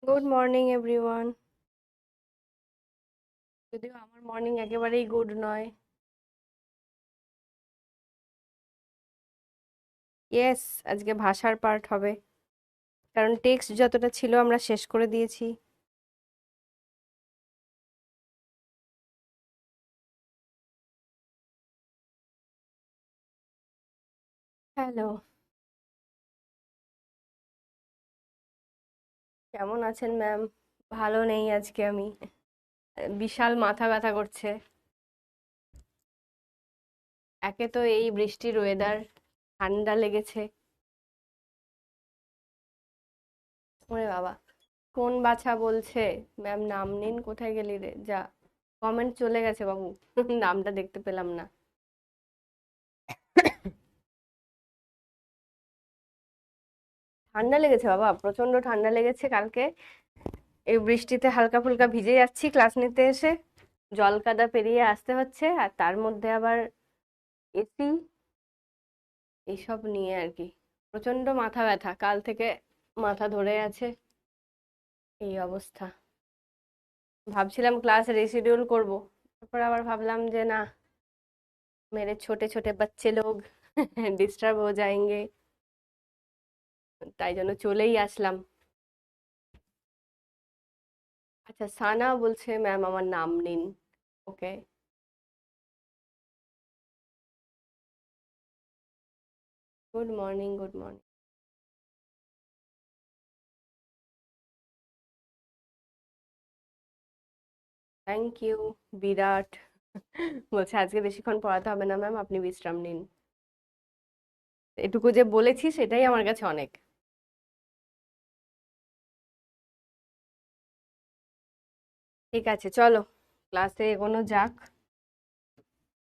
Good morning everyone. যদিও আমার morning একেবারেই গুড নয়। ইয়েস, আজকে ভাষার পার্ট হবে, কারণ টেক্সট যতটা ছিল আমরা শেষ করে দিয়েছি। হ্যালো, কেমন আছেন ম্যাম? ভালো নেই আজকে আমি, বিশাল মাথা ব্যথা করছে। একে তো এই বৃষ্টির ওয়েদার, ঠান্ডা লেগেছে। ওরে বাবা, কোন বাছা বলছে? ম্যাম নাম নিন, কোথায় গেলি রে? যা, কমেন্ট চলে গেছে বাবু। নামটা দেখতে পেলাম না। ঠান্ডা লেগেছে বাবা, প্রচন্ড ঠান্ডা লেগেছে কালকে। এই বৃষ্টিতে হালকা ফুলকা ভিজে যাচ্ছি ক্লাস নিতে এসে, জল কাদা পেরিয়ে আসতে হচ্ছে, আর তার মধ্যে আবার এসি, এইসব নিয়ে আর কি। প্রচন্ড মাথা ব্যথা কাল থেকে, মাথা ধরে আছে, এই অবস্থা। ভাবছিলাম ক্লাস রিশিডিউল করব, তারপর আবার ভাবলাম যে না, মেরে ছোটে ছোটে বাচ্চে লোগ ডিস্টার্ব হয়ে যাएंगे, তাই জন্য চলেই আসলাম। আচ্ছা, সানা বলছে ম্যাম আমার নাম নিন। Okay, good morning, good morning. Thank you. Virat বলছে আজকে বেশিক্ষণ পড়াতে হবে না ম্যাম, আপনি বিশ্রাম নিন। এটুকু যে বলেছি সেটাই আমার কাছে অনেক। ঠিক আছে, চলো ক্লাসে এগোনো যাক।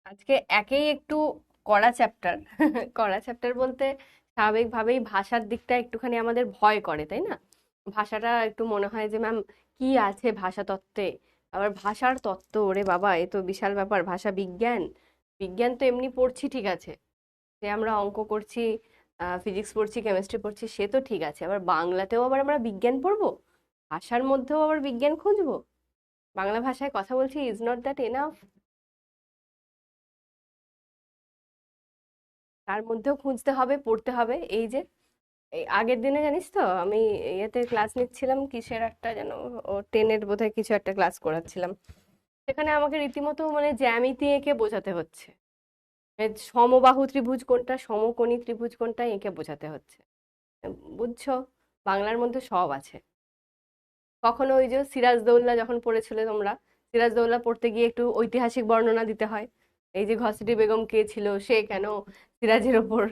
আজকে একেই একটু কড়া চ্যাপ্টার। কড়া চ্যাপ্টার বলতে স্বাভাবিকভাবেই ভাষার দিকটা একটুখানি আমাদের ভয় করে, তাই না? ভাষাটা একটু মনে হয় যে ম্যাম কি আছে ভাষা তত্ত্বে, আবার ভাষার তত্ত্ব, ওরে বাবা এ তো বিশাল ব্যাপার। ভাষা বিজ্ঞান, বিজ্ঞান তো এমনি পড়ছি ঠিক আছে, যে আমরা অঙ্ক করছি, ফিজিক্স পড়ছি, কেমিস্ট্রি পড়ছি, সে তো ঠিক আছে, আবার বাংলাতেও আবার আমরা বিজ্ঞান পড়বো, ভাষার মধ্যেও আবার বিজ্ঞান খুঁজবো। বাংলা ভাষায় কথা বলছি, ইজ নট দ্যাট এনাফ? তার মধ্যেও খুঁজতে হবে, পড়তে হবে। এই যে এই আগের দিনে জানিস তো আমি ইয়েতে ক্লাস নিচ্ছিলাম, কিসের একটা যেন, ও টেনের বোধহয় কিছু একটা ক্লাস করাচ্ছিলাম, সেখানে আমাকে রীতিমতো মানে জ্যামিতি এঁকে বোঝাতে হচ্ছে, সমবাহু ত্রিভুজ কোনটা, সমকোণী ত্রিভুজ কোনটা, এঁকে বোঝাতে হচ্ছে। বুঝছো, বাংলার মধ্যে সব আছে। কখনো ওই যে সিরাজদৌল্লা যখন পড়েছিলে তোমরা, সিরাজদৌল্লা পড়তে গিয়ে একটু ঐতিহাসিক বর্ণনা দিতে হয়, এই যে ঘসেটি বেগম কে ছিল, সে কেন সিরাজের ওপর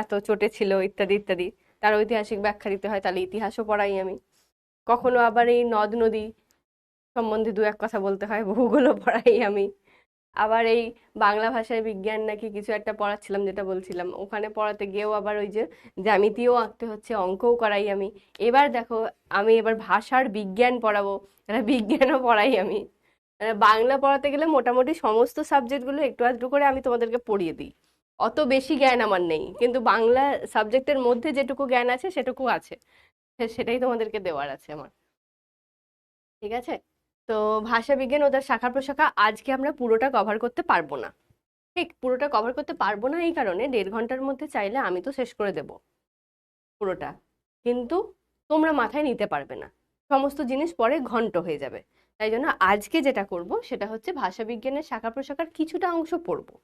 এত চটেছিল, ইত্যাদি ইত্যাদি, তার ঐতিহাসিক ব্যাখ্যা দিতে হয়, তাহলে ইতিহাসও পড়াই আমি। কখনো আবার এই নদ নদী সম্বন্ধে দু এক কথা বলতে হয়, ভূগোলও পড়াই আমি। আবার এই বাংলা ভাষায় বিজ্ঞান নাকি কিছু একটা পড়াচ্ছিলাম, যেটা বলছিলাম, ওখানে পড়াতে গিয়েও আবার ওই যে জ্যামিতিও আঁকতে হচ্ছে, অঙ্কও করাই আমি। এবার দেখো, আমি এবার ভাষার বিজ্ঞান পড়াবো, মানে বিজ্ঞানও পড়াই আমি। বাংলা পড়াতে গেলে মোটামুটি সমস্ত সাবজেক্টগুলো একটু আধটু করে আমি তোমাদেরকে পড়িয়ে দিই। অত বেশি জ্ঞান আমার নেই, কিন্তু বাংলা সাবজেক্টের মধ্যে যেটুকু জ্ঞান আছে সেটুকু আছে, সেটাই তোমাদেরকে দেওয়ার আছে আমার। ঠিক আছে? তো ভাষা বিজ্ঞান ও তার শাখা প্রশাখা আজকে আমরা পুরোটা কভার করতে পারবো না। ঠিক পুরোটা কভার করতে পারবো না এই কারণে, 1.5 ঘন্টার মধ্যে চাইলে আমি তো শেষ করে দেব পুরোটা, কিন্তু তোমরা মাথায় নিতে পারবে না, সমস্ত জিনিস পরে ঘন্ট হয়ে যাবে। তাই জন্য আজকে যেটা করব সেটা হচ্ছে ভাষা বিজ্ঞানের শাখা প্রশাখার কিছুটা অংশ পড়বো।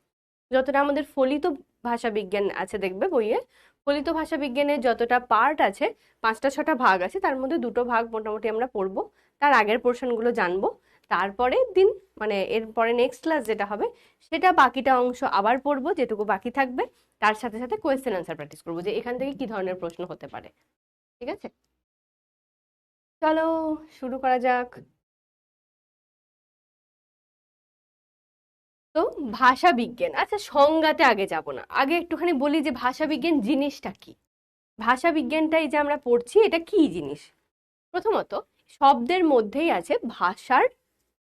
যতটা আমাদের ফলিত ভাষা বিজ্ঞান আছে দেখবে বইয়ে, ফলিত ভাষা বিজ্ঞানের যতটা পার্ট আছে, 5টা 6টা ভাগ আছে, তার মধ্যে 2টো ভাগ মোটামুটি আমরা পড়বো, তার আগের পোর্শনগুলো জানবো। তারপরে দিন, মানে এরপরে নেক্সট ক্লাস যেটা হবে, সেটা বাকিটা অংশ আবার পড়বো যেটুকু বাকি থাকবে, তার সাথে সাথে কোয়েশ্চেন আনসার প্র্যাকটিস করবো, যে এখান থেকে কি ধরনের প্রশ্ন হতে পারে। ঠিক আছে, চলো শুরু করা যাক। তো ভাষা বিজ্ঞান, আচ্ছা সংজ্ঞাতে আগে যাব না, আগে একটুখানি বলি যে ভাষা বিজ্ঞান জিনিসটা কি। ভাষা বিজ্ঞানটাই যে আমরা পড়ছি, এটা কি জিনিস? প্রথমত, শব্দের মধ্যেই আছে ভাষার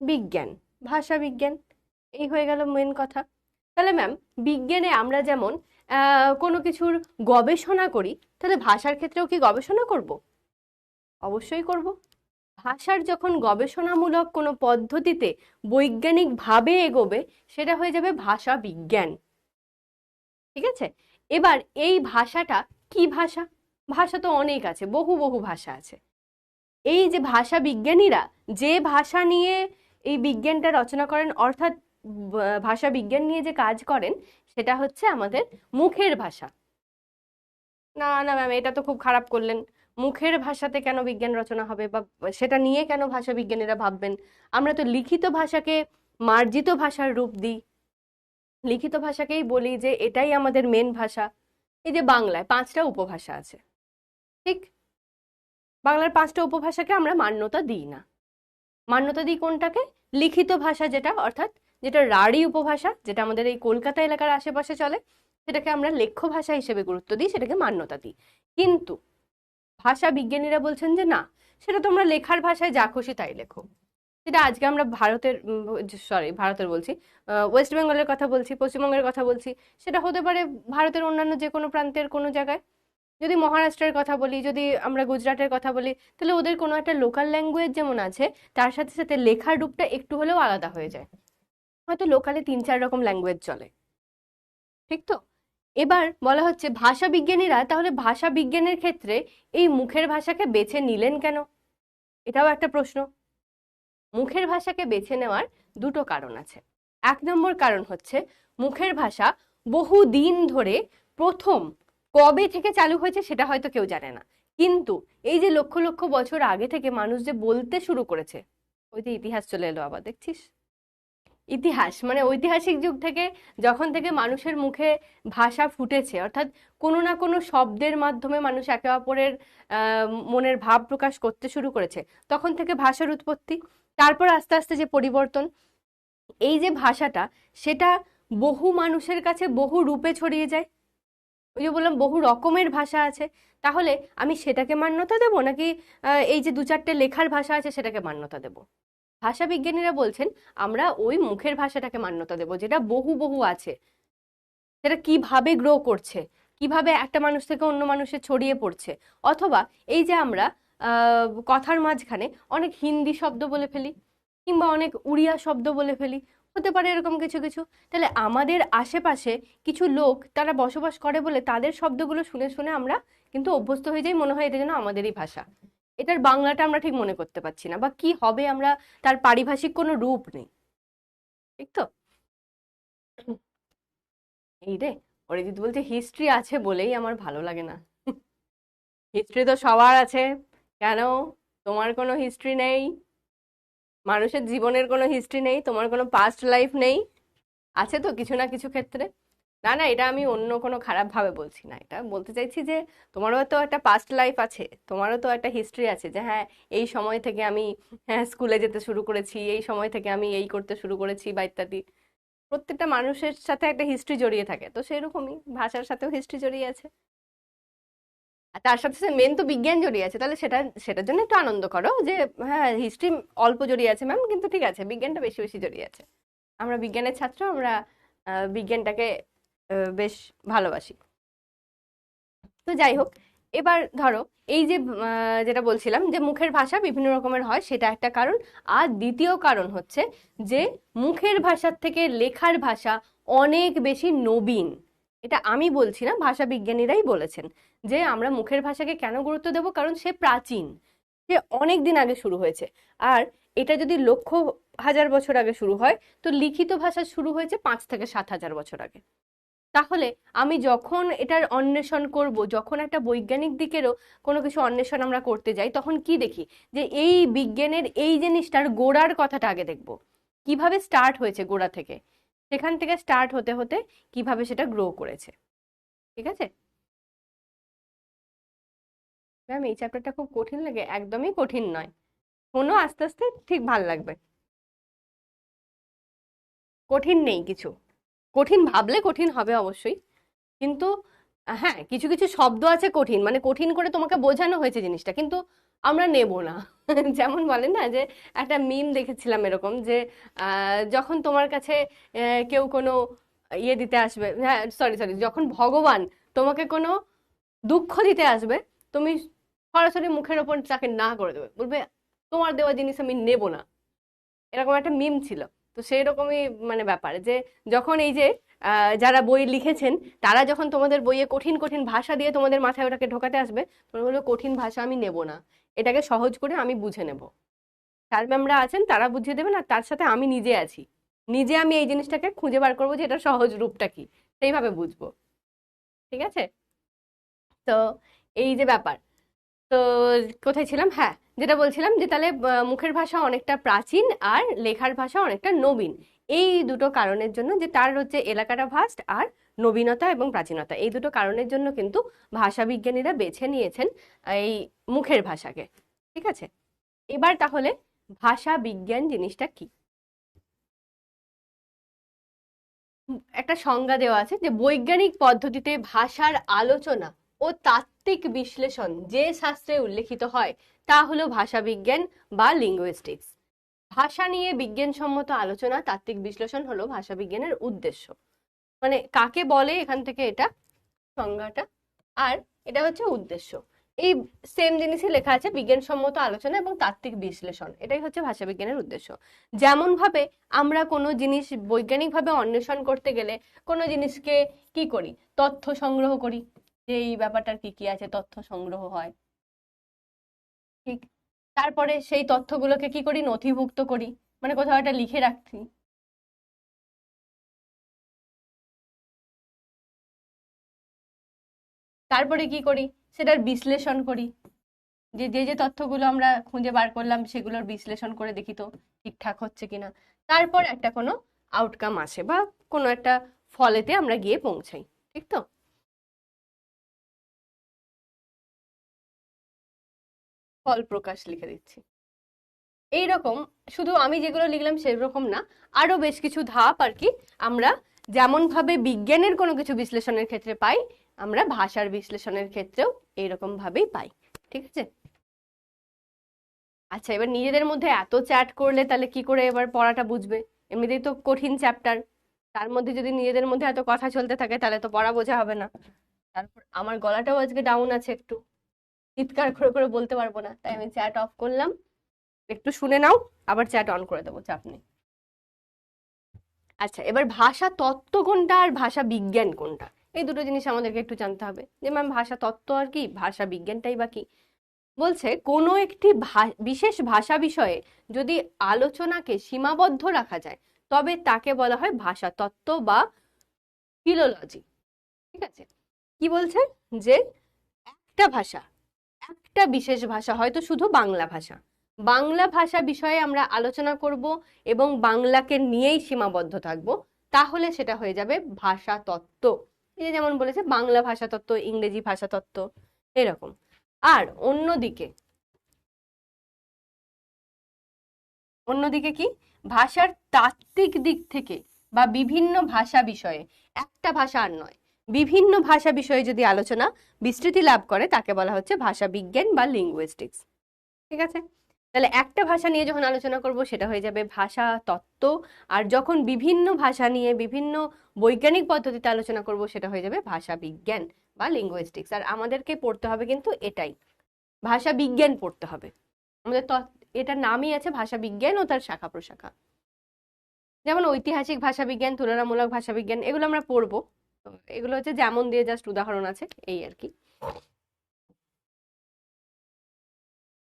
বিজ্ঞান, ভাষা বিজ্ঞান, এই হয়ে গেল মেন কথা। তাহলে ম্যাম, বিজ্ঞানে আমরা যেমন কোনো কিছুর গবেষণা করি, তাহলে ভাষার ক্ষেত্রেও কি গবেষণা করব? অবশ্যই করব। ভাষার যখন গবেষণামূলক কোনো পদ্ধতিতে বৈজ্ঞানিকভাবে এগোবে, সেটা হয়ে যাবে ভাষা বিজ্ঞান। ঠিক আছে? এবার এই ভাষাটা কি ভাষা? ভাষা তো অনেক আছে, বহু বহু ভাষা আছে। এই যে ভাষা বিজ্ঞানীরা যে ভাষা নিয়ে এই বিজ্ঞানটা রচনা করেন, অর্থাৎ ভাষা বিজ্ঞান নিয়ে যে কাজ করেন, সেটা হচ্ছে আমাদের মুখের ভাষা। না না ম্যাম, এটা তো খুব খারাপ করলেন। মুখের ভাষাতে কেন বিজ্ঞান রচনা হবে, বা সেটা নিয়ে কেন ভাষা বিজ্ঞানীরা ভাববেন? আমরা তো লিখিত ভাষাকে মার্জিত ভাষার রূপ দিই, লিখিত ভাষাকেই বলি যে এটাই আমাদের মেন ভাষা। এই যে বাংলায় 5টা উপভাষা আছে, ঠিক? বাংলার 5টা উপভাষাকে আমরা মান্যতা দিই না। মান্যতা দিই কোনটাকে? লিখিত ভাষা যেটা, অর্থাৎ যেটা রাঢ়ী উপভাষা, যেটা আমাদের এই কলকাতা এলাকার আশেপাশে চলে, সেটাকে আমরা লেখ্য ভাষা হিসেবে গুরুত্ব দিই, সেটাকে মান্যতা দিই। কিন্তু ভাষা বিজ্ঞানীরা বলছেন যে না, সেটা তোমরা লেখার ভাষায় যা খুশি তাই লেখো। যেটা আজকে আমরা ভারতের বলছি, ওয়েস্ট বেঙ্গলের কথা বলছি, পশ্চিমবঙ্গের কথা বলছি, সেটা হতে পারে ভারতের অন্যান্য যে কোনো প্রান্তের কোনো জায়গায়। যদি মহারাষ্ট্রের কথা বলি, যদি আমরা গুজরাটের কথা বলি, তাহলে ওদের কোনো একটা লোকাল ল্যাঙ্গুয়েজ যেমন আছে, তার সাথে সাথে লেখার রূপটা একটু হলেও আলাদা হয়ে যায়। হয়তো লোকালে 3-4 রকম ল্যাঙ্গুয়েজ চলে, ঠিক তো? এবার বলা হচ্ছে ভাষা বিজ্ঞানীরা তাহলে ভাষা বিজ্ঞানের ক্ষেত্রে এই মুখের ভাষাকে বেছে নিলেন কেন? এটাও একটা প্রশ্ন। মুখের ভাষাকে বেছে নেওয়ার দুটো কারণ আছে। 1 নম্বর কারণ হচ্ছে, মুখের ভাষা বহু দিন ধরে, প্রথম কবে থেকে চালু হয়েছে সেটা হয়তো কেউ জানে না, কিন্তু এই যে লক্ষ লক্ষ বছর আগে থেকে মানুষ যে বলতে শুরু করেছে, ওই যে ইতিহাস চলে এলো আবার, দেখছিস? ইতিহাস মানে ঐতিহাসিক যুগ থেকে, যখন থেকে মানুষের মুখে ভাষা ফুটেছে, অর্থাৎ কোনো না কোনো শব্দের মাধ্যমে মানুষ একে অপরের মনের ভাব প্রকাশ করতে শুরু করেছে, তখন থেকে ভাষার উৎপত্তি। তারপর আস্তে আস্তে যে পরিবর্তন, এই যে ভাষাটা, সেটা বহু মানুষের কাছে বহু রূপে ছড়িয়ে যায়। ওই যে বললাম বহু রকমের ভাষা আছে, তাহলে আমি সেটাকে মান্যতা দেব, নাকি এই যে 2-4টে লেখার ভাষা আছে সেটাকে মান্যতা দেব? ভাষা বিজ্ঞানীরা বলছেন আমরা ওই মুখের ভাষাটাকে মান্যতা দেব, যেটা বহু বহু আছে, সেটা কিভাবে গ্রো করছে, কিভাবে একটা মানুষ থেকে অন্য মানুষে ছড়িয়ে পড়ছে। অথবা এই যে আমরা কথার মাঝখানে অনেক হিন্দি শব্দ বলে ফেলি, কিংবা অনেক উড়িয়া শব্দ বলে ফেলি, হতে পারে এরকম কিছু কিছু। তাহলে আমাদের আশেপাশে কিছু লোক তারা বসবাস করে বলে তাদের শব্দগুলো শুনে শুনে আমরা কিন্তু অভ্যস্ত হয়ে যাই, মনে হয় এটা যেন আমাদেরই ভাষা। এটার বাংলাটা আমরা ঠিক মনে করতে পারছি না, বা কি হবে আমরা, তার পারিভাষিক কোনো রূপ নেই, ঠিক তো? এই রে, অরিজিৎ বলছে হিস্ট্রি আছে বলেই আমার ভালো লাগে না। হিস্ট্রি তো সবার আছে, কেন তোমার কোনো হিস্ট্রি নেই? মানুষের জীবনের কোনো হিস্ট্রি নেই? তোমার কোনো পাস্ট লাইফ নেই? আছে তো কিছু না কিছু ক্ষেত্রে। না না, এটা আমি অন্য কোনো খারাপ ভাবে বলছি না, এটা বলতে চাইছি যে তোমারও তো একটা পাস্ট লাইফ আছে, তোমারও তো একটা হিস্ট্রি আছে, যে হ্যাঁ এই সময় থেকে আমি, হ্যাঁ, স্কুলে যেতে শুরু করেছি, এই সময় থেকে আমি এই করতে শুরু করেছি, বা ইত্যাদি। প্রত্যেকটা মানুষের সাথে একটা হিস্ট্রি জড়িয়ে থাকে, তো সেরকমই ভাষার সাথেও হিস্ট্রি জড়িয়ে আছে। আর তার সাথে সাথে মেন তো বিজ্ঞান জড়িয়ে আছে, তাহলে সেটার জন্য একটু আনন্দ করো যে হ্যাঁ হিস্ট্রি অল্প জড়িয়ে আছে ম্যাম, কিন্তু ঠিক আছে বিজ্ঞানটা বেশি বেশি জড়িয়ে আছে। আমরা বিজ্ঞানের ছাত্র, আমরা বিজ্ঞানটাকে বেশ ভালোবাসি। তো যাই হোক, এবার ধরো এই যে যেটা বলছিলাম যে মুখের ভাষা বিভিন্ন রকমের হয়, সেটা একটা কারণ। আর দ্বিতীয় কারণ হচ্ছে যে মুখের ভাষার থেকে লেখার ভাষা অনেক বেশি নবীন। এটা আমি বলছি না, ভাষা বিজ্ঞানীরাই বলেছেন যে আমরা মুখের ভাষাকে কেন গুরুত্ব দেব, কারণ সে প্রাচীন, সে অনেক দিন আগে শুরু হয়েছে। আর এটা যদি লক্ষ হাজার বছর আগে শুরু হয়, তো লিখিত ভাষা শুরু হয়েছে 5 থেকে 7 হাজার বছর আগে। তাহলে আমি যখন এটার অন্বেষণ করব, যখন একটা বৈজ্ঞানিক দিকেরও কোনো কিছু অন্বেষণ আমরা করতে যাই, তখন কি দেখি যে এই বিজ্ঞানের এই জিনিসটার গোড়ার কথাটা আগে দেখব, কিভাবে স্টার্ট হয়েছে গোড়া থেকে, সেখান থেকে স্টার্ট হতে হতে কিভাবে সেটা গ্রো করেছে। ঠিক আছে ম্যাম, এই চ্যাপ্টারটা খুব কঠিন লাগে? একদমই কঠিন নয়, শোনো আস্তে আস্তে ঠিক ভাল লাগবে। কঠিন নেই কিছু, কঠিন ভাবলে কঠিন হবে অবশ্যই, কিন্তু হ্যাঁ কিছু কিছু শব্দ আছে কঠিন, মানে কঠিন করে তোমাকে বোঝানো হয়েছে জিনিসটা, কিন্তু আমরা নেব না। যেমন বলে না যে, একটা মিম দেখেছিলাম এরকম যে যখন তোমার কাছে কেউ কোনো ইয়ে দিতে আসবে, হ্যাঁ সরি সরি, যখন ভগবান তোমাকে কোনো দুঃখ দিতে আসবে, তুমি সরাসরি মুখের ওপর তাকে না করে দেবে, বলবে তোমার দেওয়া জিনিস আমি নেব না। এরকম একটা মিম ছিল। তো সেই রকমই মানে ব্যাপার, যে যখন এই যে যারা বই লিখেছেন তারা যখন তোমাদের বইয়ে কঠিন কঠিন ভাষা দিয়ে তোমাদের মাথায় ওটাকে ঢোকাতে আসবে, তোমরা বলবে কঠিন ভাষা আমি নেব না, এটাকে সহজ করে আমি বুঝে নেব। স্যার ম্যামরা আছেন, তারা বুঝিয়ে দেবেন, আর তার সাথে আমি নিজে আছি, নিজে আমি এই জিনিসটাকে খুঁজে বার করবো যে এটা সহজ রূপটা কি, সেইভাবে বুঝবো। ঠিক আছে? তো এই যে ব্যাপার। তো কোথায় ছিলাম? হ্যাঁ, যেটা বলছিলাম যে তাহলে মুখের ভাষা অনেকটা প্রাচীন আর লেখার ভাষা অনেকটা নবীন। এই দুটো কারণের জন্য, যে তার হচ্ছে এলাকাটা ভাস্ট আর নবীনতা এবং প্রাচীনতা, এই দুটো কারণের জন্য কিন্তু ভাষা বিজ্ঞানীরা বেছে নিয়েছেন এই মুখের ভাষাকে। ঠিক আছে? এবার তাহলে ভাষা বিজ্ঞান জিনিসটা কি, একটা সংজ্ঞা দেওয়া আছে যে বৈজ্ঞানিক পদ্ধতিতে ভাষার আলোচনা ও তাত্ত্বিক বিশ্লেষণ যে শাস্ত্রে উল্লেখিত হয় তা হলো ভাষাবিজ্ঞান বা লিঙ্গুইস্টিক্স। ভাষা নিয়ে বিজ্ঞানসম্মত আলোচনা, তাত্ত্বিক বিশ্লেষণ হলো ভাষাবিজ্ঞানের উদ্দেশ্য। মানে কাকে বলে এখান থেকে এটা সংজ্ঞাটা, আর এটা হচ্ছে উদ্দেশ্য। এই সেম জিনিসই লেখা আছে, বিজ্ঞানসম্মত আলোচনা এবং তাত্ত্বিক বিশ্লেষণ, এটাই হচ্ছে ভাষাবিজ্ঞানের উদ্দেশ্য। যেমন ভাবে আমরা কোনো জিনিস বৈজ্ঞানিকভাবে অন্বেষণ করতে গেলে কোনো জিনিসকে কি করি, তথ্য সংগ্রহ করি, যে এই ব্যাপারটার কি কি আছে, তথ্য সংগ্রহ হয়। ঠিক, তারপরে সেই তথ্যগুলোকে কি করি, নথিভুক্ত করি, মানে কোথাও একটা লিখে রাখছি। তারপরে কি করি, সেটার বিশ্লেষণ করি, যে যে যে তথ্যগুলো আমরা খুঁজে বার করলাম সেগুলোর বিশ্লেষণ করে দেখি তো ঠিকঠাক হচ্ছে কিনা। তারপর একটা কোনো আউটকাম আসে বা কোনো একটা ফলেতে আমরা গিয়ে পৌঁছাই। ঠিক তো? ফল প্রকাশ লিখে দিচ্ছি এইরকম। শুধু আমি যেগুলো লিখলাম সেরকম না, আরো বেশ কিছু ধাপ আর কি আমরা যেমন ভাবে বিজ্ঞানের কোনো কিছু বিশ্লেষণের ক্ষেত্রে পাই, আমরা ভাষার বিশ্লেষণের ক্ষেত্রেও এইরকম ভাবেই পাই। ঠিক আছে? আচ্ছা, এবার নিজেদের মধ্যে এত চ্যাট করলে তাহলে কি করে এবার পড়াটা বুঝবে? এমনিতেই তো কঠিন চ্যাপ্টার, তার মধ্যে যদি নিজেদের মধ্যে এত কথা চলতে থাকে তাহলে তো পড়া বোঝা হবে না। তারপর আমার গলাটাও আজকে ডাউন আছে একটু, চিৎকার করে করে বলতে পারবো না, তাই আমি চ্যাট অফ করলাম। একটু শুনে নাও, আবার চ্যাট অন করে দেবো, চাপ নেই। আচ্ছা, এবার ভাষা তত্ত্ব কোনটা আর ভাষা বিজ্ঞান কোনটা, এই দুটো জিনিস আমাদেরকে একটু জানতে হবে। যে ম্যাম ভাষা তত্ত্ব আর কি, ভাষা বিজ্ঞানটাই বা কি? বলছে কোনো একটি বিশেষ ভাষা বিষয়ে যদি আলোচনাকে সীমাবদ্ধ রাখা যায় তবে তাকে বলা হয় ভাষা তত্ত্ব বা ফিলোলজি। ঠিক আছে? কি বলছে, যে একটা ভাষা, একটা বিশেষ ভাষা, হয়তো শুধু বাংলা ভাষা, বাংলা ভাষা বিষয়ে আমরা আলোচনা করব এবং বাংলাকে নিয়েই সীমাবদ্ধ থাকব, তাহলে সেটা হয়ে যাবে ভাষা তত্ত্ব। এই যে যেমন বলেছে বাংলা ভাষা তত্ত্ব, ইংরেজি ভাষা তত্ত্ব, এরকম। আর অন্যদিকে, অন্যদিকে কি, ভাষার তাত্ত্বিক দিক থেকে বা বিভিন্ন ভাষা বিষয়ে, একটা ভাষা আর নয়, বিভিন্ন ভাষা বিষয়ে যদি আলোচনা বিস্তৃতি লাভ করে তাকে বলা হচ্ছে ভাষা বিজ্ঞান বা লিঙ্গুইস্টিক্স। ঠিক আছে? তাহলে একটা ভাষা নিয়ে যখন আলোচনা করব সেটা হয়ে যাবে ভাষা তত্ত্ব, আর যখন বিভিন্ন ভাষা নিয়ে বিভিন্ন বৈজ্ঞানিক পদ্ধতিতে আলোচনা করব সেটা হয়ে যাবে ভাষা বিজ্ঞান বা লিঙ্গুইস্টিক্স। আর আমাদেরকে পড়তে হবে কিন্তু এটাই, ভাষা বিজ্ঞান পড়তে হবে আমাদের। এটার নামই আছে ভাষা বিজ্ঞান ও তার শাখা প্রশাখা। যেমন ঐতিহাসিক ভাষা বিজ্ঞান, তুলনামূলক ভাষা বিজ্ঞান, এগুলো আমরা পড়বো। তো এগুলো হচ্ছে যেমন দিয়ে জাস্ট উদাহরণ আছে, এই আর কি।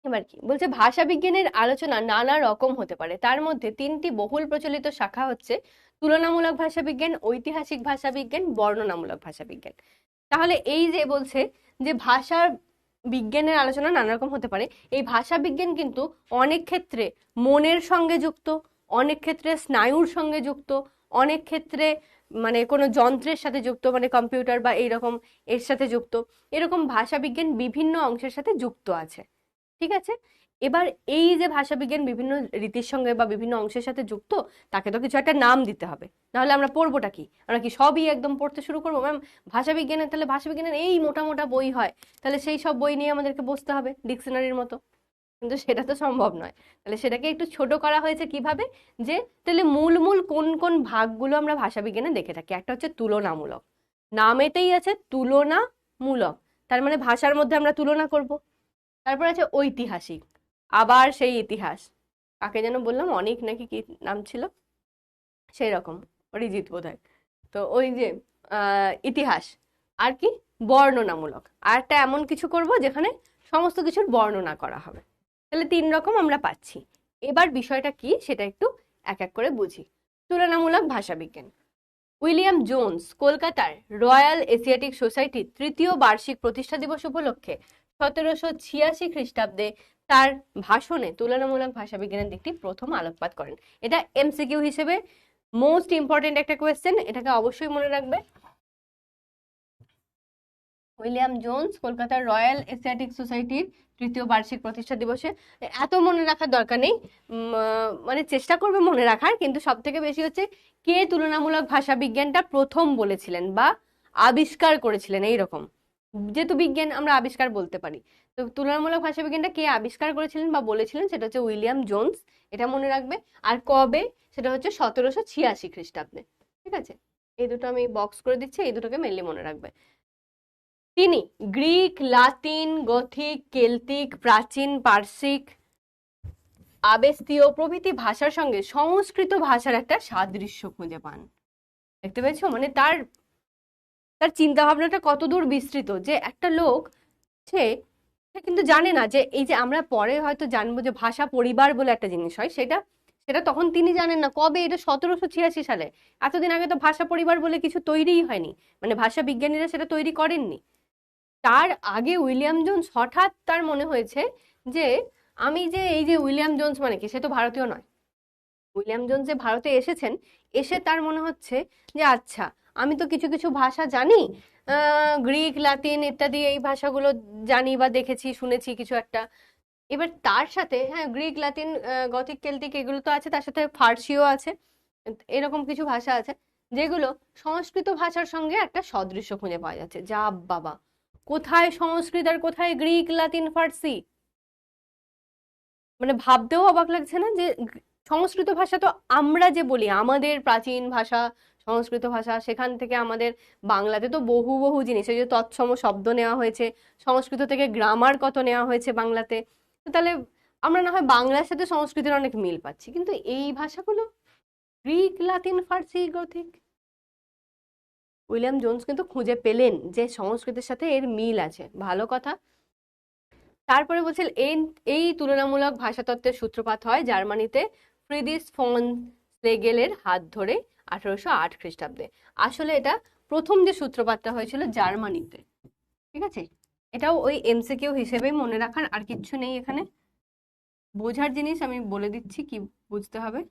এবার কি বলছে, ভাষা বিজ্ঞানের আলোচনা নানা রকম হতে পারে, তার মধ্যে তিনটি বহুল প্রচলিত শাখা হচ্ছে তুলনামূলক ভাষা বিজ্ঞান, ঐতিহাসিক ভাষা বিজ্ঞান, বর্ণনামূলক ভাষা বিজ্ঞান। তাহলে এই যে বলছে যে ভাষা বিজ্ঞানের আলোচনা নানা রকম হতে পারে, এই ভাষা বিজ্ঞান কিন্তু অনেক ক্ষেত্রে মনের সঙ্গে যুক্ত, অনেক ক্ষেত্রে স্নায়ুর সঙ্গে যুক্ত, অনেক ক্ষেত্রে মানে কোনো যন্ত্রের সাথে যুক্ত, মানে কম্পিউটার বা এইরকম এর সাথে যুক্ত। এরকম ভাষা বিজ্ঞান বিভিন্ন অংশের সাথে যুক্ত আছে। ঠিক আছে? এবার এই যে ভাষাবিজ্ঞান বিভিন্ন রীতির সঙ্গে বা বিভিন্ন অংশের সাথে যুক্ত, তাকে তো কিছু একটা নাম দিতে হবে, নাহলে আমরা পড়বোটা কি? আমরা কি সবই একদম পড়তে শুরু করবো? ম্যাম ভাষাবিজ্ঞানের, তাহলে ভাষাবিজ্ঞানের এই মোটা মোটা বই হয়, তাহলে সেই সব বই নিয়ে আমাদেরকে বসতে হবে ডিকশনারির মতো, কিন্তু সেটা তো সম্ভব নয়। তাহলে সেটাকে একটু ছোট করা হয়েছে কিভাবে, যে তাহলে মূল মূল কোন কোন ভাগগুলো আমরা ভাষাবিজ্ঞানে দেখে থাকি। একটা হচ্ছে তুলনামূলক, নামেতেই আছে তুলনামূলক, তার মানে ভাষার মধ্যে আমরা তুলনা করব। তারপর আছে ঐতিহাসিক, আবার সেই ইতিহাস, কাকে যেন বললাম, অনেক নাকি কি নাম ছিল সেই রকম, অরিজিৎ বোধহয়। তো ওই যে ইতিহাস, আর কি বর্ণনামূলক, আর একটা এমন কিছু করব যেখানে সমস্ত কিছুর বর্ণনা করা হবে। তাহলে 3 রকম আমরা পাচ্ছি। এবার বিষয়টা কি সেটা একটু এক এক করে বুঝি। তুলনামূলক ভাষাবিজ্ঞান। উইলিয়াম জোন্স কলকাতার রয়্যাল এশিয়াটিক সোসাইটির 3য় বার্ষিক প্রতিষ্ঠা দিবস উপলক্ষে 1786 খ্রিস্টাব্দে তার ভাষণে তুলনামূলক ভাষাবিজ্ঞানের দিকটি প্রথম আলোকপাত করেন। এটা এমসিকিউ হিসেবে মোস্ট ইম্পর্টেন্ট একটা কোয়েশ্চেন, এটাকে অবশ্যই মনে রাখবে। উইলিয়াম জোন্স কলকাতার রয়্যাল এশিয়াটিক সোসাইটির 3য় বার্ষিক প্রতিষ্ঠা দিবসে, এত মনে রাখার দরকার নেই, মানে চেষ্টা করবে মনে রাখার, কিন্তু সব থেকে বেশি হচ্ছে কে তুলনামূলক ভাষা বিজ্ঞানটা প্রথম বলেছিলেন বা আবিষ্কার করেছিলেন, এইরকম। যেহেতু বিজ্ঞান আমরা আবিষ্কার বলতে পারি, তো তুলনামূলক ভাষা বিজ্ঞানটা কে আবিষ্কার করেছিলেন বা বলেছিলেন সেটা হচ্ছে উইলিয়াম জোন্স, এটা মনে রাখবে। আর কবে, সেটা হচ্ছে 1786 খ্রিস্টাব্দে। ঠিক আছে, এই দুটো আমি বক্স করে দিচ্ছি, এই দুটোকে মেনলি মনে রাখবে। তিনি গ্রিক, লাতিন, গথিক, কেল্টিক, প্রাচীন পার্সিক, আবেস্তীয় প্রভৃতি ভাষার সঙ্গে সংস্কৃত ভাষার একটা সাদৃশ্য খুঁজে পান। দেখতে পেয়েছো, মানে তার তার চিন্তা ভাবনাটা কত দূর বিস্তৃত, যে একটা লোক সে সে কিন্তু জানে না যে এই যে আমরা পরে হয়তো জানবো যে ভাষা পরিবার বলে একটা জিনিস হয়, সেটা সেটা তখন তিনি জানেন না। কবে? এটা 1786 সালে। এতদিন আগে তো ভাষা পরিবার বলে কিছু তৈরিই হয়নি, মানে ভাষা বিজ্ঞানীরা সেটা তৈরি করেননি। তার আগে উইলিয়াম জোন্স হঠাৎ তার মনে হয়েছে যে আমি যে এই যে উইলিয়াম জোন্স মানে কি, সে তো ভারতীয় নয়। উইলিয়াম জোন্স যে ভারতে এসেছেন, এসে তার মনে হচ্ছে যে আচ্ছা আমি তো কিছু কিছু ভাষা জানি, গ্রিক, লাতিন ইত্যাদি এই ভাষাগুলো জানি বা দেখেছি শুনেছি কিছু একটা। এবার তার সাথে, হ্যাঁ গ্রিক, লাতিন, গথিক, কেল্টিক এগুলো তো আছে, তার সাথে ফার্সিও আছে, এরকম কিছু ভাষা আছে যেগুলো সংস্কৃত ভাষার সঙ্গে একটা সদৃশ্য খুঁজে পাওয়া যাচ্ছে। যা বাবা, কোথায় সংস্কৃত আর কোথায় গ্রিক, লাতিন, ফার্সি! মানে ভাবতেও অবাক লাগছে না যে সংস্কৃত ভাষা তো আমরা যে বলি আমাদের প্রাচীন ভাষা সংস্কৃত ভাষা, সেখান থেকে আমাদের বাংলাতে তো বহু বহু জিনিস, এই যে তৎসম শব্দ নেওয়া হয়েছে, সংস্কৃত থেকে গ্রামার কত নেওয়া হয়েছে বাংলাতে। তো তাহলে আমরা না হয় বাংলার সাথে সংস্কৃতের অনেক মিল পাচ্ছি, কিন্তু এই ভাষাগুলো গ্রিক, লাতিন, ফার্সি, গথিক, উইলিয়াম জোন্স কিন্তু খুঁজে পেলেন যে সংস্কৃতের সাথে এর মিল আছে, ভালো কথা। তারপরে বলছেন এই এই তুলনামূলক ভাষাতত্ত্বের সূত্রপাত হয় জার্মানিতে ফ্রিদিস ফন স্লেগেলের হাত ধরে 1808 খ্রিস্টাব্দে। আসলে এটা প্রথম যে সূত্রপাতটা হয়েছিল জার্মানিতে। ঠিক আছে, এটাও ওই এমসিকিউ হিসেবেই মনে রাখার, আর কিচ্ছু নেই এখানে। বোঝার জিনিস আমি বলে দিচ্ছি কি বুঝতে হবে।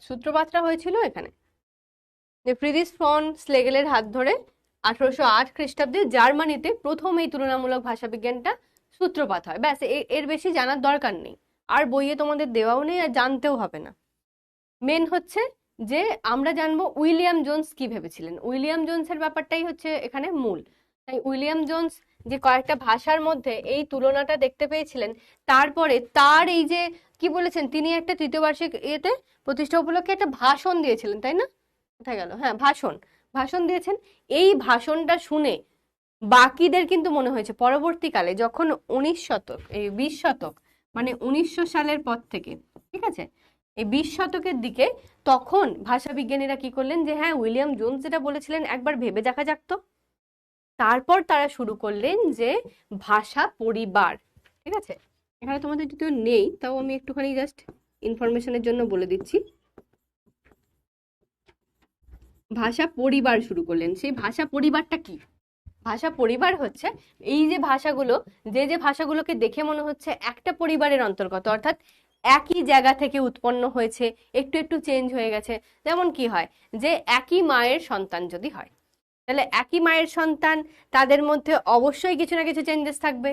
সূত্রপাতটা হয়েছিল এখানে, যে ফ্রিদিস ফন স্লেগেলের হাত ধরে 1808 খ্রিস্টাব্দে জার্মানিতে প্রথম এই তুলনামূলক ভাষাবিজ্ঞানটা সূত্রপাত হয়। ব্যাস, এর বেশি জানার দরকার নেই, আর বইয়ে তোমাদের দেওয়াও নেই, আর জানতেও হবে না। মেন হচ্ছে যে আমরা জানবো উইলিয়াম জোন্স কি ভেবেছিলেন। উইলিয়াম জোন্সের ব্যাপারটাই হচ্ছে এখানে মূল। তাই উইলিয়াম জোন্স যে কয়েকটা ভাষার মধ্যে এই তুলনাটা দেখতে পেয়েছিলেন, তারপরে তার এই যে কি বলেছেন, তিনি একটা 3য় বার্ষিক ইয়েতে প্রতিষ্ঠা উপলক্ষে একটা ভাষণ দিয়েছিলেন, তাই না? কোথায় গেল, হ্যাঁ ভাষণ, ভাষণ দিয়েছেন। এই ভাষণটা শুনে বাকিদের কিন্তু মনে হয়েছে পরবর্তীকালে যখন 19 শতক, এই 20 শতক মানে 1900 সালের পর থেকে, ঠিক আছে, এই 20 শতকের দিকে, তখন ভাষা বিজ্ঞানীরা কি করলেন যে হ্যাঁ উইলিয়াম জোন্স যেটা বলেছিলেন একবার ভেবে দেখা যাক তো। তারপর তারা শুরু করলেন যে ভাষা পরিবার। ঠিক আছে, এখানে তোমাদের যদিও নেই, তাও আমি একটুখানি জাস্ট ইনফরমেশনের জন্য বলে দিচ্ছি। ভাষা পরিবার শুরু করলেন। সেই ভাষা পরিবারটা কি? ভাষা পরিবার হচ্ছে এই যে ভাষাগুলো, যে ভাষাগুলোকে দেখে মনে হচ্ছে একটা পরিবারের অন্তর্গত, অর্থাৎ একই জায়গা থেকে উৎপন্ন হয়েছে, একটু একটু চেঞ্জ হয়ে গেছে। যেমন কি হয়, যে একই মায়ের সন্তান যদি হয়, তাহলে একই মায়ের সন্তান, তাদের মধ্যে অবশ্যই কিছু না কিছু চেঞ্জেস থাকবে।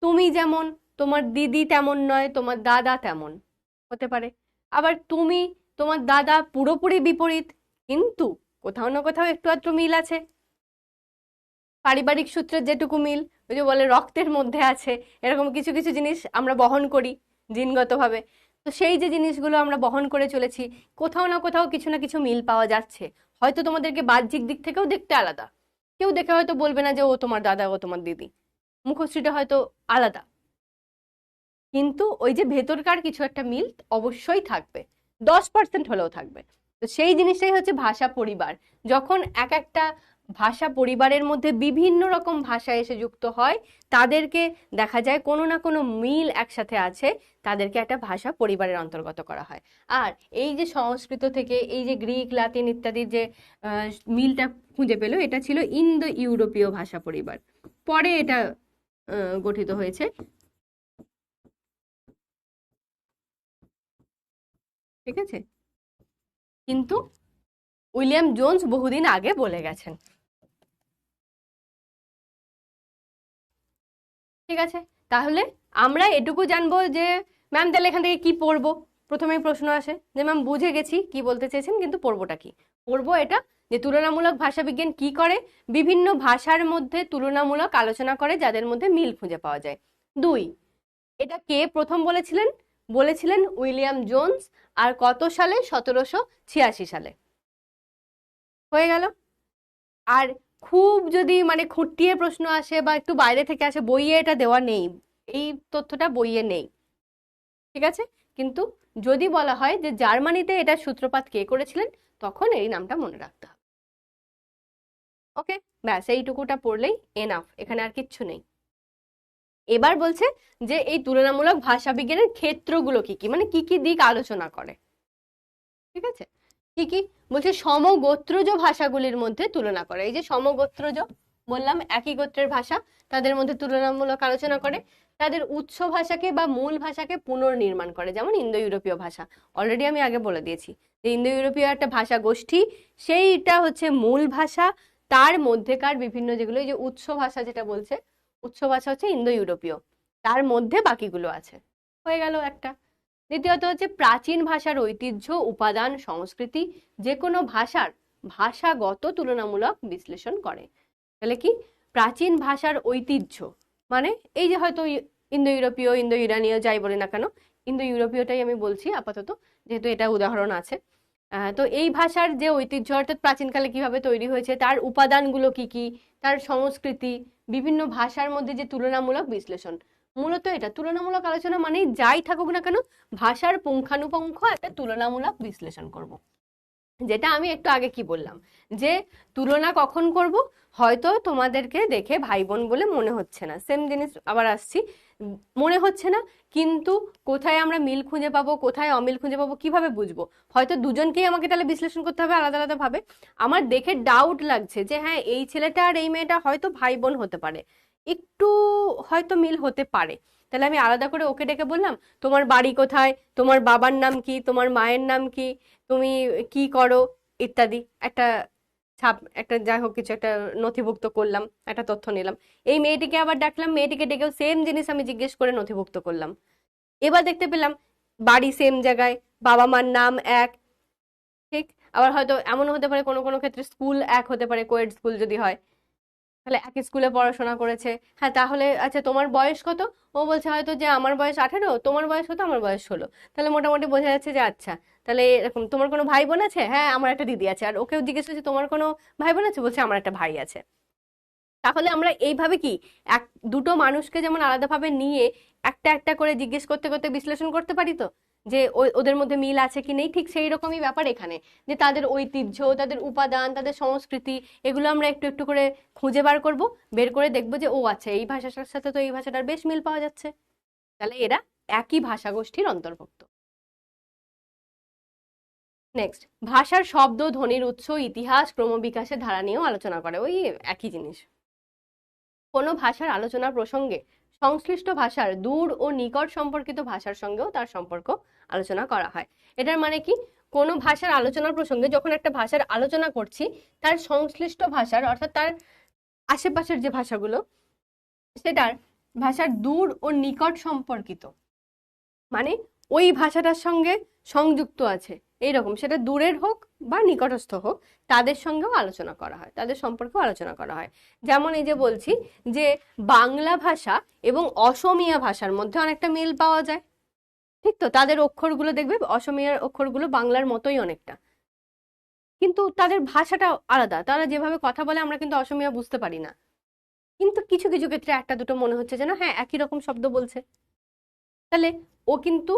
তুমি যেমন, তোমার দিদি তেমন নয়, তোমার দাদা তেমন হতে পারে। আবার তুমি, তোমার দাদা পুরোপুরি বিপরীত, কিন্তু কোথাও না কোথাও একটু আধটু মিল আছে, পারিবারিক সূত্রের যেটুকু মিল, ওই যে বলে রক্তের মধ্যে আছে, এরকম কিছু কিছু জিনিস আমরা বহন করি জিনগতভাবে। তো সেই যে জিনিসগুলো আমরা বহন করে চলেছি, কোথাও না কোথাও কিছু না কিছু মিল পাওয়া যাচ্ছে। হয়তো তোমাদেরকে বাহ্যিক দিক থেকেও দেখতে আলাদা, কেউ দেখে হয়তো বলবে না যে ও তোমার দাদা ও তোমার দিদি, মুখশ্রীটা হয়তো আলাদা, কিন্তু ওই যে ভেতরকার কিছু একটা মিল অবশ্যই থাকবে, 10% হলেও থাকবে। তো সেই জিনিসটাই হচ্ছে ভাষা পরিবার। যখন এক একটা ভাষা পরিবারের মধ্যে বিভিন্ন রকম ভাষা এসে যুক্ত হয়, তাদেরকে দেখা যায় কোনো না কোনো মিল একসাথে আছে, তাদেরকে একটা ভাষা পরিবারের অন্তর্গত করা হয়। আর এই যে সংস্কৃত থেকে এই যে গ্রিক লাতিন ইত্যাদির যে মিলটা খুঁজে পেল, এটা ছিল ইন্দো ইউরোপীয় ভাষা পরিবার। পরে এটা গঠিত হয়েছে, ঠিক আছে? কিন্তু উইলিয়াম জোন্স বহুদিন আগে বলে গেছেন। ঠিক আছে, তাহলে আমরা এটুকু জানবো যে ম্যাম তাহলে এখান থেকে কি পড়বো। প্রথমেই প্রশ্ন আসে যে ম্যাম বুঝে গেছি কি বলতে চেয়েছেন, কিন্তু পড়বোটা কি? পড়বো এটা যে তুলনামূলক ভাষাবিজ্ঞান কি করে, বিভিন্ন ভাষার মধ্যে তুলনামূলক আলোচনা করে যাদের মধ্যে মিল খুঁজে পাওয়া যায়। 2, এটা কে প্রথম বলেছিলেন? বলেছিলেন উইলিয়াম জোন্স। আর কত সালে? 1786 সালে। হয়ে গেল। আর খুব যদি মানে খুঁটিয়ে প্রশ্ন আসে বা একটু বাইরে থেকে আসে, বইয়ে এটা দেওয়া নেই, এই তথ্যটা বইয়ে নেই, ঠিক আছে? কিন্তু যদি বলা হয় যে জার্মানিতে এটার সূত্রপাত কে করেছিলেন, তখন এই নামটা মনে রাখতে হবে। ওকে, ব্যাস এইটুকুটা পড়লেই এনাফ, এখানে আর কিচ্ছু নেই। এবার বলছে যে এই তুলনামূলক ভাষাবিজ্ঞানের ক্ষেত্রগুলো কি কি, মানে কি কি দিক আলোচনা করে, ঠিক আছে? কি কি বলছে? সমগোত্রজ ভাষাগুলির মধ্যে তুলনা করে। এই যে সমগোত্রজ বললাম, একই গোত্রের ভাষা, তাদের মধ্যে তুলনামূলক আলোচনা করে। তাদের উৎস ভাষাকে বা মূল ভাষাকে পুনর্নির্মাণ করে, যেমন ইন্দো ইউরোপীয় ভাষা। অলরেডি আমি আগে বলে দিয়েছি যে ইন্দো ইউরোপীয় একটা ভাষা গোষ্ঠী, সেইটা হচ্ছে মূল ভাষা, তার মধ্যেকার বিভিন্ন যেগুলো, এই যে উৎস ভাষা যেটা বলছে, উৎস ভাষা হচ্ছে ইন্দো ইউরোপীয়, তার মধ্যে বাকিগুলো আছে। হয়ে গেল একটা। দ্বিতীয়ত হচ্ছে প্রাচীন ভাষার ঐতিহ্য, উপাদান, সংস্কৃতি, যে কোনো ভাষার ভাষাগত তুলনামূলক বিশ্লেষণ করে। তাহলে কি? প্রাচীন ভাষার ঐতিহ্য মানে এই যে হয়তো ইন্দো ইউরোপীয়, ইন্দো ইরানীয়, যাই বলি না কেন, ইন্দো ইউরোপীয়টাই আমি বলছি আপাতত, যেহেতু এটা উদাহরণ আছে। তো এই ভাষার যে ঐতিহ্য, অর্থাৎ প্রাচীনকালে কিভাবে তৈরি হয়েছে, তার উপাদানগুলো কি কি, তার সংস্কৃতি, বিভিন্ন ভাষার মধ্যে যে তুলনামূলক বিশ্লেষণ, মূলত এটা তুলনামূলক আলোচনা মানে যাই থাকুক না কেন, ভাষার পুঙ্খানুপুঙ্খ একটা তুলনামূলক বিশ্লেষণ করব। যেটা আমি একটু আগে কি বললাম, যে তুলনা কখন করব? হয়তো তোমাদেরকে দেখে ভাই বোন বলে মনে হচ্ছে না, সেম জিনিস আবার আসছি, মনে হচ্ছে না, কিন্তু কোথায় আমরা মিল খুঁজে পাবো, কোথায় অমিল খুঁজে পাবো, কিভাবে বুঝবো? হয়তো দুজনকেই আমাকে তাহলে বিশ্লেষণ করতে হবে আলাদা আলাদা ভাবে। আমার দেখে ডাউট লাগছে যে হ্যাঁ এই ছেলেটা আর এই মেয়েটা হয়তো ভাই বোন হতে পারে, একটু হয়তো মিল হতে পারে, তাহলে আমি আলাদা করে ওকে ডেকে বললাম তোমার বাড়ি কোথায়, তোমার বাবার নাম কি, তোমার মায়ের নাম কি, তুমি কি করো, ইত্যাদি একটা ছাপ, একটা যাই হোক কিছু একটা নথিভুক্ত করলাম, একটা তথ্য নিলাম। এই মেয়েটিকে আবার ডাকলাম, মেয়েটিকে ডেকেও সেম জিনিস আমি জিজ্ঞেস করে নথিভুক্ত করলাম। এবার দেখতে পেলাম বাড়ি সেম জায়গায়, বাবা মার নাম এক, ঠিক। আবার হয়তো এমনও হতে পারে কোনো কোনো ক্ষেত্রে স্কুল এক হতে পারে, কোয়েড স্কুল যদি হয়, তাহলে একই স্কুলে পড়াশোনা করেছে। হ্যাঁ, তাহলে আচ্ছা তোমার বয়স কত? ও বলছে হয়তো যে আমার বয়স 18, তোমার বয়স কত? আমার বয়স 16। তাহলে মোটামুটি বোঝা যাচ্ছে যে আচ্ছা, তাহলে এরকম তোমার কোনো ভাই বোন আছে? হ্যাঁ আমার একটা দিদি আছে। আর ওকেও জিজ্ঞেস করছে তোমার কোনো ভাই বোন আছে? বলছে আমার একটা ভাই আছে। তাহলে আমরা এইভাবে কি এক দুটো মানুষকে যেমন আলাদাভাবে নিয়ে একটা একটা করে জিজ্ঞেস করতে করতে বিশ্লেষণ করতে পারি, তো যে ওদের মধ্যে মিল আছে কি নেই, ঠিক সেই রকমই ব্যাপার এখানে, যে তাদের ঐতিহ্য, তাদের উপাদান, তাদের সংস্কৃতি, এগুলো আমরা একটু একটু করে খুঁজে বার করব, বের করে দেখবো যে ও আচ্ছা এই ভাষাটার সাথে তো এই ভাষাটার বেশ মিল পাওয়া যাচ্ছে, তাহলে এরা একই ভাষাগোষ্ঠীর অন্তর্ভুক্ত। নেক্সট, ভাষার শব্দ, ধ্বনির উৎস, ইতিহাস, ক্রমবিকাশের ধারা নিয়েও আলোচনা করে, ওই একই জিনিস। কোনো ভাষার আলোচনা প্রসঙ্গে সংশ্লিষ্ট ভাষার দূর ও নিকট সম্পর্কিত ভাষার সঙ্গেও তার সম্পর্ক আলোচনা করা হয়। এটার মানে কি? কোনো ভাষার আলোচনা প্রসঙ্গে যখন একটা ভাষার আলোচনা করছি, তার সংশ্লিষ্ট ভাষার অর্থাৎ তার আশেপাশের যে ভাষাগুলো, সেটার ভাষার দূর ও নিকট সম্পর্কিত মানে ওই ভাষাটার সঙ্গে সংযুক্ত আছে এইরকম, সেটা দূরের হোক বা নিকটস্থ হোক, তাদের সঙ্গেও আলোচনা করা হয়, তাদের সম্পর্কেও আলোচনা করা হয়। যেমন এই যে বলছি যে বাংলা ভাষা এবং অসমীয়া ভাষার মধ্যে অনেকটা মিল পাওয়া যায়, ঠিক তো? তাদের অক্ষরগুলো দেখবে অসমীয়ার অক্ষরগুলো বাংলার মতোই অনেকটা, কিন্তু তাদের ভাষাটা আলাদা, তারা যেভাবে কথা বলে আমরা কিন্তু অসমীয়া বুঝতে পারি না, কিন্তু কিছু কিছু ক্ষেত্রে একটা দুটো মনে হচ্ছে যেন হ্যাঁ একই রকম শব্দ বলছে। তাহলে ও কিন্তু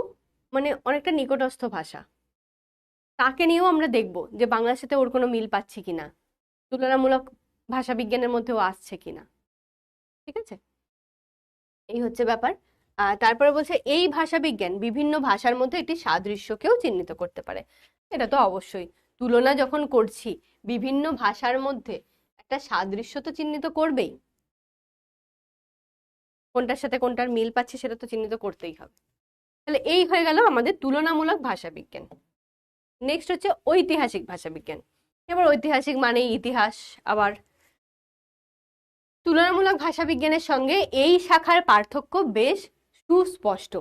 মানে অনেকটা নিকটস্থ ভাষা। তাকে নিয়েও আমরা দেখব যে বাংলার সাথে ওর কোনো মিল পাচ্ছি কিনা, তুলনামূলক ভাষা বিজ্ঞানের মধ্যেও আসছে কিনা। ঠিক আছে, এই হচ্ছে ব্যাপার। তারপরে বলছে এই ভাষা বিজ্ঞান বিভিন্ন ভাষার মধ্যে একটি সাদৃশ্যকেও চিহ্নিত করতে পারে। এটা তো অবশ্যই, তুলনা যখন করছি বিভিন্ন ভাষার মধ্যে একটা সাদৃশ্য তো চিহ্নিত করবেই, কোনটার সাথে কোনটার মিল পাচ্ছে সেটা তো চিহ্নিত করতেই হবে। তাহলে এই হয়ে গেল আমাদের তুলনামূলক ভাষা বিজ্ঞান। নেক্সট হচ্ছে ঐতিহাসিক ভাষা বিজ্ঞান। এবার ঐতিহাসিক মানে ইতিহাস। আবার তুলনামূলক ভাষা বিজ্ঞানের সঙ্গে এই শাখার পার্থক্য বেশ সুস্পষ্ট।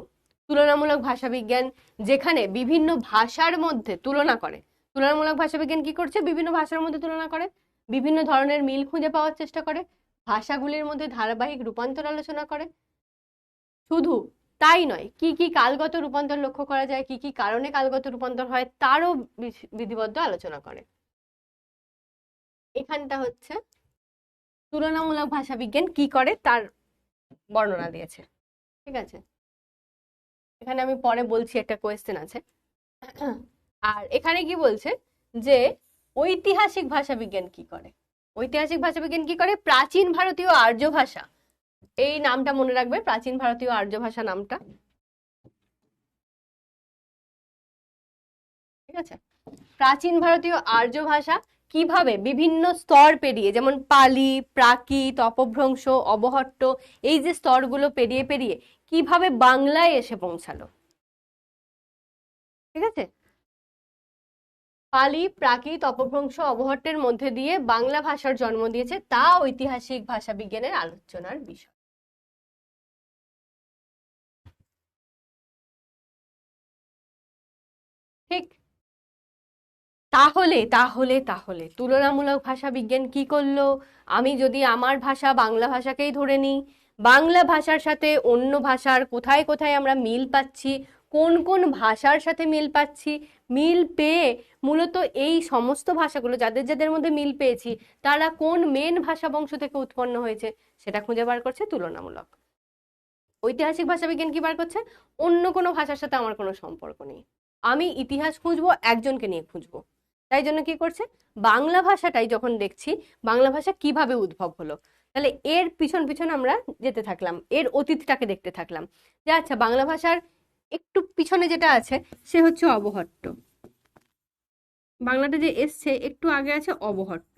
তুলনামূলক ভাষা বিজ্ঞান যেখানে বিভিন্ন ভাষার মধ্যে তুলনা করে, তুলনামূলক ভাষা বিজ্ঞান কি করছে, বিভিন্ন ভাষার মধ্যে তুলনা করে, বিভিন্ন ধরনের মিল খুঁজে পাওয়ার চেষ্টা করে, ভাষাগুলির মধ্যে ধারাবাহিক রূপান্তর আলোচনা করে। শুধু তাই নয়, কি কি কালগত রূপান্তর লক্ষ্য করা যায়, কি কি কারণে কালগত রূপান্তর হয় তারও বিধিবদ্ধ আলোচনা করে। এখানটা হচ্ছে তুলনামূলক ভাষা বিজ্ঞান কি করে তার বর্ণনা দিয়েছে। ঠিক আছে, এখানে আমি পরে বলছি, একটা কোয়েশ্চেন আছে। আর এখানে কি বলছে যে ঐতিহাসিক ভাষা বিজ্ঞান কি করে। ঐতিহাসিক ভাষা বিজ্ঞান কি করে, প্রাচীন ভারতীয় আর্য ভাষা, এই নামটা মনে রাখবে, প্রাচীন ভারতীয় আর্য ভাষা নামটা। ঠিক আছে, প্রাচীন ভারতীয় আর্য ভাষা কিভাবে বিভিন্ন স্তর পেরিয়ে, যেমন পালি, প্রাকৃত, অপভ্রংশ, অবহট্ট, এই যে স্তরগুলো পেরিয়ে পেরিয়ে কিভাবে বাংলায় এসে পৌঁছালো। ঠিক আছে, পালি, প্রাকৃত, অপভ্রংশ, অবহট্টের মধ্যে দিয়ে বাংলা ভাষার জন্ম দিয়েছে, তা ঐতিহাসিক ভাষা বিজ্ঞানের আলোচনার বিষয়। ঠিক, তাহলে তাহলে তাহলে তুলনামূলক ভাষা বিজ্ঞান কি করলো, আমি যদি আমার ভাষা বাংলা ভাষাকেই ধরে নিই, বাংলা ভাষার সাথে অন্য ভাষার কোথায় কোথায় আমরা মিল পাচ্ছি, কোন কোন ভাষার সাথে মিল পাচ্ছি, মিল পেয়ে মূলত এই সমস্ত ভাষাগুলো যাদের যাদের মধ্যে মিল পেয়েছি তারা কোন মেন ভাষা বংশ থেকে উৎপন্ন হয়েছে সেটা খুঁজে বার করছে তুলনামূলক। ঐতিহাসিক ভাষা বিজ্ঞান কি বার করছে, অন্য কোনো ভাষার সাথে আমার কোনো সম্পর্ক নেই, আমি ইতিহাস খুঁজবো একজনকে নিয়ে খুঁজবো, তাই জন্য কি করছে, বাংলা ভাষাটাই যখন দেখছি বাংলা ভাষা কিভাবে উদ্ভব হলো, তাহলে এর পিছন পিছন আমরা যেতে থাকলাম, এর অতীতটাকে দেখতে থাকলাম, যে আচ্ছা বাংলা ভাষার একটু পিছনে যেটা আছে সে হচ্ছে অবহট্ট, বাংলাটা যে এসছে একটু আগে আছে অবহট্ট,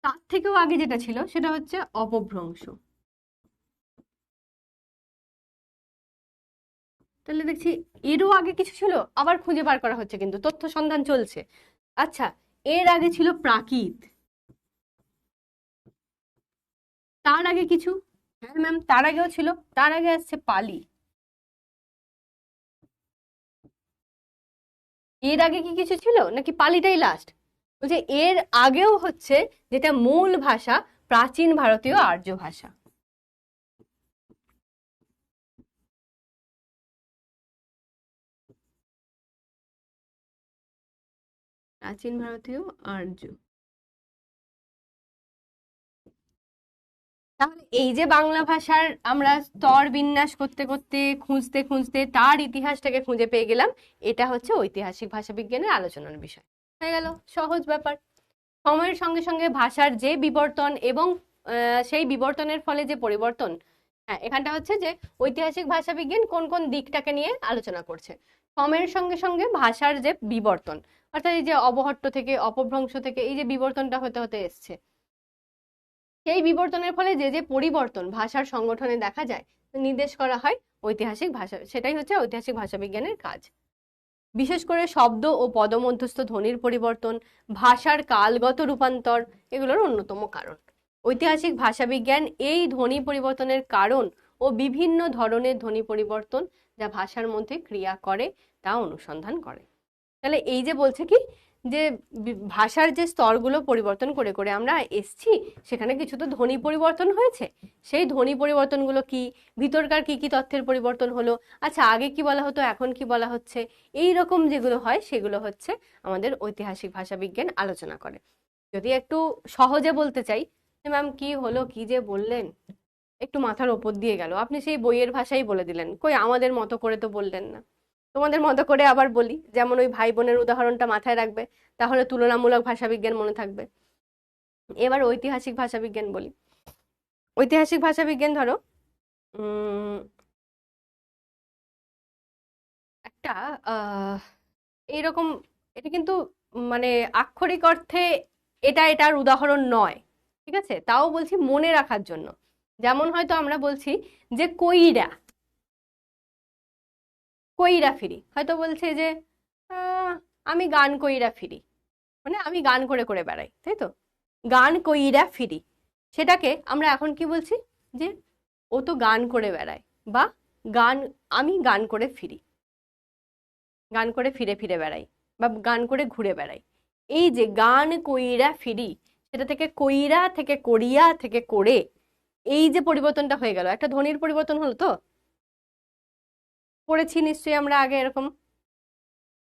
তার থেকেও আগে যেটা ছিল সেটা হচ্ছে অপভ্রংশ। তাহলে দেখছি এরও আগে কিছু ছিল, আবার খুঁজে বার করা হচ্ছে, কিন্তু তথ্য সন্ধান চলছে। আচ্ছা, এর আগে ছিল প্রাকৃত, তার আগে কিছু, হ্যাঁ ম্যাম তার আগেও ছিল, তার আগে আসছে পালি, এর আগে কি কিছু ছিল নাকি পালিটাই লাস্ট, বলছে এর আগেও হচ্ছে যেটা মূল ভাষা প্রাচীন ভারতীয় আর্য ভাষা। প্রাচীন ভারতীয় আর্য, তাহলে এই যে বাংলা ভাষার আমরা স্তর বিন্যাস করতে করতে খুঁজতে খুঁজতে তার ইতিহাসটাকে খুঁজে পেয়ে গেলাম, এটা হচ্ছে ঐতিহাসিক ভাষা বিজ্ঞানের আলোচনার বিষয়। হয়ে গেল, সহজ ব্যাপার। সময়ের সঙ্গে সঙ্গে ভাষার যে বিবর্তন এবং সেই বিবর্তনের ফলে যে পরিবর্তন, হ্যাঁ এখানটা হচ্ছে যে ঐতিহাসিক ভাষা বিজ্ঞান কোন কোন দিকটাকে নিয়ে আলোচনা করছে, সময়ের সঙ্গে সঙ্গে ভাষার যে বিবর্তন, অর্থাৎ এই যে অবহট্ট থেকে অপভ্রংশ থেকে এই যে বিবর্তনটা হতে হতে এসছে, সেই বিবর্তনের ফলে যে যে পরিবর্তন ভাষার সংগঠনে দেখা যায় নির্দেশ করা হয় ঐতিহাসিক ভাষা, সেটাই হচ্ছে ঐতিহাসিক ভাষা বিজ্ঞানের কাজ। বিশেষ করে শব্দ ও পদমধ্যস্থ ধ্বনির পরিবর্তন, ভাষার কালগত রূপান্তর এগুলোর অন্যতম কারণ। ঐতিহাসিক ভাষা বিজ্ঞান এই ধ্বনি পরিবর্তনের কারণ ও বিভিন্ন ধরনের ধ্বনি পরিবর্তন যা ভাষার মধ্যে ক্রিয়া করে তা অনুসন্ধান করে। তাহলে এই যে বলছে কি যে ভাষার যে স্তরগুলো পরিবর্তন করে করে আমরা এসছি, সেখানে কিছু তো ধ্বনি পরিবর্তন হয়েছে। সেই ধ্বনি পরিবর্তনগুলো কি, ভিতরকার কি কি তথ্যের পরিবর্তন হলো, আচ্ছা আগে কি বলা হতো এখন কি বলা হচ্ছে, এই রকম যেগুলো হয় সেগুলো হচ্ছে আমাদের ঐতিহাসিক ভাষাবিজ্ঞান আলোচনা করে। যদি একটু সহজে বলতে চাই, ম্যাম কি হলো, কি যে বললেন, একটু মাথার ওপর দিয়ে গেল, আপনি সেই বইয়ের ভাষাই বলে দিলেন, কই আমাদের মতো করে তো বললেন না। তোমাদের মতো করে আবার বলি, যেমন ওই ভাই বোনের উদাহরণটা মাথায় রাখবে, তাহলে তুলনামূলক ভাষাবিজ্ঞান মনে থাকবে। এবার ঐতিহাসিক ভাষাবিজ্ঞান বলি। ঐতিহাসিক ভাষাবিজ্ঞান ধরো একটা এইরকম, এটা কিন্তু মানে আক্ষরিক অর্থে এটার উদাহরণ নয়, ঠিক আছে, তাও বলছি মনে রাখার জন্য। যেমন হয়তো আমরা বলছি যে কইরা, কইরা ফিরি, হয়তো বলছে যে আমি গান কইরা ফিরি, মানে আমি গান করে করে বেড়াই, তাই তো, গান কইরা ফিরি। সেটাকে আমরা এখন কি বলছি, যে ও তো গান করে বেড়ায়, বা গান, আমি গান করে ফিরি, গান করে ফিরে ফিরে বেড়াই, বা গান করে ঘুরে বেড়াই। এই যে গান কইরা ফিরি, সেটা থেকে কইরা থেকে করিয়া থেকে করে, এই যে পরিবর্তনটা হয়ে গেল, একটা ধ্বনির পরিবর্তন হলো তো, পড়েছি নিশ্চয়ই আমরা আগে এরকম।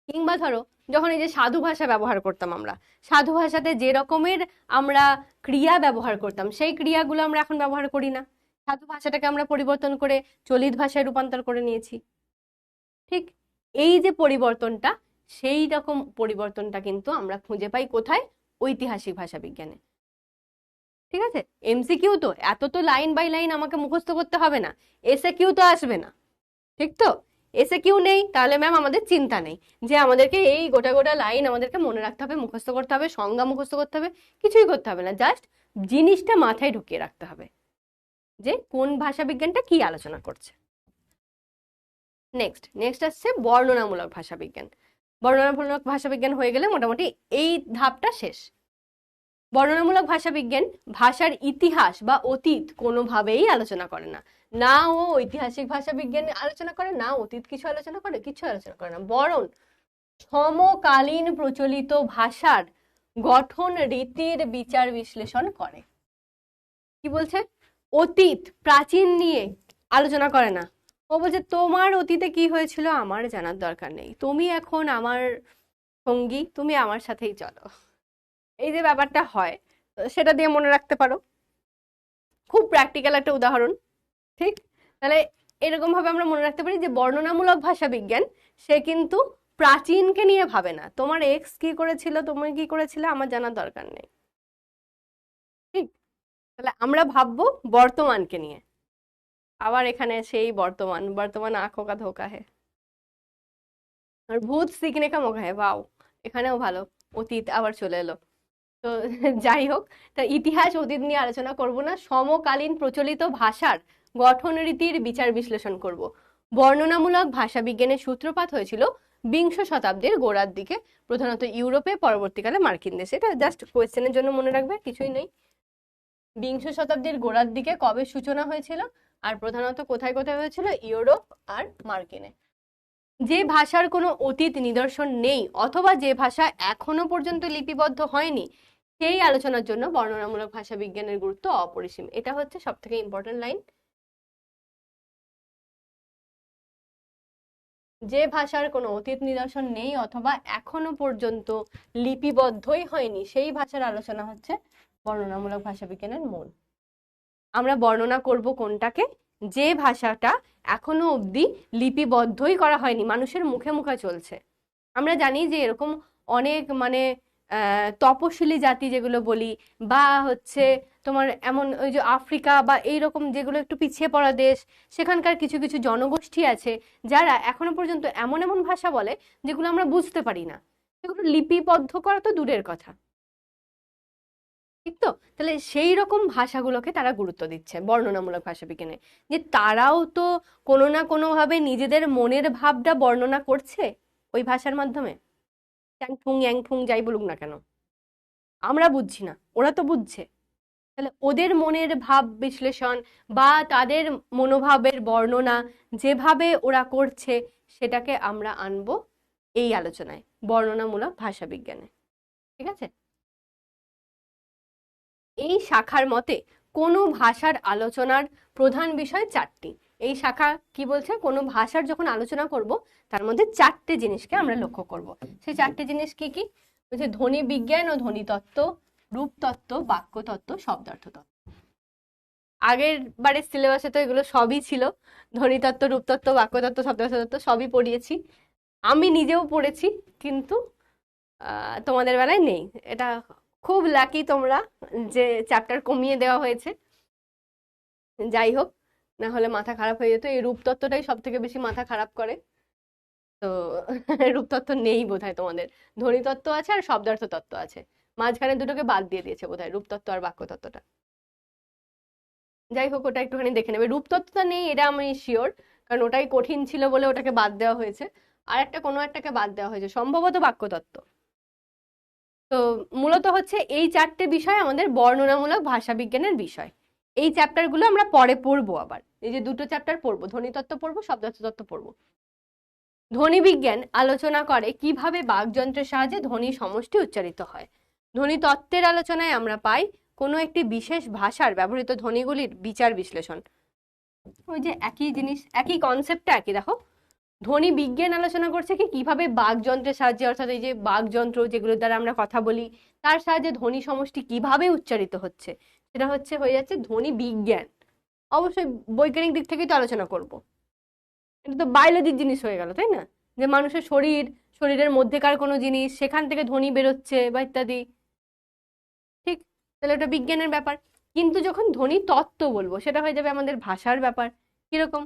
কিংবা ধরো যখন এই যে সাধু ভাষা ব্যবহার করতাম আমরা, সাধু ভাষাতে যে রকমের আমরা ক্রিয়া ব্যবহার করতাম, সেই ক্রিয়াগুলো আমরা এখন ব্যবহার করি না। সাধু ভাষাটাকে আমরা পরিবর্তন করে চলিত ভাষায় রূপান্তর করে নিয়েছি। ঠিক এই যে পরিবর্তনটা, সেই রকম পরিবর্তনটা কিন্তু আমরা খুঁজে পাই কোথায়, ঐতিহাসিক ভাষা বিজ্ঞানে। ঠিক আছে, এমসিকিউ তো এত তো লাইন বাই লাইন আমাকে মুখস্থ করতে হবে না, এসে কিউ তো আসবে না, ঠিক তো, এসে কিউ নেই, তাহলে ম্যাম আমাদের চিন্তা নেই যে আমাদেরকে এই গোটা গোটা লাইন আমাদেরকে মনে রাখতে হবে, মুখস্থ করতে হবে, সংজ্ঞা মুখস্থ করতে হবে, কিছুই করতে হবে না, জাস্ট জিনিসটা মাথায় ঢুকিয়ে রাখতে হবে যে কোন ভাষা বিজ্ঞানটা কি আলোচনা করছে। নেক্সট নেক্সট আসছে বর্ণনামূলক ভাষাবিজ্ঞান। বর্ণনামূলক ভাষাবিজ্ঞান হয়ে গেলে মোটামুটি এই ধাপটা শেষ। বর্ণনামূলক ভাষাবিজ্ঞান ভাষার ইতিহাস বা অতীত কোনোভাবেই আলোচনা করে না, না ও ঐতিহাসিক ভাষাবিজ্ঞান আলোচনা করে, না অতীত কিছু আলোচনা করে, কিছু আলোচনা করে না, বরং সমকালীন প্রচলিত ভাষার গঠন রীতির বিচার বিশ্লেষণ করে। কি বলছে, অতীত প্রাচীন নিয়ে আলোচনা করে না, ও বলছে তোমার অতীতে কি হয়েছিল আমার জানার দরকার নেই, তুমি এখন আমার সঙ্গী, তুমি আমার সাথেই চলো। এই যে ব্যাপারটা হয়, সেটা দিয়ে মনে রাখতে পারো, খুব প্র্যাকটিক্যাল একটা উদাহরণ। ঠিক, তাহলে এরকম ভাবে আমরা মনে রাখতে পারি যে বর্ণনামূলক ভাষা বিজ্ঞান সে কিন্তু প্রাচীনকে নিয়ে ভাবে না, তোমার এক্স কি করেছিল, তুমি কি করেছিলে আমার জানার দরকার নেই। ঠিক, তাহলে আমরা ভাববো বর্তমানকে নিয়ে। আবার এখানে সেই বর্তমান, বর্তমান আঁখো কা ধোকা হে, আর ভূত সিখনে কা মৌকা হে, বাও, এখানেও ভালো, অতীত আবার চলে এলো। তো যাই হোক, তা ইতিহাস অতীত নিয়ে আলোচনা করব না, সমকালীন প্রচলিত ভাষার গঠন রীতির বিচার বিশ্লেষণ করব। বর্ণনামূলক ভাষা বিজ্ঞানের সূত্রপাত হয়েছিল বিংশ শতাব্দীর গোড়ার দিকে, প্রধানত ইউরোপে, পরবর্তীকালে মার্কিন দেশে। এটা জাস্ট কোয়েশ্চেনের জন্য মনে রাখবে, কিছুই নেই। বিংশ শতাব্দীর গোড়ার দিকে কবে সূচনা হয়েছিল, আর প্রধানত কোথায় কোথায় হয়েছিল, ইউরোপ আর মার্কিনে। যে ভাষার কোনো অতীত নিদর্শন নেই, অথবা যে ভাষা এখনো পর্যন্ত লিপিবদ্ধ হয়নি, সেই আলোচনার জন্য বর্ণনামূলক ভাষা বিজ্ঞানের গুরুত্ব অপরিসীম। এটা হচ্ছে সব থেকে ইম্পর্টেন্ট লাইন। যে ভাষার কোনো অতীত নিদর্শন নেই অথবা এখনো পর্যন্ত লিপিবদ্ধই হয়নি, সেই ভাষার আলোচনা হচ্ছে বর্ণনামূলক ভাষা বিজ্ঞানের মূল। আমরা বর্ণনা করব কোনটাকে, যে ভাষাটা এখনো অবধি লিপিবদ্ধই করা হয়নি, মানুষের মুখে মুখে চলছে। আমরা জানি যে এরকম অনেক মানে তপশিলি জাতি যেগুলো বলি, বা হচ্ছে তোমার এমন ওই যে আফ্রিকা বা এইরকম যেগুলো একটু পিছিয়ে পড়া দেশ, সেখানকার কিছু কিছু জনগোষ্ঠী আছে যারা এখনো পর্যন্ত এমন এমন ভাষা বলে যেগুলো আমরা বুঝতে পারি না, সেগুলো লিপিবদ্ধ করা তো দূরের কথা। ঠিক তো, তাহলে সেই রকম ভাষাগুলোকে তারা গুরুত্ব দিচ্ছে বর্ণনামূলক ভাষা বিজ্ঞানে, যে তারাও তো কোনো না কোনো ভাবে নিজেদের মনের ভাবটা বর্ণনা করছে ওই ভাষার মাধ্যমে। ট্যাংফুং ইয়াংফুং যাই বলুক না কেন, আমরা বুঝছি না, ওরা তো বুঝছে। তাহলে ওদের মনের ভাব বিশ্লেষণ বা তাদের মনোভাবের বর্ণনা যেভাবে ওরা করছে, সেটাকে আমরা আনবো এই আলোচনায়, বর্ণনামূলক ভাষা বিজ্ঞানে। ঠিক আছে। এই শাখার মতে কোনো ভাষার আলোচনার প্রধান বিষয় চারটি। এই শাখা কি বলছে, কোনো ভাষার যখন আলোচনা করব তার মধ্যে চারটে জিনিসকে আমরা লক্ষ্য করব। সেই চারটে জিনিস কি কি বলছে? ধ্বনি বিজ্ঞান ও ধ্বনি তত্ত্ব, রূপতত্ত্ব, বাক্যতত্ত্ব, শব্দার্থ তত্ত্ব। আগের বারের সিলেবাসে তো এগুলো সবই ছিল, ধ্বনিতত্ত্ব, রূপতত্ত্ব, বাক্যতত্ত্ব, শব্দার্থ তত্ত্ব সবই পড়িয়েছি, আমি নিজেও পড়েছি, কিন্তু তোমাদের বেলায় নেই। এটা খুব লাকি তোমরা যে চ্যাপ্টার কমিয়ে দেওয়া হয়েছে। যাই হোক, না হলে মাথা খারাপ হয়ে যেত। এই রূপতত্ত্বটাই সব থেকে বেশি মাথা খারাপ করে। তো রূপতত্ত্ব নেই বোধহয় তোমাদের, ধ্বনিতত্ত্ব আছে আর শব্দার্থ তত্ত্ব আছে, মাঝখানে দুটোকে বাদ দিয়ে দিয়েছে বোধহয় রূপতত্ত্ব আর বাক্যতত্ত্বটা। যাই হোক, ওটা একটুখানি দেখে নেবে। রূপতত্ত্বটা নেই এটা আমি শিওর, কারণ ওটাই কঠিন ছিল বলে ওটাকে বাদ দেওয়া হয়েছে, আর একটা কোনো একটাকে বাদ দেওয়া হয়েছে, সম্ভবত বাক্যতত্ত্ব। তো মূলত হচ্ছে এই চারটে বিষয় আমাদের বর্ণনামূলক ভাষাবিজ্ঞানের বিষয়। এই চ্যাপ্টারগুলো আমরা পরে পড়বো, আবার এই যে দুটো চ্যাপ্টার পড়বো, ধ্বনিতত্ত্ব পড়বো, শব্দার্থ তত্ত্ব পড়বো। ধ্বনি বিজ্ঞান আলোচনা করে কিভাবে বাকযন্ত্রের সাহায্যে ধ্বনি সমষ্টি উচ্চারিত হয়। ধ্বনি তত্ত্বের আলোচনায় আমরা পাই কোনো একটি বিশেষ ভাষার ব্যবহৃত ধ্বনিগুলির বিচার বিশ্লেষণ। ওই যে একই জিনিস, একই কনসেপ্টটা একই। দেখো, ধ্বনি বিজ্ঞান আলোচনা করছে কি কিভাবে বাকযন্ত্রের সাহায্যে, অর্থাৎ এই যে বাকযন্ত্র যেগুলোর দ্বারা আমরা কথা বলি তার সাহায্যে ধ্বনি সমষ্টি কিভাবে উচ্চারিত হচ্ছে, সেটা হচ্ছে হয়ে যাচ্ছে ধ্বনি বিজ্ঞান। অবশ্যই বৈজ্ঞানিক দিক থেকেই তো আলোচনা করব, এটা তো বায়োলজির জিনিস হয়ে গেল, তাই না? যে মানুষের শরীর, শরীরের মধ্যেকার কোনো জিনিস, সেখান থেকে ধ্বনি বেরোচ্ছে বা ইত্যাদি, ঠিক? তাহলে ওটা বিজ্ঞানের ব্যাপার। কিন্তু যখন ধ্বনি তত্ত্ব বলবো সেটা হয়ে যাবে আমাদের ভাষার ব্যাপার। কিরকম?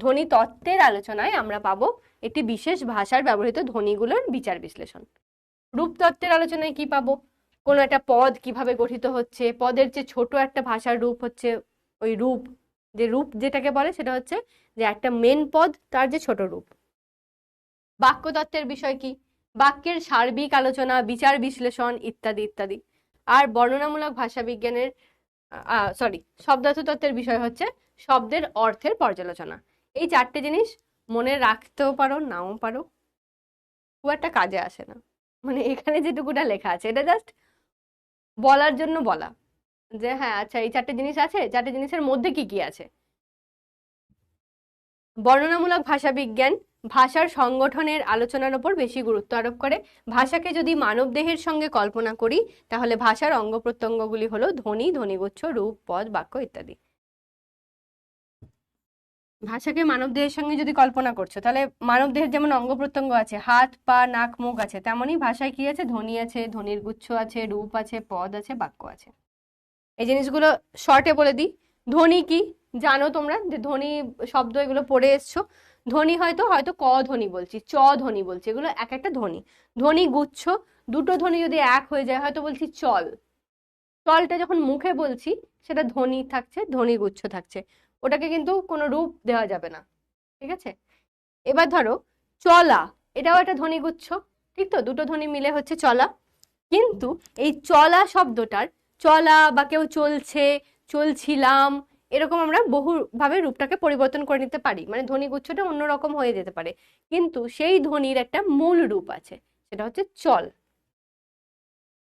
ধ্বনি তত্ত্বের আলোচনায় আমরা পাবো একটি বিশেষ ভাষার ব্যবহৃত ধ্বনিগুলোর বিচার বিশ্লেষণ। রূপতত্ত্বের আলোচনায় কি পাবো? কোনো একটা পদ কিভাবে গঠিত হচ্ছে, পদের যে ছোট একটা ভাষার রূপ হচ্ছে ওই রূপ, যে রূপ যেটাকে বলে সেটা হচ্ছে যে একটা মেন পদ তার যে ছোট রূপ। বাক্যতত্ত্বের বিষয় কি? বাক্যের সার্বিক আলোচনা, বিচার বিশ্লেষণ ইত্যাদি ইত্যাদি। আর বর্ণনামূলক ভাষাবিজ্ঞানের শব্দার্থ তত্ত্বের বিষয় হচ্ছে শব্দের অর্থের পর্যালোচনা। এই চারটে জিনিস মনে রাখতেও পারো, নাও পারো, খুব একটা কাজে আসে না। মানে এখানে যেটুকুটা লেখা আছে এটা জাস্ট বলার জন্য বলা, যে হ্যাঁ আচ্ছা এই চারটে জিনিস আছে, চারটে জিনিসের মধ্যে কি কি আছে। বর্ণনামূলক ভাষাবিজ্ঞান ভাষার সংগঠনের আলোচনার উপর বেশি গুরুত্ব আরোপ করে। ভাষাকে যদি মানবদেহের সঙ্গে কল্পনা করি তাহলে ভাষার অঙ্গ প্রত্যঙ্গগুলি হলো ধ্বনি, ধ্বনিগুচ্ছ, রূপ, পদ, বাক্য ইত্যাদি। ভাষাকে মানবদেহের সঙ্গে যদি কল্পনা করছো, তাহলে মানবদেহের যেমন অঙ্গ প্রত্যঙ্গ আছে, হাত, পা, নাক, মুখ আছে, তেমনই ভাষায় কি আছে? ধ্বনি আছে, ধ্বনির গুচ্ছ আছে, রূপ আছে, পদ আছে, বাক্য আছে। এই জিনিসগুলো শর্টে বলে দিই। ধ্বনি কি জানো তোমরা, যে ধ্বনি শব্দ এগুলো পড়ে এসছো। ধ্বনি হয়তো হয়তো ক ধ্বনি বলছি, চ ধ্বনি বলছি, এগুলো এক একটা ধ্বনি। ধ্বনি গুচ্ছ, দুটো ধ্বনি যদি এক হয়ে যায়, হয়তো বলছি চল, চলটা যখন মুখে বলছি সেটা ধ্বনি থাকছে, ধ্বনি গুচ্ছ থাকছে, ওটাকে কিন্তু কোনো রূপ দেওয়া যাবে না, ঠিক আছে? এবার ধরো চলা, এটাও একটা ধ্বনিগুচ্ছ, ঠিক তো? দুটো ধ্বনি মিলে হচ্ছে চলা। কিন্তু এই চলা শব্দটার চলা বা কেউ চলছে, চলছিলাম, এরকম আমরা বহুভাবে রূপটাকে পরিবর্তন করে নিতে পারি, মানে ধ্বনিগুচ্ছটা অন্যরকম হয়ে যেতে পারে। কিন্তু সেই ধ্বনির একটা মূল রূপ আছে, সেটা হচ্ছে চল।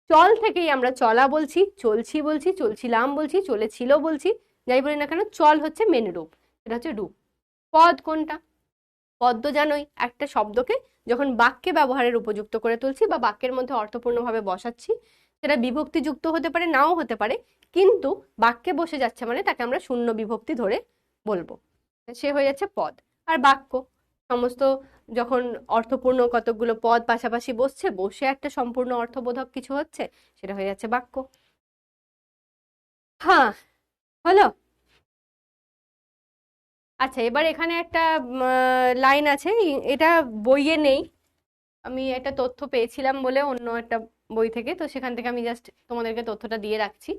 চল থেকেই আমরা চলা বলছি, চলছি বলছি, চলছিলাম বলছি, চলেছিল বলছি, যাই বলি না কেন চল হচ্ছে মেন রূপ, সেটা হচ্ছে রূপ। পদ কোনটা? পদ তো জানোই, একটা শব্দকে যখন বাক্যে ব্যবহারের উপযুক্ত করে তুলছি বা বাক্যের মধ্যে অর্থপূর্ণভাবে বসাচ্ছি, সেটা বিভক্তিযুক্ত হতে পারে, নাও হতে পারে, কিন্তু বাক্যে বসে যাচ্ছে মানে তাকে আমরা শূন্য বিভক্তি ধরে বলবো, সে হয়ে যাচ্ছে পদ। আর বাক্য সমস্ত যখন অর্থপূর্ণ কতগুলো পদ পাশাপাশি বসছে, বসে একটা সম্পূর্ণ অর্থবোধক কিছু হচ্ছে, সেটা হয়ে যাচ্ছে বাক্য। হ্যাঁ, হলো। আচ্ছা, এবার এখানে একটা লাইন আছে, এটা বইয়ে নেই, আমি একটা তথ্য পেয়েছিলাম বলে অন্য একটা বই থেকে, তো সেখান থেকে আমি জাস্ট তোমাদেরকে তথ্যটা দিয়ে রাখছি,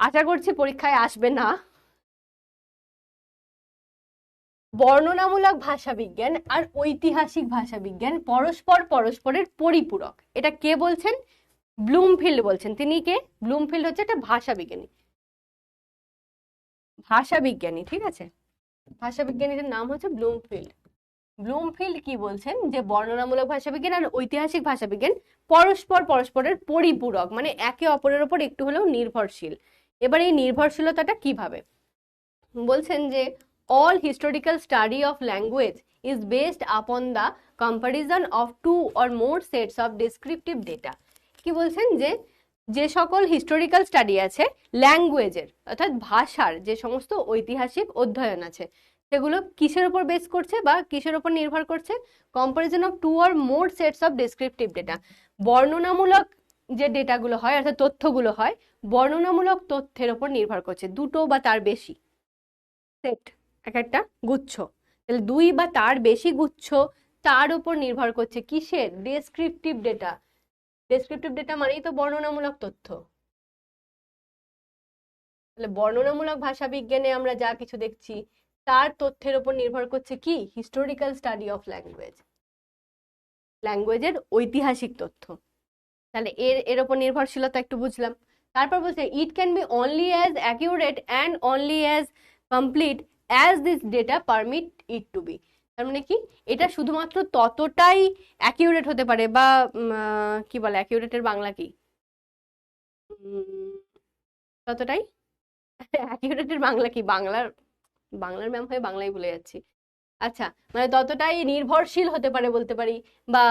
আশা করছি পরীক্ষায় আসবে না। বর্ণনামূলক ভাষাবিজ্ঞান আর ঐতিহাসিক ভাষাবিজ্ঞান পরস্পরের পরিপূরক, এটা কে বলছেন? ব্লুমফিল্ড বলছেন। তিনি কে? ব্লুমফিল্ড হচ্ছে একটা ভাষাবিজ্ঞানী, ভাষাবিজ্ঞানী, ঠিক আছে? ভাষাবিজ্ঞানীদের নাম হচ্ছে ব্লুমফিল্ড। ব্লুমফিল্ড কি বলছেন যে বর্ণনামূলক ভাষাবিজ্ঞান আর ঐতিহাসিক ভাষাবিজ্ঞান পরস্পরের পরিপূরক, মানে একে অপরের উপর একটু হলেও নির্ভরশীল। এবার এই নির্ভরশীলতাটা কিভাবে বলছেন যে all historical study of language is based upon the comparison of two or more sets of descriptive data। কি বলছেন যে যে সকল হিস্টোরিক্যাল স্টাডি আছে ল্যাঙ্গুয়েজের অর্থাৎ ভাষার যে সমস্ত ঐতিহাসিক অধ্যয়ন আছে সেগুলো কিসের উপর বেস করছে বা কিসের উপর নির্ভর করছে? Comparison of two or more sets of descriptive data. বর্ণনামূলক যে ডেটাগুলো হয় অর্থাৎ তথ্যগুলো হয় বর্ণনামূলক তথ্যের উপর নির্ভর করছে, দুটো বা তার বেশি সেট, এক একটা গুচ্ছ, তাহলে দুই বা তার বেশি গুচ্ছ তার উপর নির্ভর করছে কিসের? Descriptive data. ডেসক্রিপটিভ ডেটা মানেই তো বর্ণনামূলক তথ্য। তাহলে বর্ণনামূলক ভাষা বিজ্ঞানে আমরা যা কিছু দেখছি তার তথ্যের উপর নির্ভর করছে কি? হিস্টোরিক্যাল স্টাডি অফ ল্যাঙ্গুয়েজ, ল্যাঙ্গুয়েজের ঐতিহাসিক তথ্য। তাহলে এর উপর নির্ভরশীলতা একটু বুঝলাম। তারপর বলছে it can be only as accurate and only as complete as this data permit it to be. তার মানে কি? এটা শুধুমাত্র ততটাই অ্যাকিউরেট হতে পারে বা কি বলে অ্যাকিউরেটের বাংলা কি? ততটাই অ্যাকিউরেটের বাংলা কি? বাংলার ম্যাম হয়ে বাংলাই ভুলে যাচ্ছি। আচ্ছা, মানে ততটাই নির্ভরশীল হতে পারে বলতে পারি, বা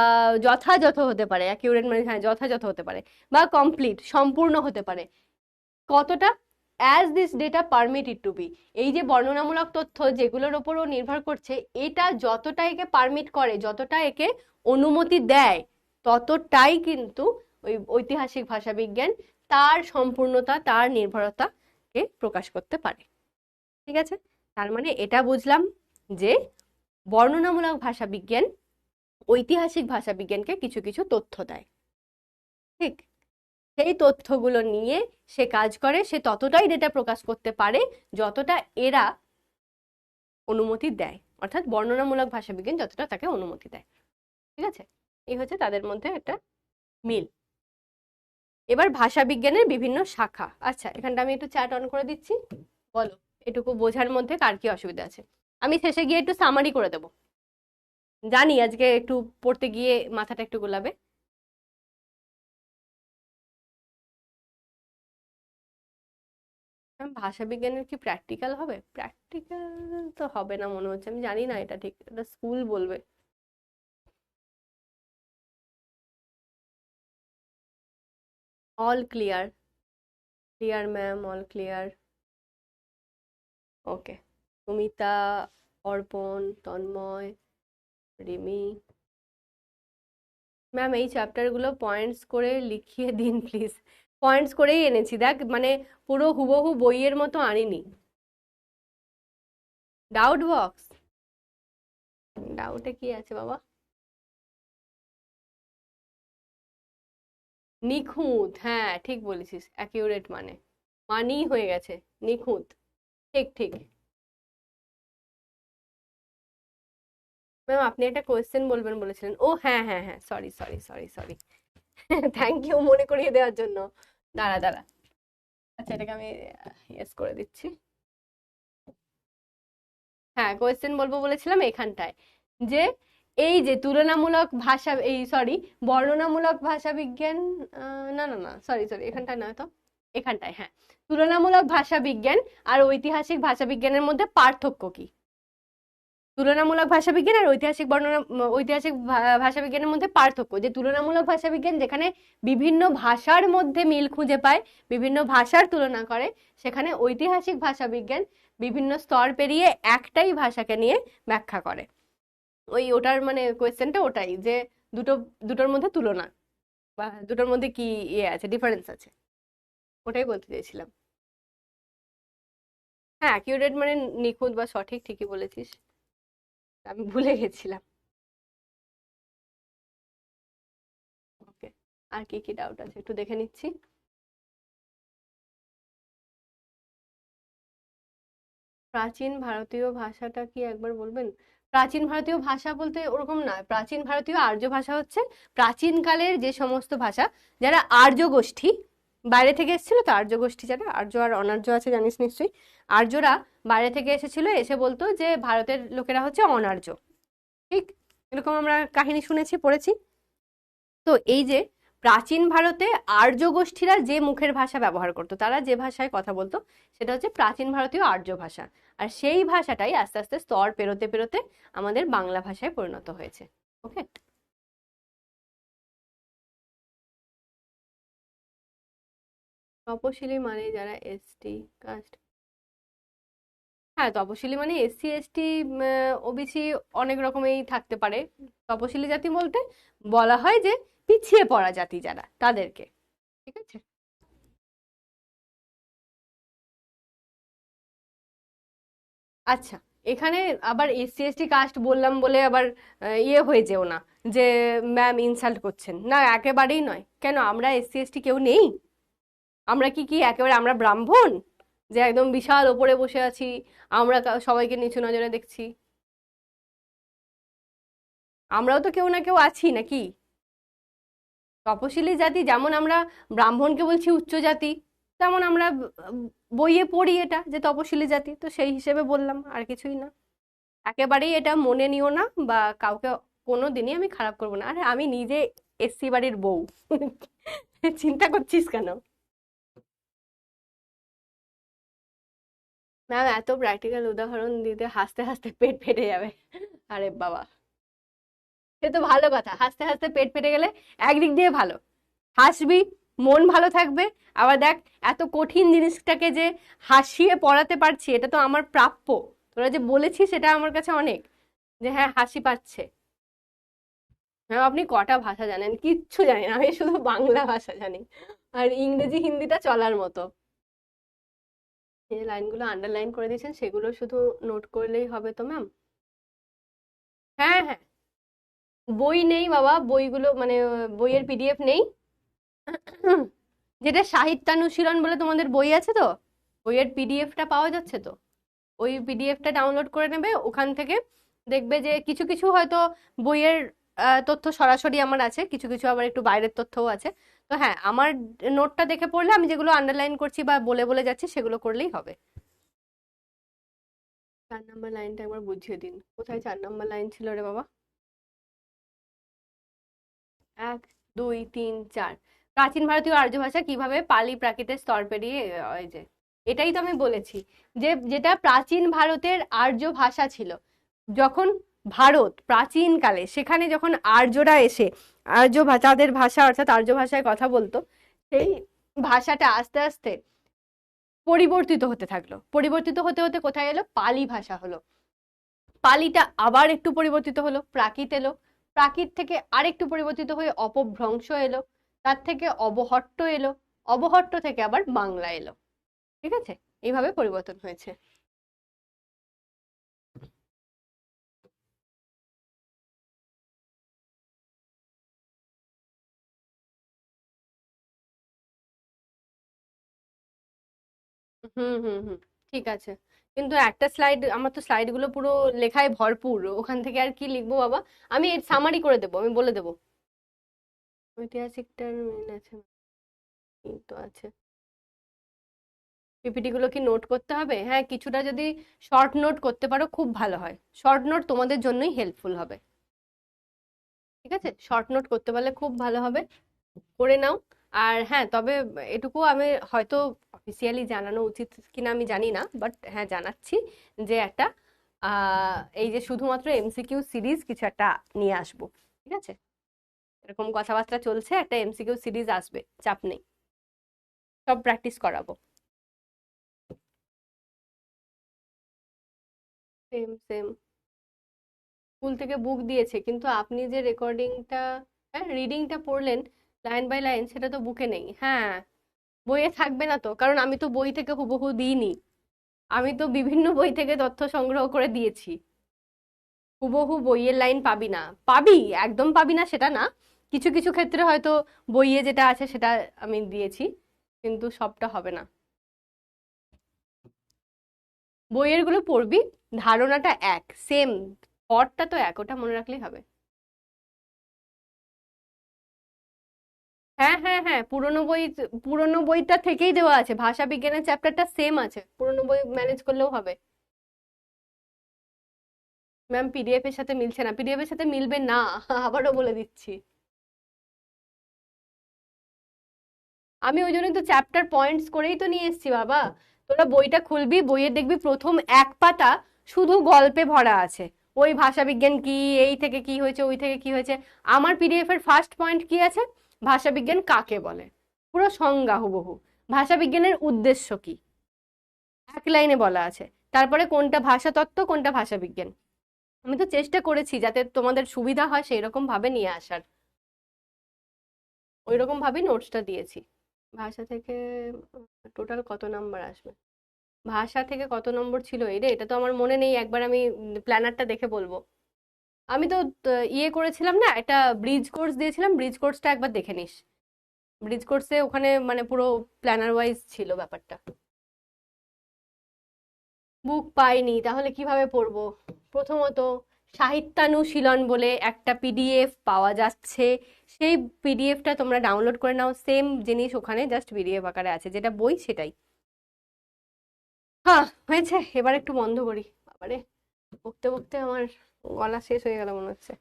যথাযথ হতে পারে। অ্যাকিউরেট মানে হ্যাঁ যথাযথ হতে পারে, বা কমপ্লিট সম্পূর্ণ হতে পারে। কতটা? As this data permit it to be. এই যে বর্ণনামূলক তথ্য যেগুলোর ওপরও নির্ভর করছে, এটা যতটা একে পারমিট করে, যতটা একে অনুমতি দেয়, ততটাই কিন্তু ওই ঐতিহাসিক ভাষাবিজ্ঞান তার সম্পূর্ণতা, তার নির্ভরতাকে প্রকাশ করতে পারে। ঠিক আছে? তার মানে এটা বুঝলাম যে বর্ণনামূলক ভাষাবিজ্ঞান ঐতিহাসিক ভাষাবিজ্ঞানকে কিছু কিছু তথ্য দেয়, ঠিক? সেই তথ্যগুলো নিয়ে সে কাজ করে, সে ততটাই ডেটা প্রকাশ করতে পারে যতটা এরা অনুমতি দেয়, অর্থাৎ বর্ণনামূলক ভাষাবিজ্ঞান যতটা তাকে অনুমতি দেয়। ঠিক আছে? এই হচ্ছে তাদের মধ্যে একটা মিল। এবার ভাষাবিজ্ঞানের বিভিন্ন শাখা। আচ্ছা, এখানটা আমি একটু চ্যাট অন করে দিচ্ছি, বলো এটুকু বোঝার মধ্যে কার কি অসুবিধা আছে। আমি শেষে গিয়ে একটু সামারি করে দেবো, জানি আজকে একটু পড়তে গিয়ে মাথাটা একটু গোলাবে। ভাষা বিজ্ঞানের কি প্র্যাকটিক্যাল হবে? প্র্যাকটিক্যাল তো হবে না মনে হচ্ছে, আমি জানি না, এটা ঠিক এটা স্কুল বলবে। All clear, clear ma'am, all clear. Okay, Sumita, Arpan, Tanmoy, Rimi ma'am এই চ্যাপ্টারগুলো পয়েন্টস করে লিখিয়ে দিন প্লিজ। পয়েন্টস করেই এনেছি, দেখ মানে পুরো হুবহু বইয়ের মতো আনিনি। ডাউট বক্স, ডাউটে কি আছে বাবা? নিখুঁত, হ্যাঁ ঠিক বলেছিস, অ্যাকিউরেট মানে মানেই হয়ে গেছে নিখুঁত। ঠিক ঠিক। ম্যাম আপনি একটা কোয়েশ্চেন বলবেন বলেছিলেন। ও হ্যাঁ হ্যাঁ হ্যাঁ, sorry sorry sorry sorry. Thank you মনে করিয়ে দেওয়ার জন্য। দাঁড়া দাঁড়া, আচ্ছা এটাকে আমি ইয়েস করে দিচ্ছি। হ্যাঁ কোয়েশ্চেন বলবো বলেছিলাম এখানটায়, যে এই যে তুলনামূলক ভাষা, এই সরি বর্ণনামূলক ভাষা বিজ্ঞান, না না না সরি সরি এখানটায় নয় তো, এখানটায় হ্যাঁ, তুলনামূলক ভাষা বিজ্ঞান আর ঐতিহাসিক ভাষা বিজ্ঞানের মধ্যে পার্থক্য কি? তুলনামূলক ভাষাবিজ্ঞান আর ঐতিহাসিক ভাষাবিজ্ঞানের মধ্যে পার্থক্য, যে তুলনামূলক ভাষাবিজ্ঞান যেখানে বিভিন্ন ভাষার মধ্যে মিল খুঁজে পায়, বিভিন্ন ভাষার তুলনা করে, সেখানে ঐতিহাসিক ভাষাবিজ্ঞান বিভিন্ন স্তর পেরিয়ে একটাই ভাষাকে নিয়ে ব্যাখ্যা করে। ওটার মানে কোয়েশ্চেনটা ওটাই, যে দুটো দুটোর মধ্যে তুলনা বা দুটোর মধ্যে কি ইয়ে আছে, ডিফারেন্স আছে, ওটাই বলতে চাইছিলাম। হ্যাঁ অ্যাকিউরেট মানে নিখুঁত বা সঠিক, ঠিকই বলেছিস, আমি ভুলে গেছিলাম। ওকে, আর কি কি ডাউট আছে একটু দেখে নিচ্ছি। প্রাচীন ভারতীয় ভাষাটা কি একবার বলবেন? প্রাচীন ভারতীয় ভাষা বলতে ওরকম না, প্রাচীন ভারতীয় আর্য ভাষা হচ্ছে প্রাচীনকালের যে সমস্ত ভাষা, যারা আর্য গোষ্ঠী বাইরে থেকে এসেছিল, তো আর্য গোষ্ঠী যারা, আর্য আর অনার্য আছে জানিস নিশ্চয়ই। আর্যরা বাইরে থেকে এসেছিল, এসে বলতো যে ভারতের লোকেরা হচ্ছে অনার্য, ঠিক এরকম আমরা কাহিনী শুনেছি, পড়েছি। তো এই যে প্রাচীন ভারতে আর্য গোষ্ঠীরা যে মুখের ভাষা ব্যবহার করতো, তারা যে ভাষায় কথা বলতো, সেটা হচ্ছে প্রাচীন ভারতীয় আর্য ভাষা। আর সেই ভাষাটাই আস্তে আস্তে স্তর পেরোতে পেরোতে আমাদের বাংলা ভাষায় পরিণত হয়েছে। ওকে। তপশিলি মানে যারা এসটি কাস্ট, হ্যাঁ তপশিলি মানে এসসি এসটি ওবিসি অনেক রকমেই থাকতে পারে। তপশিলি জাতি বলতে বলা হয় যে পিছিয়ে পড়া জাতি যারা, তাদেরকে। ঠিক আছে। আচ্ছা, এখানে আবার এসসি এসটি কাস্ট বললাম বলে আবার ইয়ে হয়ে যেও না যে ম্যাম ইনসাল্ট করছেন, না একেবারেই নয়। কেন, আমরা এসসি এসটি কেউ নেই? আমরা কি কি একেবারে আমরা ব্রাহ্মণ যে একদম বিশাল ওপরে বসে আছি, আমরা সবাইকে নিচু নজরে দেখছি? আমরাও তো কেউ না কেউ আছি নাকি? তপশিলি জাতি যেমন আমরা ব্রাহ্মণকে বলছি উচ্চ জাতি, তেমন আমরা বইয়ে পড়ি এটা যে তপশিলি জাতি, তো সেই হিসেবে বললাম, আর কিছুই না। একেবারেই এটা মনে নিও না, বা কাউকে কোনো দিনই আমি খারাপ করবো না। আরে আমি নিজে এসসি বাড়ির বউ, চিন্তা করছিস কেন? ম্যাম এত প্র্যাকটিক্যাল উদাহরণ দিতে হাসতে হাসতে পেট ফেটে যাবে। আরে বাবা, সে তো ভালো কথা, হাসতে হাসতে পেট ফেটে গেলে একদিক দিয়ে ভালো, হাসবি, মন ভালো থাকবে। আবার দেখ, এত কঠিন জিনিসটাকে যে হাসিয়ে পড়াতে পারছি, এটা তো আমার প্রাপ্য। তোরা যে বলেছিস সেটা আমার কাছে অনেক, যে হ্যাঁ হাসি পাচ্ছে। হ্যাঁ, আপনি কটা ভাষা জানেন? কিচ্ছু জানি না, আমি শুধু বাংলা ভাষা জানি, আর ইংরেজি হিন্দিটা চলার মতো। যে লাইনগুলো আন্ডারলাইন করে দিয়েছেন সেগুলো শুধু নোট করলেই হবে তো ম্যাম? হ্যাঁ হ্যাঁ, বই নেই বাবা, বইগুলো মানে বইয়ের পিডিএফ নেই। যেটা সাহিত্যানুশীলন বলে তোমাদের বই আছে তো, বইয়ের পিডিএফটা পাওয়া যাচ্ছে তো, ওই পিডিএফটা ডাউনলোড করে নেবে। ওখান থেকে দেখবে যে কিছু কিছু হয়তো বইয়ের তথ্য সরাসরি আমার আছে, কিছু কিছু আবার একটু বাইরের তথ্যও আছে। তো হ্যাঁ, আমার নোটটা দেখে পড়লে আমি যেগুলো আন্ডারলাইন করছি বা বলে বলে যাচ্ছি সেগুলো করলেই হবে। 4 নম্বর লাইনটা একবার বুঝিয়ে দিন, কোথায় 4 নম্বর লাইন ছিল রে বাবা? 1 2 3 4, প্রাচীন ভারতীয় আর্য ভাষা কিভাবে পালি প্রাকৃতের স্তর পেরিয়ে এই যে এটাই তো আমি বলেছি, যে যেটা প্রাচীন ভারতের আর্য ভাষা ছিল, যখন ভারত প্রাচীন কালে সেখানে যখন আর্যরা এসে তাদের ভাষা অর্থাৎ আর্য ভাষায় কথা বলতো, সেই ভাষাটা আস্তে আস্তে পরিবর্তিত হতে থাকলো। পরিবর্তিত হতে হতে কোথায় এলো? পালি ভাষা হলো। পালিটা আবার একটু পরিবর্তিত হলো, প্রাকৃত এলো। প্রাকৃত থেকে আরেকটু পরিবর্তিত হয়ে অপভ্রংশ এলো। তার থেকে অবহট্ট এলো। অবহট্ট থেকে আবার বাংলা এলো। ঠিক আছে, এইভাবে পরিবর্তন হয়েছে। হুম হুম হুম, ঠিক আছে। কিন্তু একটা স্লাইড, আমার তো স্লাইড গুলো পুরো লেখায় ভরপুর, ওখান থেকে আর কি লিখবো বাবা? আমি সামারি করে দেবো, আমি বলে দেবো। ঐতিহাসিকটার মিল আছে, এই তো আছে। পিপিটি গুলো কি নোট করতে হবে? হ্যাঁ, কিছুটা যদি শর্ট নোট করতে পারো খুব ভালো হয়, শর্ট নোট তোমাদের জন্যই হেল্পফুল হবে। ঠিক আছে, শর্ট নোট করতে পারলে খুব ভালো হবে, করে নাও। আর হ্যাঁ, তবে এটুকু আমি হয়তো অফিসিয়ালি জানানো উচিত কিনা আমি জানি না, বাট হ্যাঁ জানাচ্ছি, যে একটা এই যে শুধুমাত্র এমসিকিউ সিরিজ কিছু একটা নিয়ে আসবো। ঠিক আছে, এরকম কথাবার্তা চলছে, একটা এমসিকিউ সিরিজ আসবে, চাপ নেই, সব প্র্যাকটিস করাবো। সেম সেম, স্কুল থেকে বুক দিয়েছে, কিন্তু আপনি যে রেকর্ডিংটা, হ্যাঁ রিডিংটা পড়লেন লাইন বাই লাইন, সেটা তো বুকে নেই। হ্যাঁ, বইয়ে থাকবে না তো, কারণ আমি তো বই থেকে হুবহু দিইনি, আমি তো বিভিন্ন বই থেকে তথ্য সংগ্রহ করে দিয়েছি। হুবহু বইয়ের লাইন পাবি না, পাবি, একদম পাবি না সেটা না, কিছু কিছু ক্ষেত্রে হয়তো বইয়ে যেটা আছে সেটা আমি দিয়েছি, কিন্তু সবটা হবে না। বইয়ের গুলো পড়বি, ধারণাটা এক সেম, থটটা তো এক, ওটা মনে রাখলেই হবে। হ্যাঁ হ্যাঁ হ্যাঁ, পুরোনো বইটা থেকেই দেওয়া আছে, ভাষা বিজ্ঞানের চ্যাপ্টারটা সেম আছে, পুরোনো বই ম্যানেজ করলেও হবে। ম্যাম পিডিএফ এর সাথে মিলছে না, পিডিএফ এর সাথে মিলবে না, আবারও বলে দিচ্ছি। আমি ওই জন্যই তো চ্যাপ্টার পয়েন্টস করেই তো নিয়ে এসেছি বাবা। তোরা বইটা খুলবি, বইয়ে দেখবি প্রথম এক পাতা শুধু গল্পে ভরা আছে, ওই ভাষাবিজ্ঞান কি, এই থেকে কি হয়েছে, ওই থেকে কি হয়েছে। আমার পিডিএফ এর ফার্স্ট পয়েন্ট কি আছে, ভাষাবিজ্ঞান কাকে বলে, পুরো সংজ্ঞা হুবহু, ভাষাবিজ্ঞানের উদ্দেশ্য কি, এক লাইনে বলা আছে। তারপরে কোনটা ভাষাতত্ত্ব, কোনটা ভাষাবিজ্ঞান। আমি তো চেষ্টা করেছি যাতে তোমাদের সুবিধা হয় সেই রকম ভাবে নিয়ে আসার, ওই রকম ভাবেই নোটসটা দিয়েছি। ভাষা থেকে টোটাল কত নাম্বার আসবে, ভাষা থেকে কত নম্বর ছিল এই রে, এটা তো আমার মনে নেই, একবার আমি প্ল্যানারটা দেখে বলবো। আমি তো ইয়ে করেছিলাম না, একটা ব্রিজ কোর্স দিয়েছিলাম, ব্রিজ কোর্সটা একবার দেখে নিস। ব্রিজ কোর্সে ওখানে মানে পুরো প্ল্যানার ওয়াইজ ছিল ব্যাপারটা। বুক পাইনি তাহলে কিভাবে পড়বো? প্রথমত সাহিত্যানুশীলন বলে একটা পিডিএফ পাওয়া যাচ্ছে, সেই পিডিএফটা তোমরা ডাউনলোড করে নাও, সেম জিনিস ওখানে জাস্ট পিডিএফ আকারে আছে, যেটা বই সেটাই। হ্যাঁ হয়েছে, এবার একটু বন্ধ করি, বাবারে বকতে বকতে আমার গলা শেষ হয়ে গেল মনে হচ্ছে।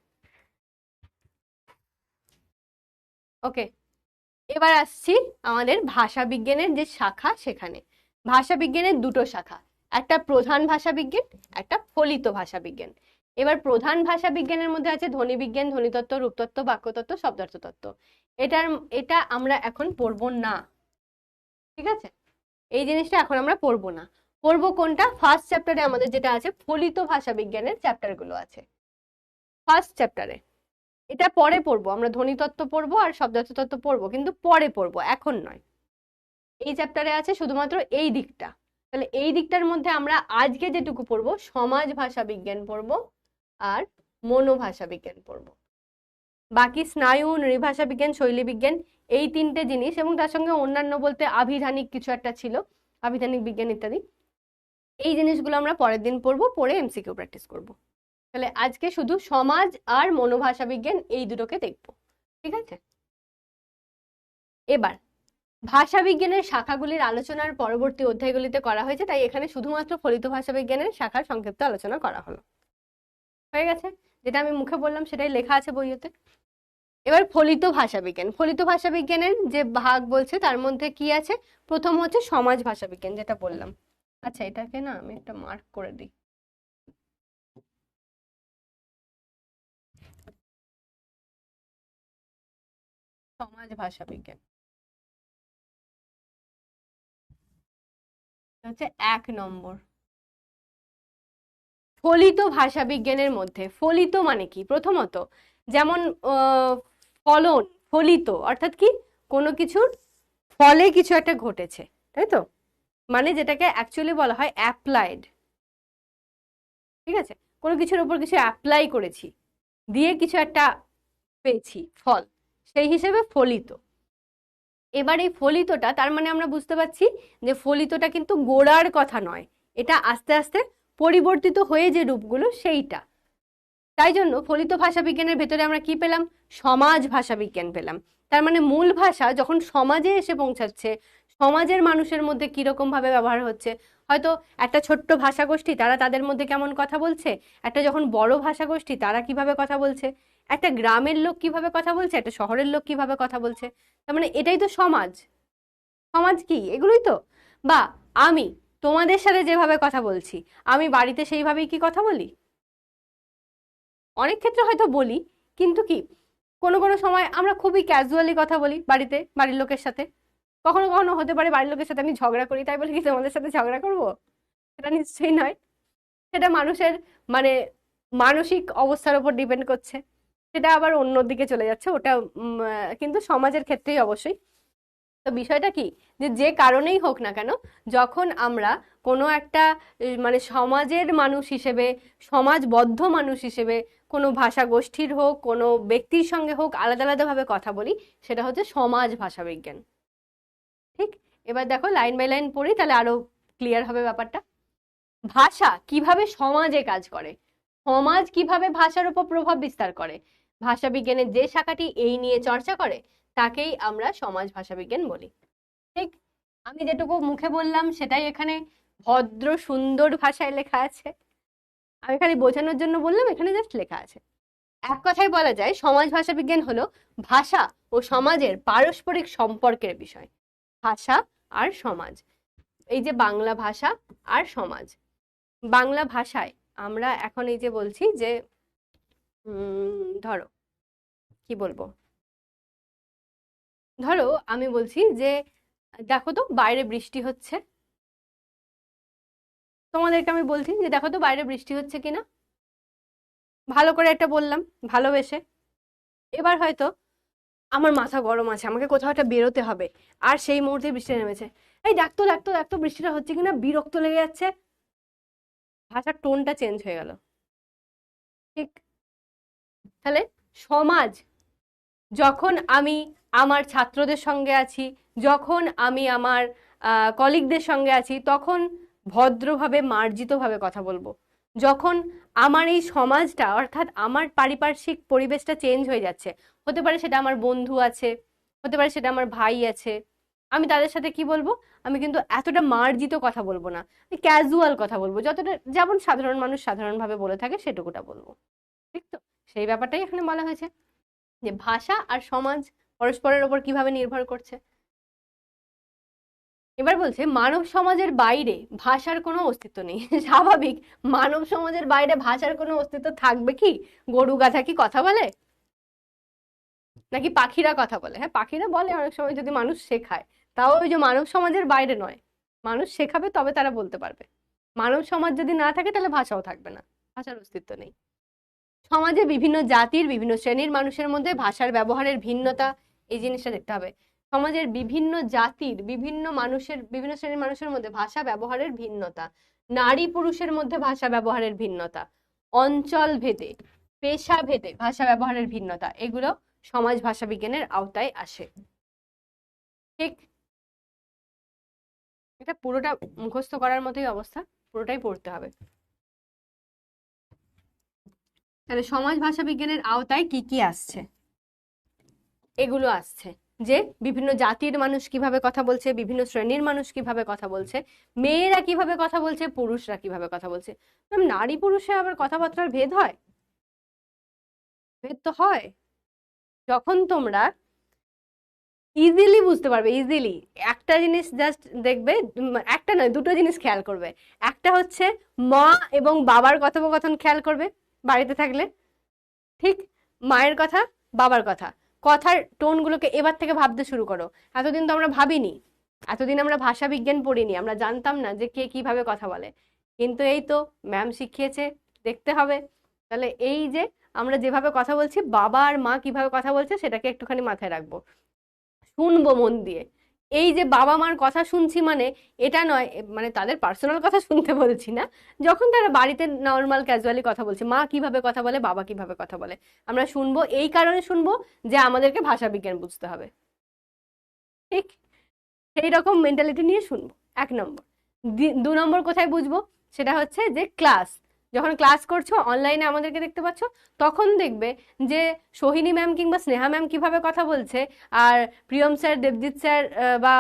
ওকে, এবার আসছি আমাদের ভাষা বিজ্ঞানের যে শাখা সেখানে। ভাষা বিজ্ঞানের দুটো শাখা, একটা প্রধান ভাষা বিজ্ঞান, একটা ফলিত ভাষা বিজ্ঞান। এবার প্রধান ভাষা বিজ্ঞানের মধ্যে আছে ধ্বনি বিজ্ঞান, ধ্বনিতত্ত্ব, রূপতত্ত্ব, বাক্যতত্ত্ব, শব্দার্থতত্ত্ব। এটা আমরা এখন পড়বো না, ঠিক আছে? এই জিনিসটা এখন আমরা পড়বো না। পড়বো কোনটা, ফার্স্ট চ্যাপ্টারে আমাদের যেটা আছে ফলিত ভাষা বিজ্ঞানের চ্যাপ্টার গুলো আছে ফার্স্ট চ্যাপ্টারে। এটা পরে পড়বো, আমরা ধ্বনিতত্ত্ব পড়বো আর শব্দার্থতত্ত্ব পড়বো, কিন্তু পরে পড়বো, এখন নয়। এই চ্যাপ্টারে আছে শুধুমাত্র এই দিকটা। তাহলে এই দিকটার মধ্যে আমরা আজকে যেটুকু পড়বো, সমাজ ভাষা বিজ্ঞান পড়বো আর মনোভাষা বিজ্ঞান পড়বো। বাকি স্নায়ু, নৃভাষা বিজ্ঞান, শৈলী বিজ্ঞান, এই তিনটে জিনিস, এবং তার সঙ্গে অন্যান্য বলতে আভিধানিক কিছু একটা ছিল, আভিধানিক বিজ্ঞান ইত্যাদি, এই জিনিসগুলো আমরা পরের দিন পড়বো, পড়ে এমসিকিউ প্র্যাকটিস করবো। তাহলে আজকে শুধু সমাজ আর মনোভাষা বিজ্ঞান এই দুটোকে দেখবো, ঠিক আছে? এবার ভাষা বিজ্ঞানের শাখাগুলির আলোচনার পরবর্তী অধ্যায়গুলিতে করা হয়েছে, তাই এখানে শুধুমাত্র ফলিত ভাষা বিজ্ঞানের শাখার সংক্ষিপ্ত আলোচনা করা হলো। হয়ে গেছে, যেটা আমি মুখে বললাম সেটাই লেখা আছে বইয়েতে। এবার ফলিত ভাষা বিজ্ঞান, ফলিত ভাষা বিজ্ঞানের যে ভাগ বলছে তার মধ্যে কি আছে, প্রথম হচ্ছে সমাজ ভাষা বিজ্ঞান, যেটা বললাম। আচ্ছা এটাকে না আমি একটা মার্ক করে দিই। সমাজ ভাষা বিজ্ঞান হচ্ছে 1 নম্বর। ফলিত ভাষা বিজ্ঞানের মধ্যে, ফলিত মানে কি, প্রথমত যেমন ফলন, ফলিত অর্থাৎ কি, কোনো কিছুর ফলে কিছু একটা ঘটেছে, তাই তো, মানে যেটাকে অ্যাকচুয়ালি বলা হয় অ্যাপ্লাইড, ঠিক আছে? কোনো কিছুর উপর কিছু অ্যাপ্লাই করেছি, দিয়ে কিছু একটা পেয়েছি ফল, সেই হিসেবে ফলিত। এবার এই ফলিতটা, তার মানে আমরা বুঝতে পারছি যে ফলিতটা কিন্তু গোড়ার কথা নয়, এটা আস্তে আস্তে পরিবর্তিত হয়ে যে রূপগুলো সেইটা। তাই জন্য ফলিত ভাষা বিজ্ঞানের ভেতরে আমরা কি পেলাম, সমাজ ভাষা বিজ্ঞান পেলাম। তার মানে মূল ভাষা যখন সমাজে এসে পৌঁছাচ্ছে, সমাজের মানুষের মধ্যে কিরকম ভাবে ব্যবহার হচ্ছে, হয়তো একটা ছোট্ট ভাষা গোষ্ঠী তারা তাদের মধ্যে কেমন কথা বলছে, একটা যখন বড় ভাষা গোষ্ঠী তারা কিভাবে কথা বলছে, একটা গ্রামের লোক কিভাবে কথা বলছে, একটা শহরের লোক কিভাবে কথা বলছে, তার মানে এটাই তো সমাজ। সমাজ কি, এগুলোই তো। বা আমি তোমাদের সাথে যেভাবে কথা বলছি, আমি বাড়িতে সেইভাবেই কি কথা বলি? অনেক ক্ষেত্রে হয়তো বলি, কিন্তু কি কোনো কোনো সময় আমরা খুবই ক্যাজুয়ালি কথা বলি বাড়িতে, বাড়ির লোকের সাথে। কখনো কখনো হতে পারে বাড়ির লোকের সাথে আমি ঝগড়া করি, তাই বলে কি তোমাদের সাথে ঝগড়া করব? সেটা নিশ্চয়ই নয়। সেটা মানুষের মানে মানসিক অবস্থার উপর ডিপেন্ড করছে, সেটা আবার অন্য দিকে চলে যাচ্ছে ওটা। কিন্তু সমাজের ক্ষেত্রেই অবশ্যই। তো বিষয়টা কি, যে যে কারণেই হোক না কেন, যখন আমরা কোনো একটা মানে সমাজের মানুষ হিসেবে, সমাজবদ্ধ মানুষ হিসেবে, কোনো ভাষা গোষ্ঠীর হোক, কোনো ব্যক্তির সঙ্গে হোক, আলাদা আলাদাভাবে কথা বলি, সেটা হচ্ছে সমাজ ভাষা বিজ্ঞান। ঠিক, এবার দেখো লাইন বাই লাইন পড়ি, তাহলে আরো ক্লিয়ার হবে ব্যাপারটা। ভাষা কিভাবে সমাজে কাজ করে, সমাজ কিভাবে ভাষার উপর প্রভাব বিস্তার করে, ভাষা বিজ্ঞানের যে শাখাটি এই নিয়ে চর্চা করে তাকেই আমরা সমাজ ভাষা বিজ্ঞান বলি। ঠিক, আমি যেটুকু মুখে বললাম সেটাই এখানে ভদ্র সুন্দর ভাষায় লেখা আছে। আমি খালি বোঝানোর জন্য বললাম, এখানে জাস্ট লেখা আছে। এক কথায় বলা যায় সমাজ ভাষা বিজ্ঞান হলো ভাষা ও সমাজের পারস্পরিক সম্পর্কের বিষয়। ভাষা আর সমাজ, এই যে বাংলা ভাষা আর সমাজ। বাংলা ভাষায় আমরা এখন এই যে বলছি যে ধরো কি বলবো, ধরো আমি বলছি যে দেখো তো বাইরে বৃষ্টি হচ্ছে, তোমাদেরকে আমি বলছি যে দেখো তো বাইরে বৃষ্টি হচ্ছে কিনা, ভালো করে একটা বললাম ভালোবেসে। এবার হয়তো আমার মাথা গরম আছে, আমাকে কোথাও একটা বেরোতে হবে, আর সেই মুহূর্তে বৃষ্টি নেমেছে, এই ডাকতো ডাকতো ডাকতো বৃষ্টিটা হচ্ছে কিনা, বিরক্ত লেগে যাচ্ছে, ভাষার টোনটা চেঞ্জ হয়ে গেল। ঠিক, তাহলে সমাজ যখন আমি আমার ছাত্রদের সঙ্গে আছি, যখন আমি আমার কলিগদের সঙ্গে আছি, তখন ভদ্রভাবে মার্জিতভাবে কথা বলবো। যখন আমার এই সমাজটা অর্থাৎ আমার পারিপার্শ্বিক পরিবেশটা চেঞ্জ হয়ে যাচ্ছে, হতে পারে সেটা আমার বন্ধু আছে, হতে পারে সেটা আমার ভাই আছে, আমি তাদের সাথে কি বলবো, আমি কিন্তু এতটা মার্জিত কথা বলবো না, ক্যাজুয়াল কথা বলবো, যতটা যেমন সাধারণ মানুষ সাধারণভাবে বলে থাকে সেটুকুটা বলবো। ঠিক তো, সেই ব্যাপারটাই এখানে বলা হয়েছে যে ভাষা আর সমাজ পরস্পরের ওপর কিভাবে নির্ভর করছে। এবার বলছে মানব সমাজের বাইরে ভাষার কোনো অস্তিত্ব নেই। স্বাভাবিক, মানব সমাজের বাইরে ভাষার কোনো অস্তিত্ব থাকবে কি? গরু গাধা কি কথা বলে, নাকি পাখিরা কথা বলে? হ্যাঁ, পাখিরা বলে অনেক সময় যদি মানুষ শেখায়, তাও ওই যে মানব সমাজের বাইরে নয়, মানুষ শেখাবে তবে তারা বলতে পারবে। মানব সমাজ যদি না থাকে তাহলে ভাষাও থাকবে না, ভাষার অস্তিত্ব নেই। সমাজে বিভিন্ন জাতির বিভিন্ন শ্রেণীর মানুষের মধ্যে ভাষার ব্যবহারের ভিন্নতা, এই জিনিসটা দেখতে হবে। সমাজের বিভিন্ন জাতির বিভিন্ন মানুষের বিভিন্ন শ্রেণীর মানুষের মধ্যে ভাষা ব্যবহারের ভিন্নতা, নারী পুরুষের মধ্যে ভাষা ব্যবহারের ভিন্নতা, অঞ্চল ভেদে পেশা ভেদে ভাষা ব্যবহারের ভিন্নতা, এগুলো সমাজ ভাষা বিজ্ঞানের আওতায় আসে। ঠিক, এটা পুরোটা মুখস্থ করার মতোই অবস্থা, পুরোটাই পড়তে হবে। তাহলে সমাজ ভাষা বিজ্ঞানের আওতায় কি কি আসছে, এগুলো আসছে যে বিভিন্ন জাতির মানুষ কিভাবে কথা বলছে, বিভিন্ন শ্রেণীর মানুষ কিভাবে কথা বলছে, মেয়েরা কিভাবে কথা বলছে, পুরুষরা কিভাবে কথা বলছে। নারী পুরুষে আবার কথাবার্তার ভেদ হয়? ভেদ তো হয়। যখন তোমরা ইজিলি বুঝতে পারবে, ইজিলি একটা জিনিস জাস্ট দেখবে, একটা নয় দুটো জিনিস খেয়াল করবে। একটা হচ্ছে মা এবং বাবার কথোপকথন খেয়াল করবে বাড়িতে থাকলে। ঠিক, মায়ের কথা, বাবার কথা, কথার টোনগুলোকে এবার থেকে ভাবতে শুরু করো। এতদিন তো আমরা ভাবিনি, এতদিন আমরা ভাষা বিজ্ঞান পড়িনি, আমরা জানতাম না যে কে কিভাবে কথা বলে, কিন্তু এই তো ম্যাম শিখিয়েছে, দেখতে হবে। তাহলে এই যে আমরা যেভাবে কথা বলছি, বাবা আর মা কিভাবে কথা বলছে সেটাকে একটুখানি মাথায় রাখবো, শুনবো মন দিয়ে। এই যে বাবা মার কথা শুনছি মানে এটা নয় মানে তাদের পার্সোনাল কথা শুনতে বলছি না, যখন তারা বাড়িতে নর্মাল ক্যাজুয়ালি কথা বলছে, মা কিভাবে কথা বলে, বাবা কিভাবে কথা বলে, আমরা শুনবো। এই কারণে শুনবো যে আমাদেরকে ভাষা বিজ্ঞান বুঝতে হবে। ঠিক, সেই রকম মেন্টালিটি নিয়ে শুনবো, এক নম্বর। দু নম্বর কোথায় বুঝবো, সেটা হচ্ছে যে ক্লাস, যখন ক্লাস করছো অনলাইনে আমাদেরকে দেখতে পাচ্ছ, তখন দেখবে যে সোহিনী ম্যাম কিংবা স্নেহা ম্যাম কিভাবে কথা বলছে, আর প্রিয়ম স্যার, দেবজিৎ স্যার বা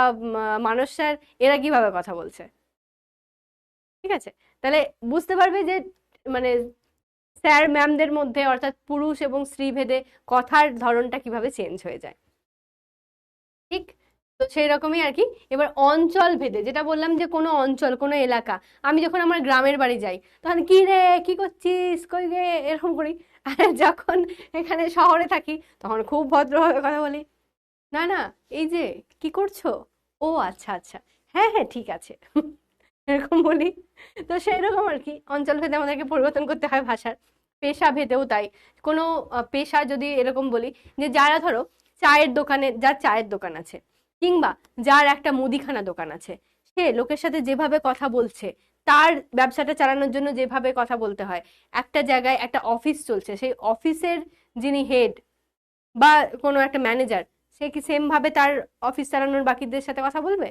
মানস স্যার এরা কিভাবে কথা বলছে। ঠিক আছে, তাহলে বুঝতে পারবে যে মানে স্যার ম্যামদের মধ্যে অর্থাৎ পুরুষ এবং স্ত্রী ভেদে কথার ধরনটা কিভাবে চেঞ্জ হয়ে যায়। ঠিক, তো সেই রকমই আর কি। এবার অঞ্চল ভেদে যেটা বললাম যে কোনো অঞ্চল কোনো এলাকা, আমি যখন আমার গ্রামের বাড়ি যাই তখন কি রে কি করছিস কই রে এরকম করি, আর যখন এখানে শহরে থাকি তখন খুব ভদ্রভাবে কথা বলি, না না এই যে কি করছো, ও আচ্ছা আচ্ছা, হ্যাঁ হ্যাঁ ঠিক আছে, এরকম বলি। তো সেই রকম আর কি, অঞ্চল ভেদে আমাদেরকে পরিবর্তন করতে হয় ভাষার। পেশা ভেদেও তাই, কোনো পেশা যদি এরকম বলি যে যারা ধরো চায়ের দোকানে, যার চায়ের দোকান আছে কিংবা যার একটা মুদিখানা দোকান আছে, সে লোকের সাথে যেভাবে কথা বলছে, তার ব্যবসাটা চালানোর জন্য যেভাবে কথা বলতে হয়, একটা জায়গায় একটা অফিস চলছে, সেই অফিসের যিনি হেড বা কোনো একটা ম্যানেজার, সে কি সেম ভাবে তার অফিস চালানোর বাকিদের সাথে কথা বলবে?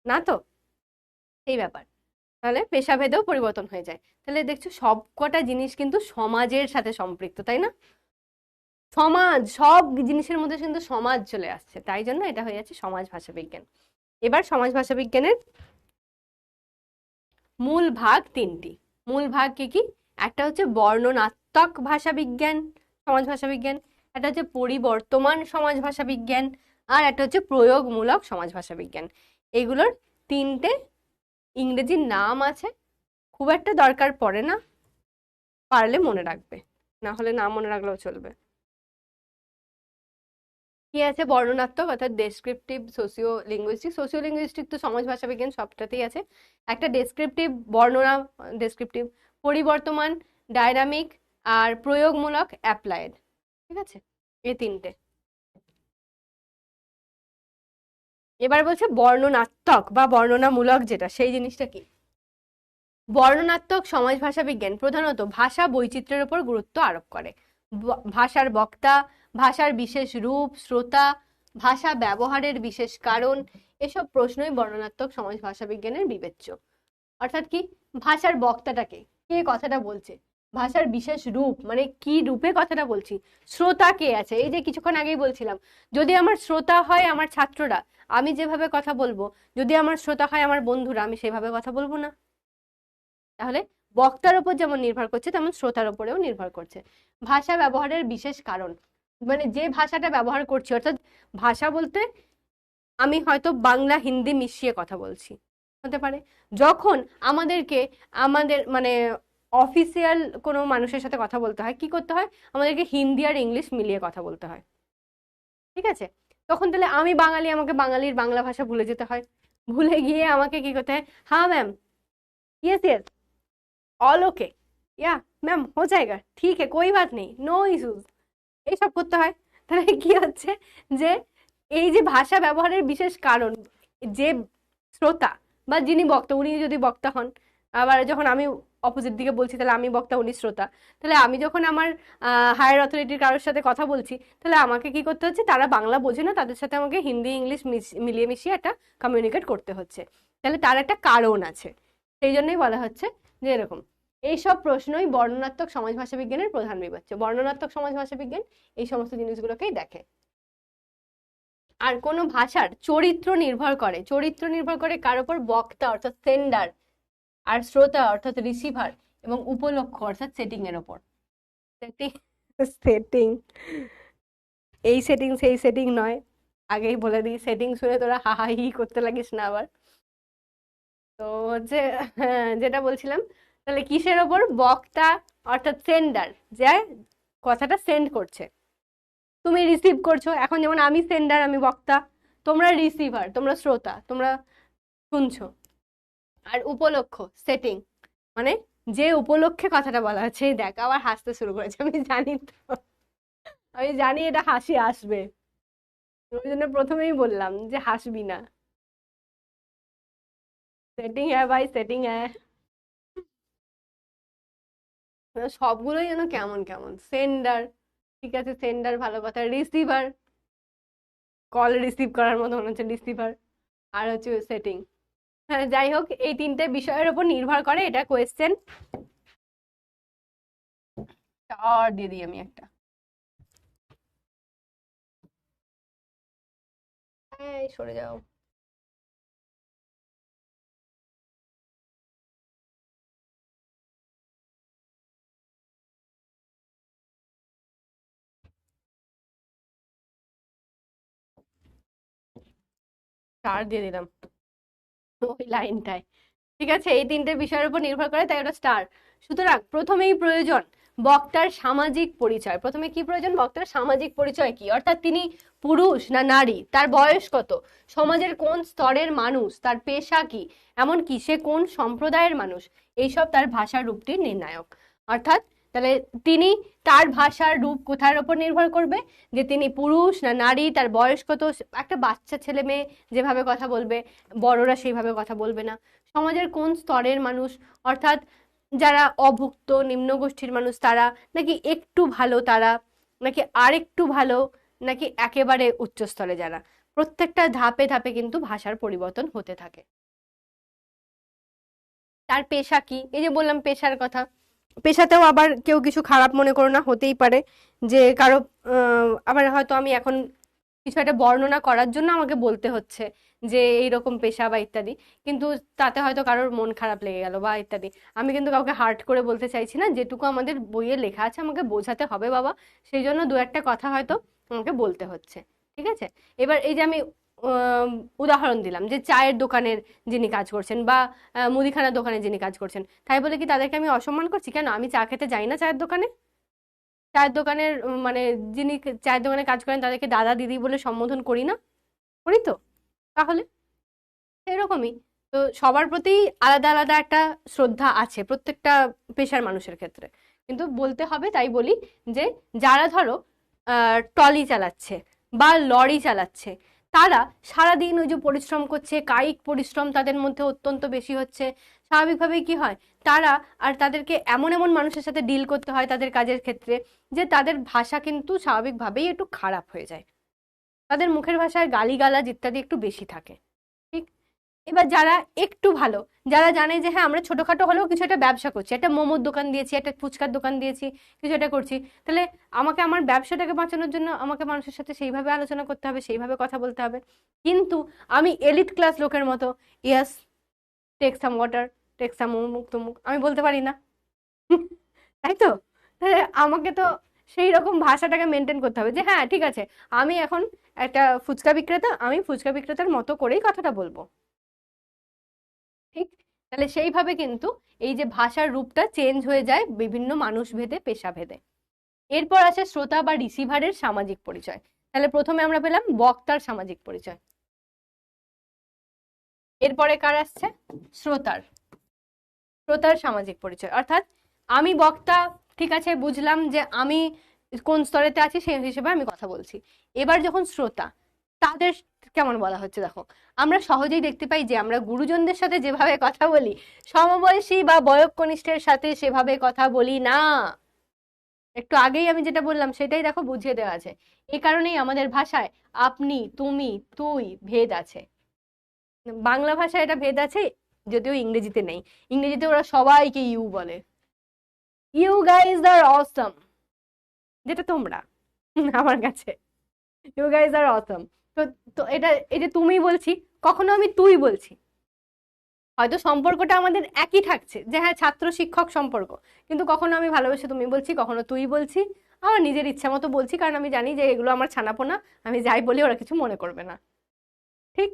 না তো, এই ব্যাপার। তাহলে পেশাভেদেও পরিবর্তন হয়ে যায়। তাহলে দেখছো সব কটা জিনিস কিন্তু সমাজের সাথে সম্পৃক্ত, তাই না? সমাজ, সব জিনিসের মধ্যে কিন্তু সমাজ চলে আসছে, তাই জন্য এটা হয়ে যাচ্ছে সমাজ ভাষা বিজ্ঞান। এবার সমাজ ভাষা বিজ্ঞানের মূল ভাগ তিনটি। মূল ভাগ কি কি? একটা হচ্ছে বর্ণনাত্মক ভাষা বিজ্ঞান, সমাজ ভাষা বিজ্ঞান, একটা হচ্ছে পরিবর্তমান সমাজ ভাষা বিজ্ঞান, আর একটা হচ্ছে প্রয়োগমূলক সমাজ ভাষা বিজ্ঞান। এগুলোর তিনটে ইংরেজি নাম আছে, খুব একটা দরকার পড়ে না, পারলে মনে রাখবে, না হলে না মনে রাখলেও চলবে। কি আছে? বর্ণনাত্মক অর্থাৎ ডেসক্রিপটিভ, সোশিও লিঙ্গুইস্টিক তো সমাজ ভাষা বিজ্ঞান সবটাতেই আছে। একটা ডেসক্রিপটিভ, বর্ণনা ডেসক্রিপটিভ, পরিবর্তমান ডায়নামিক, আর প্রয়োগমূলক অ্যাপ্লাইড। ঠিক আছে, এই তিনটে। এবার বলছে বর্ণনাত্মক বা বর্ণনামূলক, যেটা সেই জিনিসটা কি? বর্ণনাত্মক সমাজ ভাষা বিজ্ঞান প্রধানত ভাষা বৈচিত্র্যের উপর গুরুত্ব আরোপ করে। ভাষার বক্তা, ভাষার বিশেষ রূপ, শ্রোতা, ভাষা ব্যবহারের বিশেষ কারণ, এসব প্রশ্নই বর্ণনাত্মক সমাজ ভাষা বিজ্ঞানের বিবেচ্য। অর্থাৎ কি? ভাষার বক্তাটাকে, কে কথাটা বলছে, ভাষার বিশেষ রূপ মানে কি রূপে কথাটা বলছি, শ্রোতা কে আছে, এই যে কিছুক্ষণ আগেই বলছিলাম, যদি আমার শ্রোতা হয় আমার ছাত্ররা, আমি যেভাবে কথা বলবো, যদি আমার শ্রোতা হয় আমার বন্ধুরা, আমি সেভাবে কথা বলবো না। তাহলে বক্তার উপর যেমন নির্ভর করছে তেমন শ্রোতার উপরেও নির্ভর করছে। ভাষা ব্যবহারের বিশেষ কারণ মানে যে ভাষাটা ব্যবহার করছি, অর্থাৎ ভাষা বলতে আমি হয়তো বাংলা হিন্দি মিশিয়ে কথা বলছি, হতে পারে। যখন আমাদেরকে আমাদের মানে অফিসিয়াল কোনো মানুষের সাথে কথা বলতে হয়, কি করতে হয়? আমাদেরকে হিন্দি আর ইংলিশ মিলিয়ে কথা বলতে হয়। ঠিক আছে, তখন তাহলে আমি বাঙালি, আমাকে বাঙালির বাংলা ভাষা ভুলে যেতে হয়, ভুলে গিয়ে আমাকে কি করতে হয়? হ্যাঁ ma'am, yes yes, all okay, या ম্যাম हो जाएगा, ঠিক है कोई बात नहीं, নো ইস্যুজ, এইসব করতে হয়। তাহলে কি হচ্ছে যে এই যে ভাষা ব্যবহারের বিশেষ কারণ, যে শ্রোতা বা যিনি বক্তা, উনি যদি বক্তা হন, আবার যখন আমি অপোজিট দিকে বলছি তাহলে আমি বক্তা উনি শ্রোতা, তাহলে আমি যখন আমার হায়ার অথরিটির কারোর সাথে কথা বলছি, তাহলে আমাকে কি করতে হচ্ছে? তারা বাংলা বোঝে না, তাদের সাথে আমাকে হিন্দি ইংলিশ মিলিয়ে মিশিয়ে একটা কমিউনিকেট করতে হচ্ছে, তাহলে তার একটা কারণ আছে। সেই জন্যই বলা হচ্ছে যে এরকম এইসব প্রশ্নই বর্ণনাত্মক সমাজ ভাষা বিজ্ঞানের প্রধান বিবেচ্য। বর্ণনাত্মক সমাজ ভাষা বিজ্ঞান এই সমস্ত জিনিসগুলোকেই দেখে। আর কোনো ভাষার চরিত্র নির্ভর করে, চরিত্র নির্ভর করে কার উপর? বক্তা অর্থাৎ সেন্ডার, আর শ্রোতা অর্থাৎ রিসিভার, এবং উপলক্ষ্য অর্থাৎ সেটিং এর ওপর। সেটিং, সেটিং, এই সেটিং সেই সেটিং নয়, আগেই বলে দিই, সেটিং শুনে তোরা হাহাহি করতে লাগিস না আবার। তো হচ্ছে যেটা বলছিলাম, তাহলে কিসের ওপর? বক্তা অর্থাৎ সেন্ডার, যে কথাটা সেন্ড করছে, তুমি রিসিভ করছো, এখন যেমন আমি সেন্ডার, আমি বক্তা, তোমরা রিসিভার, তোমরা শ্রোতা, তোমরা শুনছো। আর উপলক্ষ্য সেটিং, মানে যে উপলক্ষে কথাটা বলা হচ্ছে। দেখ আবার হাসতে শুরু করেছে, আমি জানি তো, আমি জানি এটা হাসি আসবে, ওই জন্য প্রথমেই বললাম যে হাসবি না। সেটিং হ্যাঁ ভাই, সেটিং হ্যাঁ, সবগুলোই যেন কেমন কেমন। সেন্ডার, ঠিক আছে, সেন্ডার ভালো কথা। রিসিভার, কল রিসিভ করার মতো মনে হচ্ছে রিসিভার। আর হচ্ছে সেটিং। হ্যাঁ, যাই হোক, এই তিনটে বিষয়ের উপর নির্ভর করে এটা কোয়েশ্চেন। আর দিয়ে দিই আমি একটা, এই সরে যাও। স্টার দিয়ে দিলাম ওই লাইনটায়। ঠিক আছে, এই তিনটে বিষয়ের উপর নির্ভর করে, তাই ওটা স্টার। সুতরাং প্রথমেই প্রয়োজন বক্তার সামাজিক পরিচয়। প্রথমে কি প্রয়োজন? বক্তার সামাজিক পরিচয় কি, অর্থাৎ তিনি পুরুষ না নারী, তার বয়স কত, সমাজের কোন স্তরের মানুষ, তার পেশা কি, এমনকি সে কোন সম্প্রদায়ের মানুষ, এইসব তার ভাষার রূপটির নির্ণায়ক। অর্থাৎ তাহলে তিনি, তার ভাষার রূপ কোথার উপর নির্ভর করবে? যে তিনি পুরুষ না নারী, তার বয়স কত। একটা বাচ্চা ছেলে মেয়ে যেভাবে কথা বলবে, বড়রা সেইভাবে কথা বলবে না। সমাজের কোন স্তরের মানুষ, অর্থাৎ যারা অভুক্ত নিম্ন গোষ্ঠীর মানুষ তারা, নাকি একটু ভালো তারা, নাকি আরেকটু ভালো, নাকি একেবারে উচ্চ স্তরে যারা। প্রত্যেকটা ধাপে ধাপে কিন্তু ভাষার পরিবর্তন হতে থাকে। তার পেশা কি, এই যে বললাম পেশার কথা, পেশাতেও আবার কেউ কিছু খারাপ মনে করো না, হতেই পারে যে কারো আবার হয়তো আমি এখন কিছু একটা বর্ণনা করার জন্য আমাকে বলতে হচ্ছে যে এইরকম পেশা বা ইত্যাদি, কিন্তু তাতে হয়তো কারোর মন খারাপ লেগে গেল বা ইত্যাদি। আমি কিন্তু কাউকে হার্ট করে বলতে চাইছি না, যেটুকু আমাদের বইয়ে লেখা আছে আমাকে বোঝাতে হবে বাবা, সেই জন্য দু একটা কথা হয়তো আমাকে বলতে হচ্ছে, ঠিক আছে? এবার এই যে আমি আম, উদাহরণ দিলাম যে চায়ের দোকানের যিনি কাজ করছেন বা মুদিখানার দোকানে যিনি কাজ করছেন, তাই বলে কি তাদেরকে আমি অসম্মান করছি? কেন, আমি চা খেতে যাই না চায়ের দোকানে? চায়ের দোকানের মানে যিনি চায়ের দোকানে কাজ করেন তাদেরকে দাদা দিদি বলে সম্বোধন করি না? করি তো। তাহলে এরকমই। তো সবার প্রতি আলাদা আলাদা একটা শ্রদ্ধা আছে প্রত্যেকটা পেশার মানুষের ক্ষেত্রে, কিন্তু বলতে হবে তাই বলি যে যারা ধরো ট্রলি চালাচ্ছে বা লরি চালাচ্ছে, তারা সারাদিন ওই যে পরিশ্রম করছে, কায়িক পরিশ্রম তাদের মধ্যে অত্যন্ত বেশি হচ্ছে, স্বাভাবিকভাবেই কি হয়, তারা আর তাদেরকে এমন এমন মানুষের সাথে ডিল করতে হয় তাদের কাজের ক্ষেত্রে যে তাদের ভাষা কিন্তু স্বাভাবিকভাবেই একটু খারাপ হয়ে যায়, তাদের মুখের ভাষায় গালিগালাজ ইত্যাদি একটু বেশি থাকে, ঠিক? এবার যারা একটু ভালো, যারা জানে যে হ্যাঁ আমরা ছোটখাটো হলেও কিছু একটা ব্যবসা করছি, একটা মোমোর দোকান দিয়েছি, একটা ফুচকার দোকান দিয়েছি, কিছু একটা করছি, তাহলে আমাকে আমার ব্যবসাটাকে বাঁচানোর জন্য আমাকে মানুষের সাথে সেইভাবে আলোচনা করতে হবে, সেইভাবে কথা বলতে হবে। কিন্তু আমি এলিট ক্লাস লোকের মতো yes, take some water, take some অমুক তমুক আমি বলতে পারি না। তাই তো? তাহলে আমাকে তো সেই রকম ভাষাটাকে মেনটেন করতে হবে যে হ্যাঁ ঠিক আছে, আমি এখন একটা ফুচকা বিক্রেতা, আমি ফুচকা বিক্রেতার মতো করেই কথাটা বলবো, ঠিক? তাহলে সেইভাবে কিন্তু এই যে ভাষার রূপটা চেঞ্জ হয়ে যায় বিভিন্ন মানুষ ভেদে, পেশা ভেদে। এরপর আসে শ্রোতা বা রিসিভারের সামাজিক পরিচয়। তাহলে প্রথমে আমরা পেলাম বক্তার সামাজিক পরিচয়, এরপরে কার আসছে? শ্রোতার। শ্রোতার সামাজিক পরিচয় অর্থাৎ আমি বক্তা, ঠিক আছে বুঝলাম যে আমি কোন স্তরেতে আছি সেই হিসেবে আমি কথা বলছি। এবার যখন শ্রোতা, তাদের কেমন বলা হচ্ছে দেখো, আমরা সহজেই দেখতে পাই যে আমরা গুরুজনদের সাথে যেভাবে কথা বলি, সমবয়সী বা বয়োকনিষ্ঠের সাথে সেভাবে কথা বলি না। একটু আগেই আমি যেটা বললাম সেটাই দেখো বুঝিয়ে দেওয়া আছে। এই কারণেই আমাদের ভাষায় আপনি, তুমি, তুই ভেদ আছে। বাংলা ভাষায় এটা ভেদ আছে, যদিও ইংরেজিতে নেই। ইংরেজিতে ওরা সবাইকে ইউ বলে, ইউ গাইজ আর অসম, যেটা তোমরা আমার কাছে ইউ গাইজ আর অসম। তো তো এটা, এই যে তুমি বলছি, কখনো আমি তুই বলছি, হয়তো সম্পর্কটা আমাদের একই থাকছে যে হ্যাঁ ছাত্র শিক্ষক সম্পর্ক, কিন্তু কখনো আমি ভালোবেসে তুমি বলছি, কখনো তুই বলছি, আমার নিজের ইচ্ছা মতো বলছি, কারণ আমি জানি যে এগুলো আমার ছানাপোনা, আমি যাই বলি ওরা কিছু মনে করবে না, ঠিক?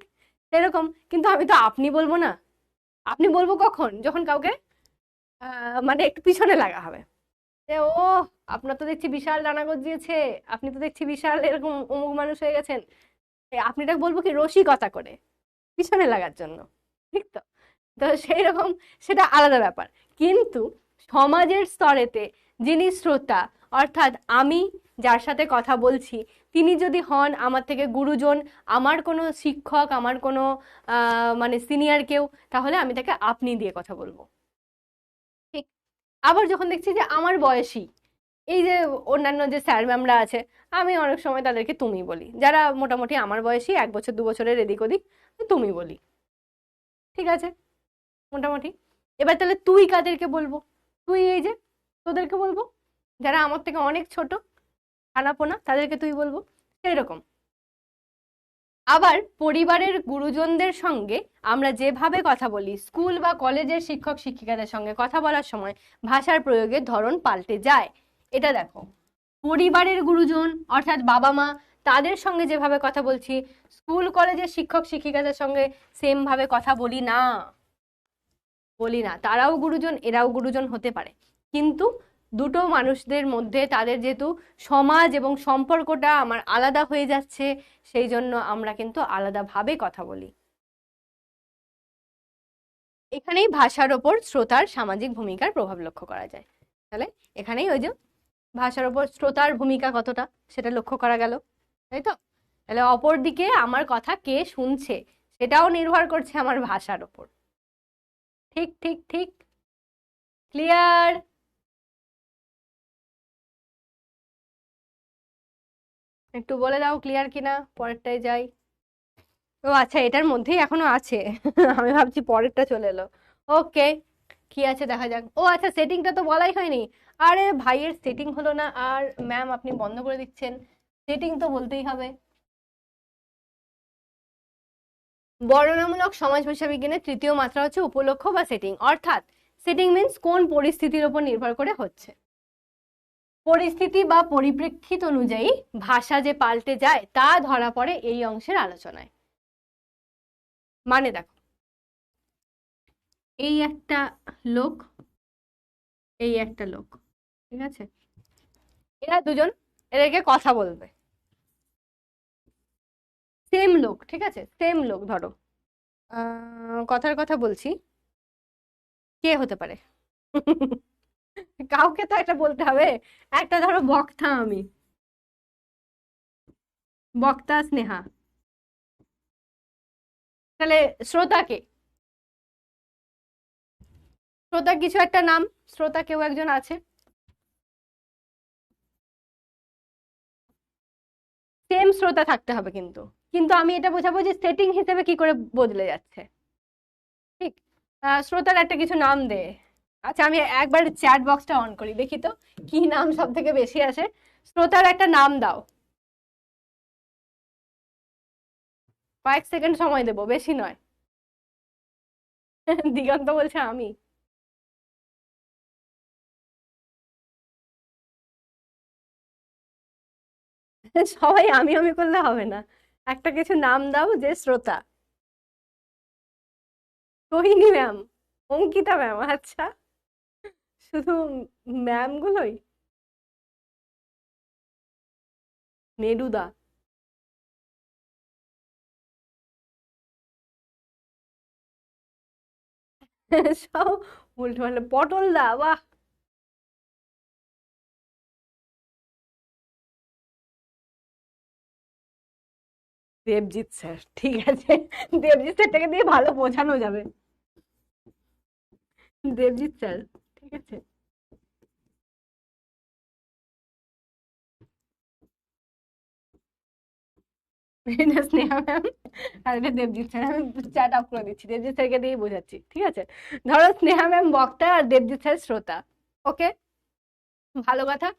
এরকম। কিন্তু আমি তো আপনি বলবো না। আপনি বলবো কখন, যখন কাউকে মানে একটু পিছনে লাগা হবে, যে ও আপনার তো দেখছি বিশাল ডানা গজিয়েছে, আপনি তো দেখছি বিশাল এরকম অমুক মানুষ হয়ে গেছেন, আপনিটা বলবো কি রসিকতা করে, পিছনে লাগার জন্য, ঠিক তো? তো সেই রকম, সেটা আলাদা ব্যাপার। কিন্তু সমাজের স্তরেতে যিনি শ্রোতা, অর্থাৎ আমি যার সাথে কথা বলছি, তিনি যদি হন আমার থেকে গুরুজন, আমার কোনো শিক্ষক, আমার কোনো মানে সিনিয়র কেউ, তাহলে আমি তাকে আপনি দিয়ে কথা বলবো, ঠিক? আবার যখন দেখছি যে আমার বয়সী, এই যে অন্যান্য যে স্যার ম্যামরা আছে, আমি অনেক সময় তাদেরকে তুমি বলি, যারা মোটামুটি আমার বয়সী, 1 বছর 2 বছরের এদিক ওদিক, তুমি বলি, ঠিক আছে, মোটামুটি। এবার তাহলে তুই কাদেরকে বলবো? তুই এই যে তোদেরকে বলবো, যারা আমার থেকে অনেক ছোট, খানাপোনা, তাদেরকে তুই বলবো, সেই রকম। আবার পরিবারের গুরুজনদের সঙ্গে আমরা যেভাবে কথা বলি, স্কুল বা কলেজের শিক্ষক শিক্ষিকাদের সঙ্গে কথা বলার সময় ভাষার প্রয়োগের ধরন পাল্টে যায়। এটা দেখো, পরিবারের গুরুজন অর্থাৎ বাবা মা, তাদের সঙ্গে যেভাবে কথা বলছি, স্কুল কলেজের শিক্ষক শিক্ষিকাদের সঙ্গে সেম ভাবে কথা বলি না, বলি না। তারাও গুরুজন, এরাও গুরুজন হতে পারে, কিন্তু দুটো মানুষদের মধ্যে তাদের যেহেতু সমাজ এবং সম্পর্কটা আমার আলাদা হয়ে যাচ্ছে, সেই জন্য আমরা কিন্তু আলাদাভাবে কথা বলি। এখানেই ভাষার ওপর শ্রোতার সামাজিক ভূমিকার প্রভাব লক্ষ্য করা যায়। তাহলে এখানেই ওই যে ভাষার ওপর শ্রোতার ভূমিকা কতটা, সেটা লক্ষ্য করা গেল, তাই তো? তাহলে অপর দিকে আমার কথা কে শুনছে সেটাও নির্ভর করছে আমার ভাষার ওপর। ঠিক ঠিক ঠিক, ক্লিয়ার? একটু বলে দাও ক্লিয়ার কিনা, পরেরটায় যাই। ও আচ্ছা, এটার মধ্যেই এখনো আছে আমি ভাবছি পরেরটা চলে এলো। ওকে, কি আছে দেখা যাক। ও আচ্ছা, সেটিংটা তো বলাই হয়নি। আরে ভাইয়ের সেটিং হলো না, আর ম্যাম আপনি বন্ধ করে দিচ্ছেন, সেটিং তো বলতেই হবে। বর্ণনামূলক সমাজ ভাষা বিজ্ঞানের তৃতীয় মাত্রা হচ্ছে উপলক্ষ্য বা সেটিং, অর্থাৎ সেটিং মিন্স কোন পরিস্থিতির উপর নির্ভর করে হচ্ছে। পরিস্থিতি বা পরিপ্রেক্ষিত অনুযায়ী ভাষা যে পাল্টে যায় তা ধরা পড়ে এই অংশের আলোচনায়। মানে দেখো, এই একটা লোক, এই একটা লোক, ঠিক আছে, এরা দুজন, এদেরকে কথা বলবে, সেম লোক, ঠিক আছে, সেম লোক, ধরো কথার কথা বলছি, কে হতে পারে? কাউকে তো একটা বলতে হবে। একটা ধরো বক্তা, আমি বক্তা স্নেহা, তাহলে শ্রোতাকে, শ্রোতা কিছু একটা নাম, শ্রোতা কেউ একজন আছে, সেম শ্রোতা থাকতে হবে কিন্তু, কিন্তু আমি এটা বোঝাবো যে সেটিং হিসেবে কি করে বদলে যাচ্ছে, ঠিক। শ্রোতার একটা কিছু নাম দে। আচ্ছা, আমি একবার চ্যাট বক্সটা অন করি, দেখি তো কি নাম সব থেকে বেশি আসে। শ্রোতার একটা নাম দাও, কয়েক সেকেন্ড সময় দেবো, বেশি নয়। দিগন্ত বলছে আমি। সবাই আমি আমি করলে হবে না, একটা কিছু নাম দাও যে শ্রোতা। সোহিনী ম্যাম, অঙ্কিতা ম্যাম, আচ্ছা, শুধু ম্যাম গুলোই, মেরুদা, সব উল্টো পাল্টা, পটল দা, বাহ, দেবজিৎ স্যার, ঠিক আছে, দেবজিৎ স্যারটাকে দিয়ে ভালো বোঝানো যাবে, দেবজিৎ স্যার, ঠিক আছে। এটা স্নেহা ম্যাম, আর এটা দেবজিৎ স্যার, আমি চ্যাট অফ করে দিচ্ছি, দেবজিৎ স্যারকে দিয়ে বোঝাচ্ছি, ঠিক আছে। ধরো স্নেহা ম্যাম বক্তা আর দেবজিৎ স্যার শ্রোতা, ওকে, ভালো কথা।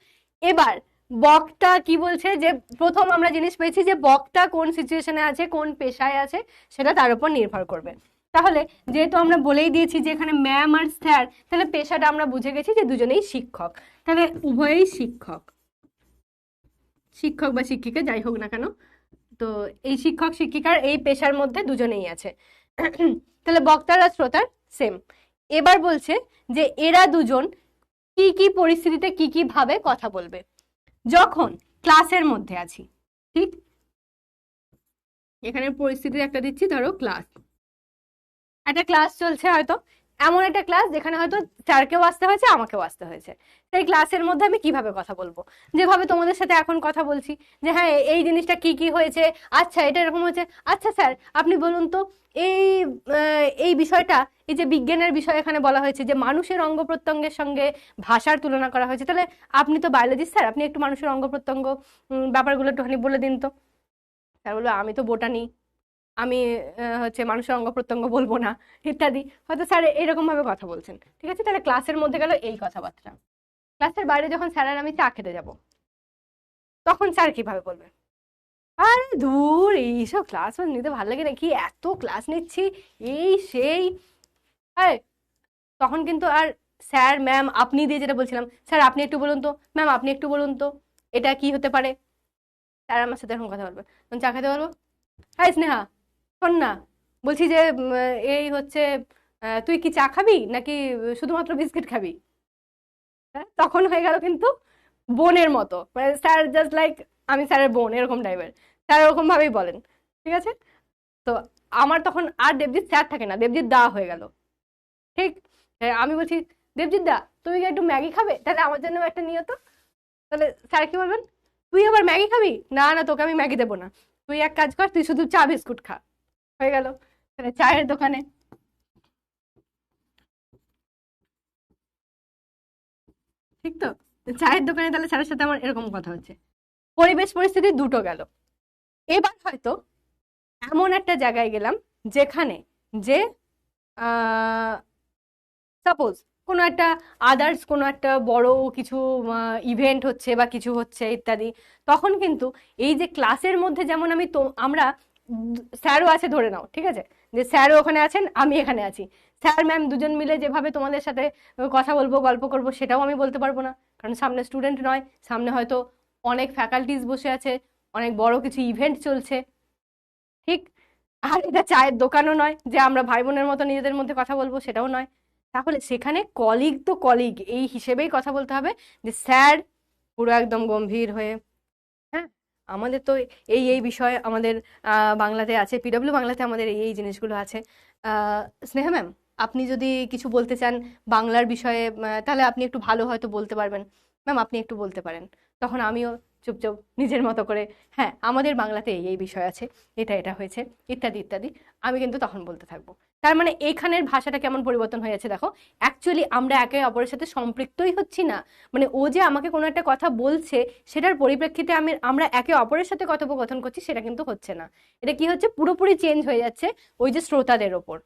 এবার বক্তা কি বলছে, যে প্রথম আমরা জিনিস পেয়েছি যে বক্তা কোন সিচুয়েশনে আছে, কোন পেশায় আছে, সেটা তার উপর নির্ভর করবে। তাহলে যেহেতু আমরা বলেই দিয়েছি যে এখানে ম্যাম আর স্যার, তাহলে পেশাটা আমরা বুঝে গেছি যে দুজনেই শিক্ষক, তাহলে উভয়ই শিক্ষক, শিক্ষক বা শিক্ষিকা যাই হোক না কেন, তো এই শিক্ষক শিক্ষিকার এই পেশার মধ্যে দুজনেই আছে। তাহলে বক্তার আর শ্রোতার সেম। এবার বলছে যে এরা দুজন কি কি পরিস্থিতিতে কি কি ভাবে কথা বলবে। যখন ক্লাসের মধ্যে আছি, ঠিক, এখানে পরিস্থিতি একটা দিচ্ছি, ধরো ক্লাস, একটা ক্লাস চলছে হয়তো, এমন একটা ক্লাস যেখানে হয়তো স্যারকেও আসতে হয়েছে, আমাকেও আসতে হয়েছে, সেই ক্লাসের মধ্যে আমি কিভাবে কথা বলবো, যেভাবে তোমাদের সাথে এখন কথা বলছি, যে হ্যাঁ এই জিনিসটা কি কি হয়েছে, আচ্ছা এটা এরকম হয়েছে, আচ্ছা স্যার আপনি বলুন তো এই এই বিষয়টা, এই যে বিজ্ঞানের বিষয় এখানে বলা হয়েছে যে মানুষের অঙ্গ প্রত্যঙ্গের সঙ্গে ভাষার তুলনা করা হয়েছে, তাহলে আপনি তো বায়োলজিস্ট স্যার, আপনি একটু মানুষের অঙ্গ প্রত্যঙ্গ ব্যাপারগুলো একটুখানি বলে দিন তো। স্যার বললো আমি তো বোটানি, আমি হচ্ছে মানুষের অঙ্গ প্রত্যঙ্গ বলবো না, ইত্যাদি, হয়তো স্যার এরকম ভাবে কথা বলছেন, ঠিক আছে। তাহলে ক্লাসের মধ্যে গেল এই কথাবার্তা। ক্লাসের বাইরে যখন স্যার আর আমি চা খেতে যাব, তখন স্যার কিভাবে বলবে, আরে দূর এইসব ক্লাস নিতে ভালো লাগে নাকি, এত ক্লাস নিচ্ছি, এই সেই, হ্যাঁ, তখন কিন্তু আর স্যার ম্যাম আপনি দিয়ে যেটা বলছিলাম, স্যার আপনি একটু বলুন তো, ম্যাম আপনি একটু বলুন তো, এটা কি হতে পারে, স্যার আমার সাথে এরকম কথা বলবে, তখন চা খেতে বলবো, হ্যাঁ স্নেহা শোন না, বলছি যে এই হচ্ছে তুই কি চা খাবি নাকি শুধুমাত্র বিস্কিট খাবি। হ্যাঁ, তখন হয়ে গেল কিন্তু বোনের মতো, মানে স্যার জাস্ট লাইক আমি স্যারের বোন এরকম টাইপের, স্যার এরকম ভাবেই বলেন, ঠিক আছে। তো আমার তখন আর দেবজিৎ স্যার থাকে না, দেবজিৎ দা হয়ে গেল, ঠিক। আমি বলছি দেবজিৎ দা তুমি কি একটু ম্যাগি খাবে, তাহলে আমার জন্য একটা নিও তো, তাহলে স্যার কি বলবেন, তুই আবার ম্যাগি খাবি, না না তোকে আমি ম্যাগি দেবো না, তুই এক কাজ কর, তুই শুধু চা বিস্কুট খা, হয়ে গেল। তাহলে চায়ের দোকানে, ঠিক তো, চায়ের দোকানে তাহলে স্যারের সাথে আমার এরকম কথা হচ্ছে, পরিবেশ পরিস্থিতি দুটো গেল। এবার হয়তো এমন একটা জায়গায় গেলাম যেখানে, যে সাপোজ কোনো একটা আদার্স কোনো একটা বড় কিছু ইভেন্ট হচ্ছে বা কিছু হচ্ছে ইত্যাদি, তখন কিন্তু এই যে ক্লাসের মধ্যে যেমন আমি তো আমরা স্যারও আছে ধরে নাও, ঠিক আছে, যে স্যারও ওখানে আছেন, আমি এখানে আছি, স্যার ম্যাম দুজন মিলে যেভাবে তোমাদের সাথে কথা বলবো গল্প করবো সেটাও আমি বলতে পারবো না, কারণ সামনে স্টুডেন্ট নয়, সামনে হয়তো অনেক ফ্যাকাল্টিস বসে আছে, অনেক বড় কিছু ইভেন্ট চলছে, ঠিক। আর এটা চায়ের দোকানও নয় যে আমরা ভাই বোনের মতো নিজেদের মধ্যে কথা বলবো, সেটাও নয়। তাহলে সেখানে কলিগ তো কলিগ এই হিসেবেই কথা বলতে হবে, যে স্যার পুরো একদম গম্ভীর হয়ে, হ্যাঁ আমাদের তো এই এই বিষয় আমাদের বাংলাতে আছে, পিডব্লিউ বাংলাতে আমাদের এই এই জিনিসগুলো আছে। স্নেহা ম্যাম, আপনি যদি কিছু বলতে চান বাংলার বিষয়ে, তাহলে আপনি একটু ভালো হয়তো বলতে পারবেন, ম্যাম আপনি একটু বলতে পারেন। তখন আমিও চুপচাপ নিজের মতো করে, হ্যাঁ আমাদের বাংলাতে এই এই বিষয় আছে, এটা এটা হয়েছে, ইত্যাদি ইত্যাদি, আমি কিন্তু তখন বলতে থাকবো। তার মানে এইখানের ভাষাটা কেমন পরিবর্তন হয়েছে দেখো, অ্যাকচুয়ালি আমরা একে অপরের সাথে সম্পৃক্তই হচ্ছি না, মানে ও যে আমাকে কোনো একটা কথা বলছে সেটার পরিপ্রেক্ষিতে আমরা একে অপরের সাথে কথোপকথন করছি, সেটা কিন্তু হচ্ছে না। এটা কি হচ্ছে, পুরোপুরি চেঞ্জ হয়ে যাচ্ছে ওই যে শ্রোতাদের ওপর,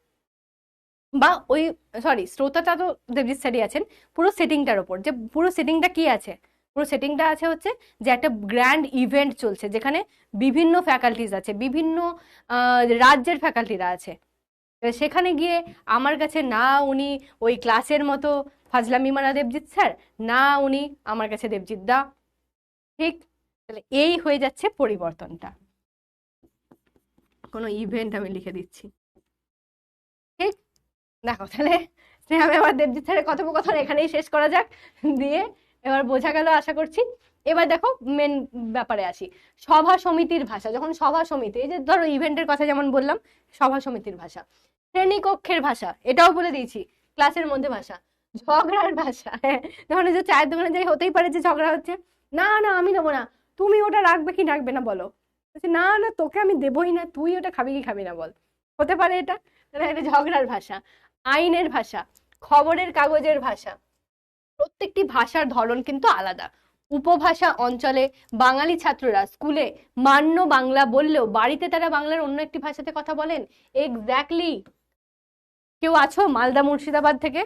বা ওই, সরি শ্রোতাটা তো দেবজিৎ স্যারই আছেন, পুরো সেটিংটার ওপর, যে পুরো সেটিংটা কি আছে, পুরো সেটিংটা আছে হচ্ছে যে একটা গ্র্যান্ড ইভেন্ট চলছে যেখানে বিভিন্ন ফ্যাকাল্টিজ আছে, বিভিন্ন রাজ্যের ফ্যাকাল্টিরা আছে। সেখানে গিয়ে আমার কাছে না উনি ওই ক্লাসের মতো ফাজলামি মারা দেবজিৎ স্যার, না উনি আমার কাছে দেবজিৎ দা, ঠিক। তাহলে এই হয়ে যাচ্ছে পরিবর্তনটা। কোনো ইভেন্ট আমি লিখে দিচ্ছি, ঠিক। দেখো তাহলে স্নেহা ম্যাম আর দেবজিৎ স্যারের কথোপকথন এখানেই শেষ করা যাক, দিয়ে এবার বোঝা গেল আশা করছি। এবার দেখো মেন ব্যাপারে আসি, সভা সমিতির ভাষা। যখন সভা সমিতি, এই যে ধরো ইভেন্টের কথা যেমন বললাম, সভা সমিতির ভাষা, শ্রেণীকক্ষের ভাষা, এটাও বলে দিয়েছি, ক্লাসের মধ্যে ভাষা, ঝগড়ার ভাষা, হ্যাঁ যখন এই যে চায়ের দোকানে যাই হতেই পারে যে ঝগড়া হচ্ছে, না না আমি দেবো না, তুমি ওটা রাখবে কি রাখবে না বলো, না না তোকে আমি দেবোই না, তুই ওটা খাবি কি খাবি না বল, হতে পারে এটা, এটা ঝগড়ার ভাষা। আইনের ভাষা, খবরের কাগজের ভাষা, প্রত্যেকটি ভাষার ধরন কিন্তু আলাদা। উপভাষা অঞ্চলে বাঙালি ছাত্ররা স্কুলে মান্য বাংলা বললেও বাড়িতে তারা বাংলার অন্য একটি ভাষাতে কথা বলেন। এক্স্যাক্টলি। কেউ আছো মালদা মুর্শিদাবাদ থেকে?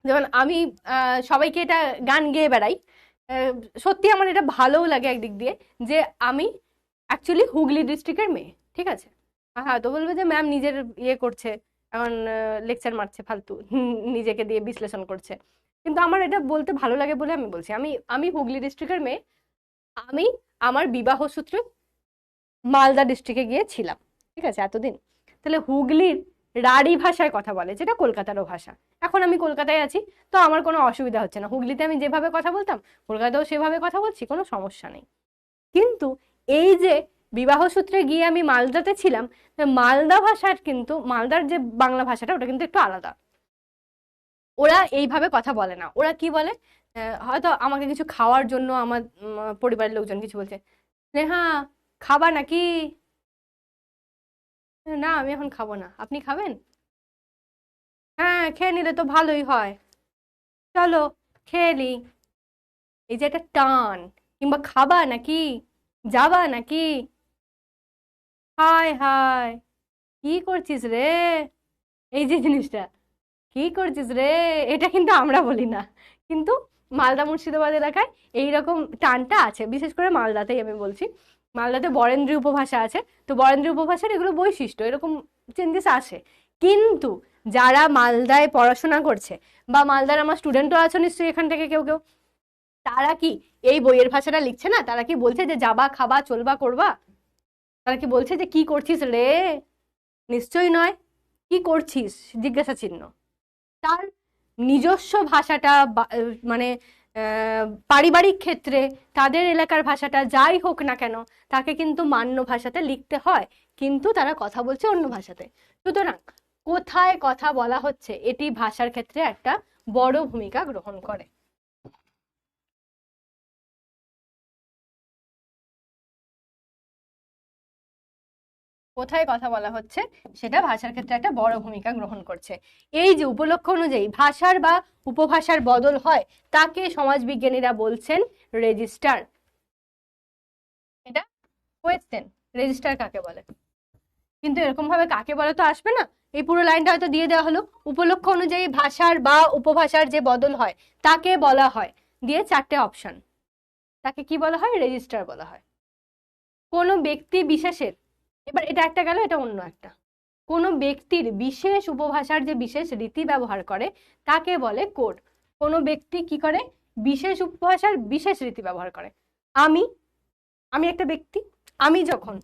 যেমন আমি সবাইকে এটা গান গেয়ে বেড়াই, সত্যি আমার এটা ভালোও লাগে একদিক দিয়ে, যে আমি অ্যাকচুয়ালি হুগলি ডিস্ট্রিক্টের মেয়ে, ঠিক আছে। হ্যাঁ তো বলবে যে ম্যাম নিজের ইয়ে করছে, এখন লেকচার মারছে ফালতু, নিজেকে দিয়ে বিশ্লেষণ করছে, কিন্তু আমার এটা বলতে ভালো লাগে বলে আমি বলছি, আমি আমি হুগলি ডিস্ট্রিক্টের মেয়ে, আমি আমার বিবাহ সূত্রে মালদা ডিস্ট্রিক্টে গিয়েছিলাম, ঠিক আছে এতদিন। তাহলে হুগলির রাঢ়ী ভাষায় কথা বলে, যেটা কলকাতারও ভাষা। এখন আমি কলকাতায় আছি, তো আমার কোনো অসুবিধা হচ্ছে না, হুগলিতে আমি যেভাবে কথা বলতাম কলকাতাতেও সেভাবে কথা বলছি, কোনো সমস্যা নেই। কিন্তু এই যে বিবাহ সূত্রে গিয়ে আমি মালদাতে ছিলাম, মালদা ভাষার কিন্তু, মালদার যে বাংলা ভাষাটা ওটা কিন্তু একটু আলাদা। ওরা এইভাবে কথা বলে না, ওরা কি বলে, হয়তো আমাকে কিছু খাওয়ার জন্য আমার পরিবারের লোকজন কিছু বলছে, হ্যাঁ খাবা নাকি, না আমি এখন খাবো না, আপনি খাবেন, হ্যাঁ খেয়ে নিলে তো ভালোই হয়, চলো খেয়ে নি। এই যে একটা টান, কিংবা খাবা নাকি, যাবা নাকি, হায় হায় কি করছিস রে, এই যে জিনিসটা, কি করছিস রে, এটা কিন্তু আমরা বলি না, কিন্তু মালদা মুর্শিদাবাদ এলাকায় এইরকম টানটা আছে, বিশেষ করে মালদাতেই আমি বলছি। মালদাতে বরেন্দ্রী উপভাষা আছে, তো বরেন্দ্রী উপভাষার এগুলো বৈশিষ্ট্য, এরকম চেঞ্জেস আসে। কিন্তু যারা মালদায় পড়াশোনা করছে, বা মালদার আমার স্টুডেন্টও আছে নিশ্চয়ই এখান থেকে কেউ কেউ, তারা কি এই বইয়ের ভাষাটা লিখছে না, তারা কি বলছে যে যাবা খাবা চলবা করবা, তারা কি বলছে যে কি করছিস রে, নিশ্চয়ই নয়, কি করছিস জিজ্ঞাসা চিহ্ন। তার নিজস্ব ভাষাটা মানে পারিবারিক ক্ষেত্রে তাদের এলাকার ভাষাটা যাই হোক না কেন, তাকে কিন্তু মান্য ভাষাতে লিখতে হয়, কিন্তু তারা কথা বলছে অন্য ভাষাতে। সুতরাং কোথায় কথা বলা হচ্ছে এটি ভাষার ক্ষেত্রে একটা বড় ভূমিকা গ্রহণ করে। কোথায় কথা বলা হচ্ছে সেটা ভাষার ক্ষেত্রে একটা বড় ভূমিকা গ্রহণ করছে। এই যে উপলক্ষ অনুযায়ী ভাষার বা উপভাষার বদল হয়, তাকে সমাজবিজ্ঞানীরা বলছেন রেজিস্টার। এটা কোয়েশ্চেন, রেজিস্টার কাকে বলে, কিন্তু এরকম ভাবে কাকে বলে তো আসবে না, এই পুরো লাইনটা হয়তো দিয়ে দেওয়া হলো, উপলক্ষ অনুযায়ী ভাষার বা উপভাষার যে বদল হয় তাকে বলা হয়, দিয়ে চারটে অপশন, তাকে কি বলা হয়, রেজিস্টার বলা হয়। কোনো ব্যক্তি বিশেষের, এবার এটা একটা গেল, এটা অন্য একটা, কোনো ব্যক্তির বিশেষ উপভাষার যে বিশেষ রীতি ব্যবহার করে তাকে বলে কোড। কোনো ব্যক্তি কি করে, বিশেষ উপভাষার বিশেষ রীতি ব্যবহার করে। আমি আমি একটা ব্যক্তি, আমি যখন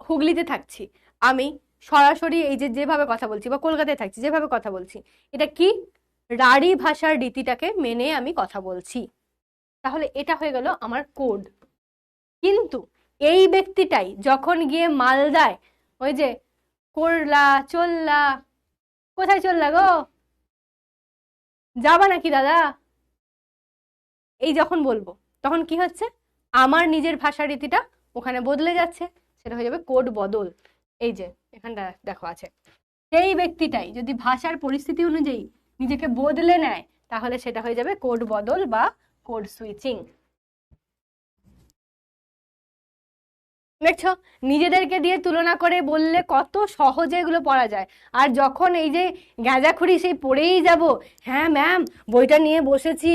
হুগলিতে থাকছি, আমি সরাসরি এই যে যেভাবে কথা বলছি, বা কলকাতায় থাকছি যেভাবে কথা বলছি, এটা কি, রাঢ়ী ভাষার রীতিটাকে মেনে আমি কথা বলছি, তাহলে এটা হয়ে গেল আমার কোড। কিন্তু এই ব্যক্তিটাই যখন গিয়ে মালদায় ওই যে করলা চললা, কোথায় চললা গো, যাবা নাকি দাদা, এই যখন বলবো, তখন কি হচ্ছে, আমার নিজের ভাষা রীতিটা ওখানে বদলে যাচ্ছে, সেটা হয়ে যাবে কোড বদল। এই যে এখানটা দেখো আছে, সেই ব্যক্তিটাই যদি ভাষার পরিস্থিতি অনুযায়ী নিজেকে বদলে নেয়, তাহলে সেটা হয়ে যাবে কোড বদল বা কোড সুইচিং। দেখছো, নিজেদেরকে দিয়ে তুলনা করে বললে কত সহজে এগুলো পড়া যায়। আর যখন এই যে গাঁজাখুরি সেই পড়েই যাব, হ্যাঁ ম্যাম বইটা নিয়ে বসেছি,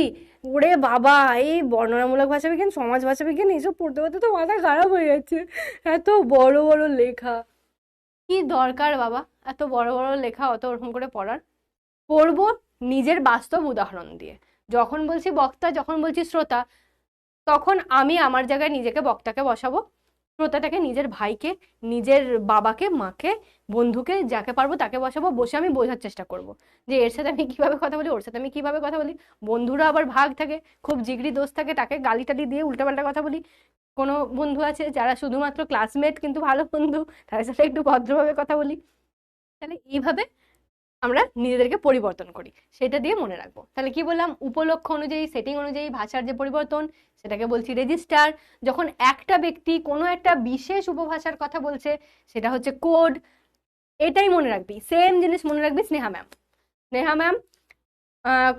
ওরে বাবা এই বর্ণনামূলক ভাষাবিজ্ঞান, সমাজ ভাষাবিজ্ঞান এইসব পড়তে পড়তে তো মাথা খারাপ হয়ে যাচ্ছে, এত বড় বড় লেখা, কি দরকার বাবা এত বড় বড় লেখা অত ওরকম করে পড়ার। পড়বো নিজের বাস্তব উদাহরণ দিয়ে। যখন বলছি বক্তা, যখন বলছি শ্রোতা, তখন আমি আমার জায়গায় নিজেকে বক্তাকে বসাবো, শ্রোতাটাকে নিজের ভাইকে, নিজের বাবাকে, মাকে, বন্ধুকে, যাকে পারবো তাকে বসাবো, বসে আমি বোঝার চেষ্টা করব যে এর সাথে আমি কিভাবে কথা বলি, ওর সাথে আমি কিভাবে কথা বলি। বন্ধুরা আবার ভাগ থাকে, খুব জিগরি দোস্ত থাকে, তাকে গালি টালি দিয়ে উল্টাপাল্টা কথা বলি। কোনো বন্ধু আছে যারা শুধুমাত্র ক্লাসমেট কিন্তু ভালো বন্ধু, তাদের সাথে একটু ভদ্রভাবে কথা বলি। তাহলে এইভাবে আমরা নিজেদেরকে পরিবর্তন করি, সেটা দিয়ে মনে রাখবো। তাহলে কি বললাম, উপলক্ষ অনুযায়ী, সেটিং অনুযায়ী ভাষার যে পরিবর্তন, সেটাকে বলছি রেজিস্টার। যখন একটা ব্যক্তি কোনো একটা বিশেষ উপভাষার কথা বলছে, সেটা হচ্ছে কোড। এটাই মনে রাখবি, সেম জিনিস মনে রাখবি। স্নেহা ম্যাম, স্নেহা ম্যাম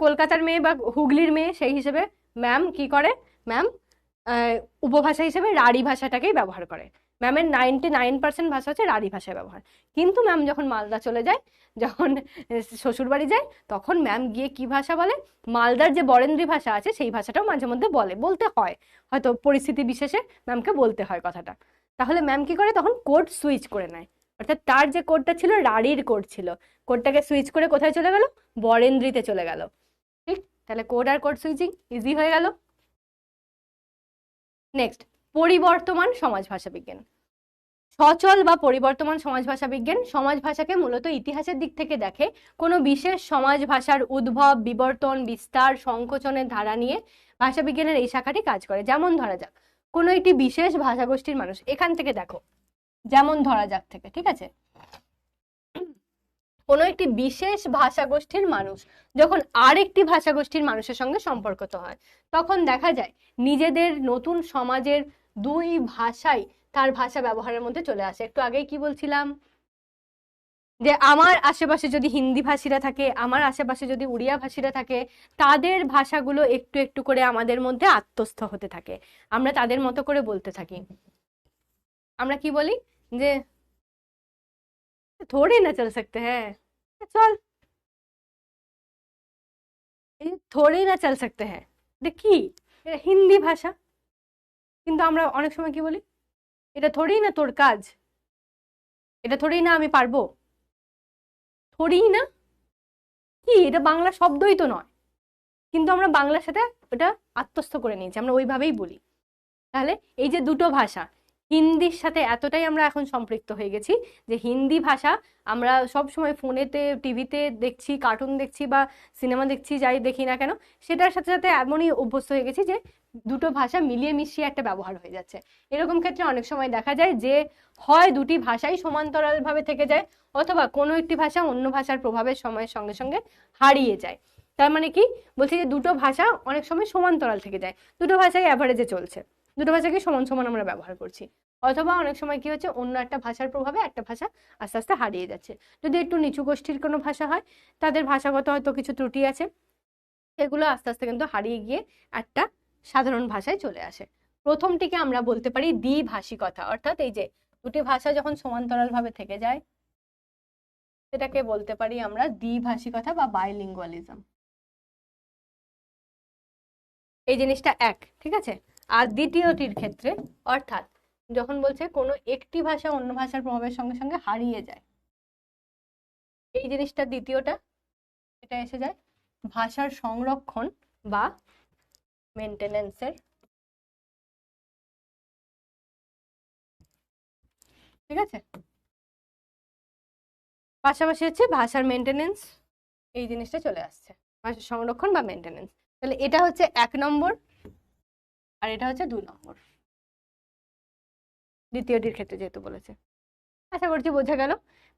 কলকাতার মেয়ে বা হুগলির মেয়ে, সেই হিসেবে ম্যাম কি করে, ম্যাম উপভাষা হিসেবে রাঢ়ী ভাষাটাকেই ব্যবহার করে। ম্যামের 99% ভাষা হচ্ছে রাঢ়ী ভাষায় ব্যবহার। কিন্তু ম্যাম যখন মালদা চলে যায়, যখন শ্বশুর বাড়ি যায়, তখন ম্যাম গিয়ে কি ভাষা বলে, মালদার যে বরেন্দ্রী ভাষা আছে সেই ভাষাটাও মাঝে মধ্যে বলতে হয়, হয়তো পরিস্থিতি বিশেষে ম্যামকে বলতে হয় কথাটা। তাহলে ম্যাম কি করে, তখন কোড সুইচ করে নেয়, অর্থাৎ তার যে কোডটা ছিল রাঢ়ীর কোড ছিল, কোডটাকে সুইচ করে কোথায় চলে গেল, বরেন্দ্রীতে চলে গেল। ঠিক, তাহলে কোড আর কোড সুইচিং ইজি হয়ে গেল। নেক্সট, পরিবর্তমান সমাজ ভাষা বিজ্ঞান। সচল বা পরিবর্তমান সমাজ ভাষা বিজ্ঞান সমাজ ভাষাকে মূলত ইতিহাসের দিক থেকে দেখে, কোনো বিশেষ সমাজ ভাষার উদ্ভব, বিবর্তন, বিস্তার, সংকোচনের ধারা নিয়ে ভাষা বিজ্ঞানের এই শাখাটি কাজ করে। যেমন ধরা যাক কোনো একটি বিশেষ ভাষাগোষ্ঠীর মানুষ, এখান থেকে দেখো, যেমন ধরা যাক থেকে, ঠিক আছে, কোনো একটি বিশেষ ভাষাগোষ্ঠীর মানুষ যখন আরেকটি ভাষাগোষ্ঠীর মানুষের সঙ্গে সম্পর্কিত হয়, তখন দেখা যায় নিজেদের নতুন সমাজের দুই ভাষাই তার ভাষা ব্যবহারের মধ্যে চলে আসে। একটু আগেই কি বলছিলাম, যে আমার আশেপাশে যদি হিন্দি ভাষীরা থাকে, আমার আশেপাশে যদি উড়িয়া ভাষীরা থাকে, তাদের ভাষাগুলো একটু একটু করে আমাদের মধ্যে আত্মস্থ হতে থাকে, আমরা তাদের মতো করে বলতে থাকি। আমরা কি বলি, যে থোড়ি না চল सकते हैं, চল, থোড়ি না চল सकते हैं, এটা কি, এটা হিন্দি ভাষা, কিন্তু আমরা অনেক সময় কি বলি, এটা থোড়ি না তোর কাজ, এটা থোড়ি না আমি পারবো, থোড়ি না কি, এটা বাংলা শব্দই তো নয়, কিন্তু আমরা বাংলার সাথে ওটা আত্মস্থ করে নিয়েছি, আমরা ওইভাবেই বলি। তাহলে এই যে দুটো ভাষা, হিন্দির সাথে এতটাই আমরা এখন সম্পৃক্ত হয়ে গেছি যে হিন্দি ভাষা আমরা সব সময় ফোনেতে, টিভিতে দেখছি, কার্টুন দেখছি বা সিনেমা দেখছি, যাই দেখি না কেন, সেটার সাথে সাথে এমনই অভ্যস্ত হয়ে গেছি যে দুটো ভাষা মিলিয়ে মিশিয়ে একটা ব্যবহার হয়ে যাচ্ছে। এরকম ক্ষেত্রে অনেক সময় দেখা যায় যে হয় দুটি ভাষাই সমান্তরালভাবে থেকে যায়, অথবা কোনো একটি ভাষা অন্য ভাষার প্রভাবের সময়ের সঙ্গে সঙ্গে হারিয়ে যায়। তার মানে কি বলছি, যে দুটো ভাষা অনেক সময় সমান্তরাল থেকে যায়, দুটো ভাষাই অ্যাভারেজে চলছে, দুটো ভাষাকে সমান সমান আমরা ব্যবহার করছি। অথবা অনেক সময় কি হচ্ছে, অন্য একটা ভাষার প্রভাবে একটা ভাষা আস্তে আস্তে হারিয়ে যাচ্ছে। যদি একটু নিচু গোষ্ঠীর কোনো ভাষা হয়, তাদের ভাষাগত হয়তো কিছু ত্রুটি আছে, সেগুলো আস্তে আস্তে কিন্তু হারিয়ে গিয়ে একটা সাধারণ ভাষায় চলে আসে। প্রথমটিকে আমরা বলতে পারি দ্বিভাষিকতা, অর্থাৎ এই যে দুটি ভাষা যখন সমান্তরাল ভাবে থেকে যায়, সেটাকে বলতে পারি আমরা দ্বিভাষিকতা বা বাইলিঙ্গুয়ালিজম। এই জিনিসটা এক, ঠিক আছে। আর দ্বিতীয়টির ক্ষেত্রে অর্থাৎ যখন বলছে কোনো একটি ভাষা অন্য ভাষার প্রভাবের সঙ্গে সঙ্গে হারিয়ে যায়, এই জিনিসটা দ্বিতীয়টা, এটা এসে যায় ভাষার সংরক্ষণ বা মেনটেনেন্সের, ঠিক আছে। পাশাপাশি হচ্ছে ভাষার মেনটেনেন্স, এই জিনিসটা চলে আসছে, ভাষার সংরক্ষণ বা মেনটেনেন্স। তাহলে এটা হচ্ছে 1 নম্বর আর এটা হচ্ছে 2 নম্বর, দ্বিতীয়টির ক্ষেত্রে যেহেতু বলেছে। আশা করছি বোঝা গেল।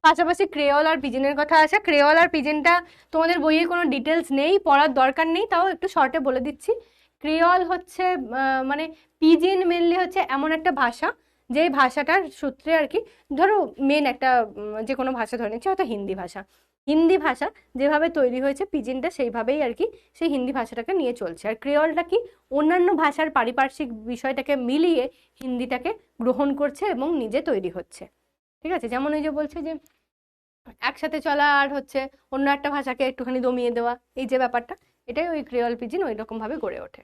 পাশাপাশি ক্রেওল আর পিজিনের কথা আছে। ক্রেওল আর পিজিনটা তোমাদের বইয়ে কোনো ডিটেলস নেই, পড়ার দরকার নেই, তাও একটু শর্টে বলে দিচ্ছি। ক্রেওল হচ্ছে মানে পিজিন মেনলি হচ্ছে এমন একটা ভাষা যে ভাষাটার সূত্রে আর কি, ধরো মেন একটা যে কোনো ভাষা ধরে নিচ্ছে, হয়তো হিন্দি ভাষা, হিন্দি ভাষা যেভাবে তৈরি হয়েছে পিজিনটা সেইভাবেই আর কি সেই হিন্দি ভাষাটাকে নিয়ে চলছে। আর ক্রেওলটা কি অন্যান্য ভাষার পারিপার্শ্বিক বিষয়টাকে মিলিয়ে হিন্দিটাকে গ্রহণ করছে এবং নিজে তৈরি হচ্ছে, ঠিক আছে। যেমন ওই যে বলছে যে একসাথে চলা আর হচ্ছে অন্য একটা ভাষাকে একটুখানি দমিয়ে দেওয়া, এই যে ব্যাপারটা, এটাই ওই ক্রেওল পিজিন ওই রকম ভাবে গড়ে ওঠে।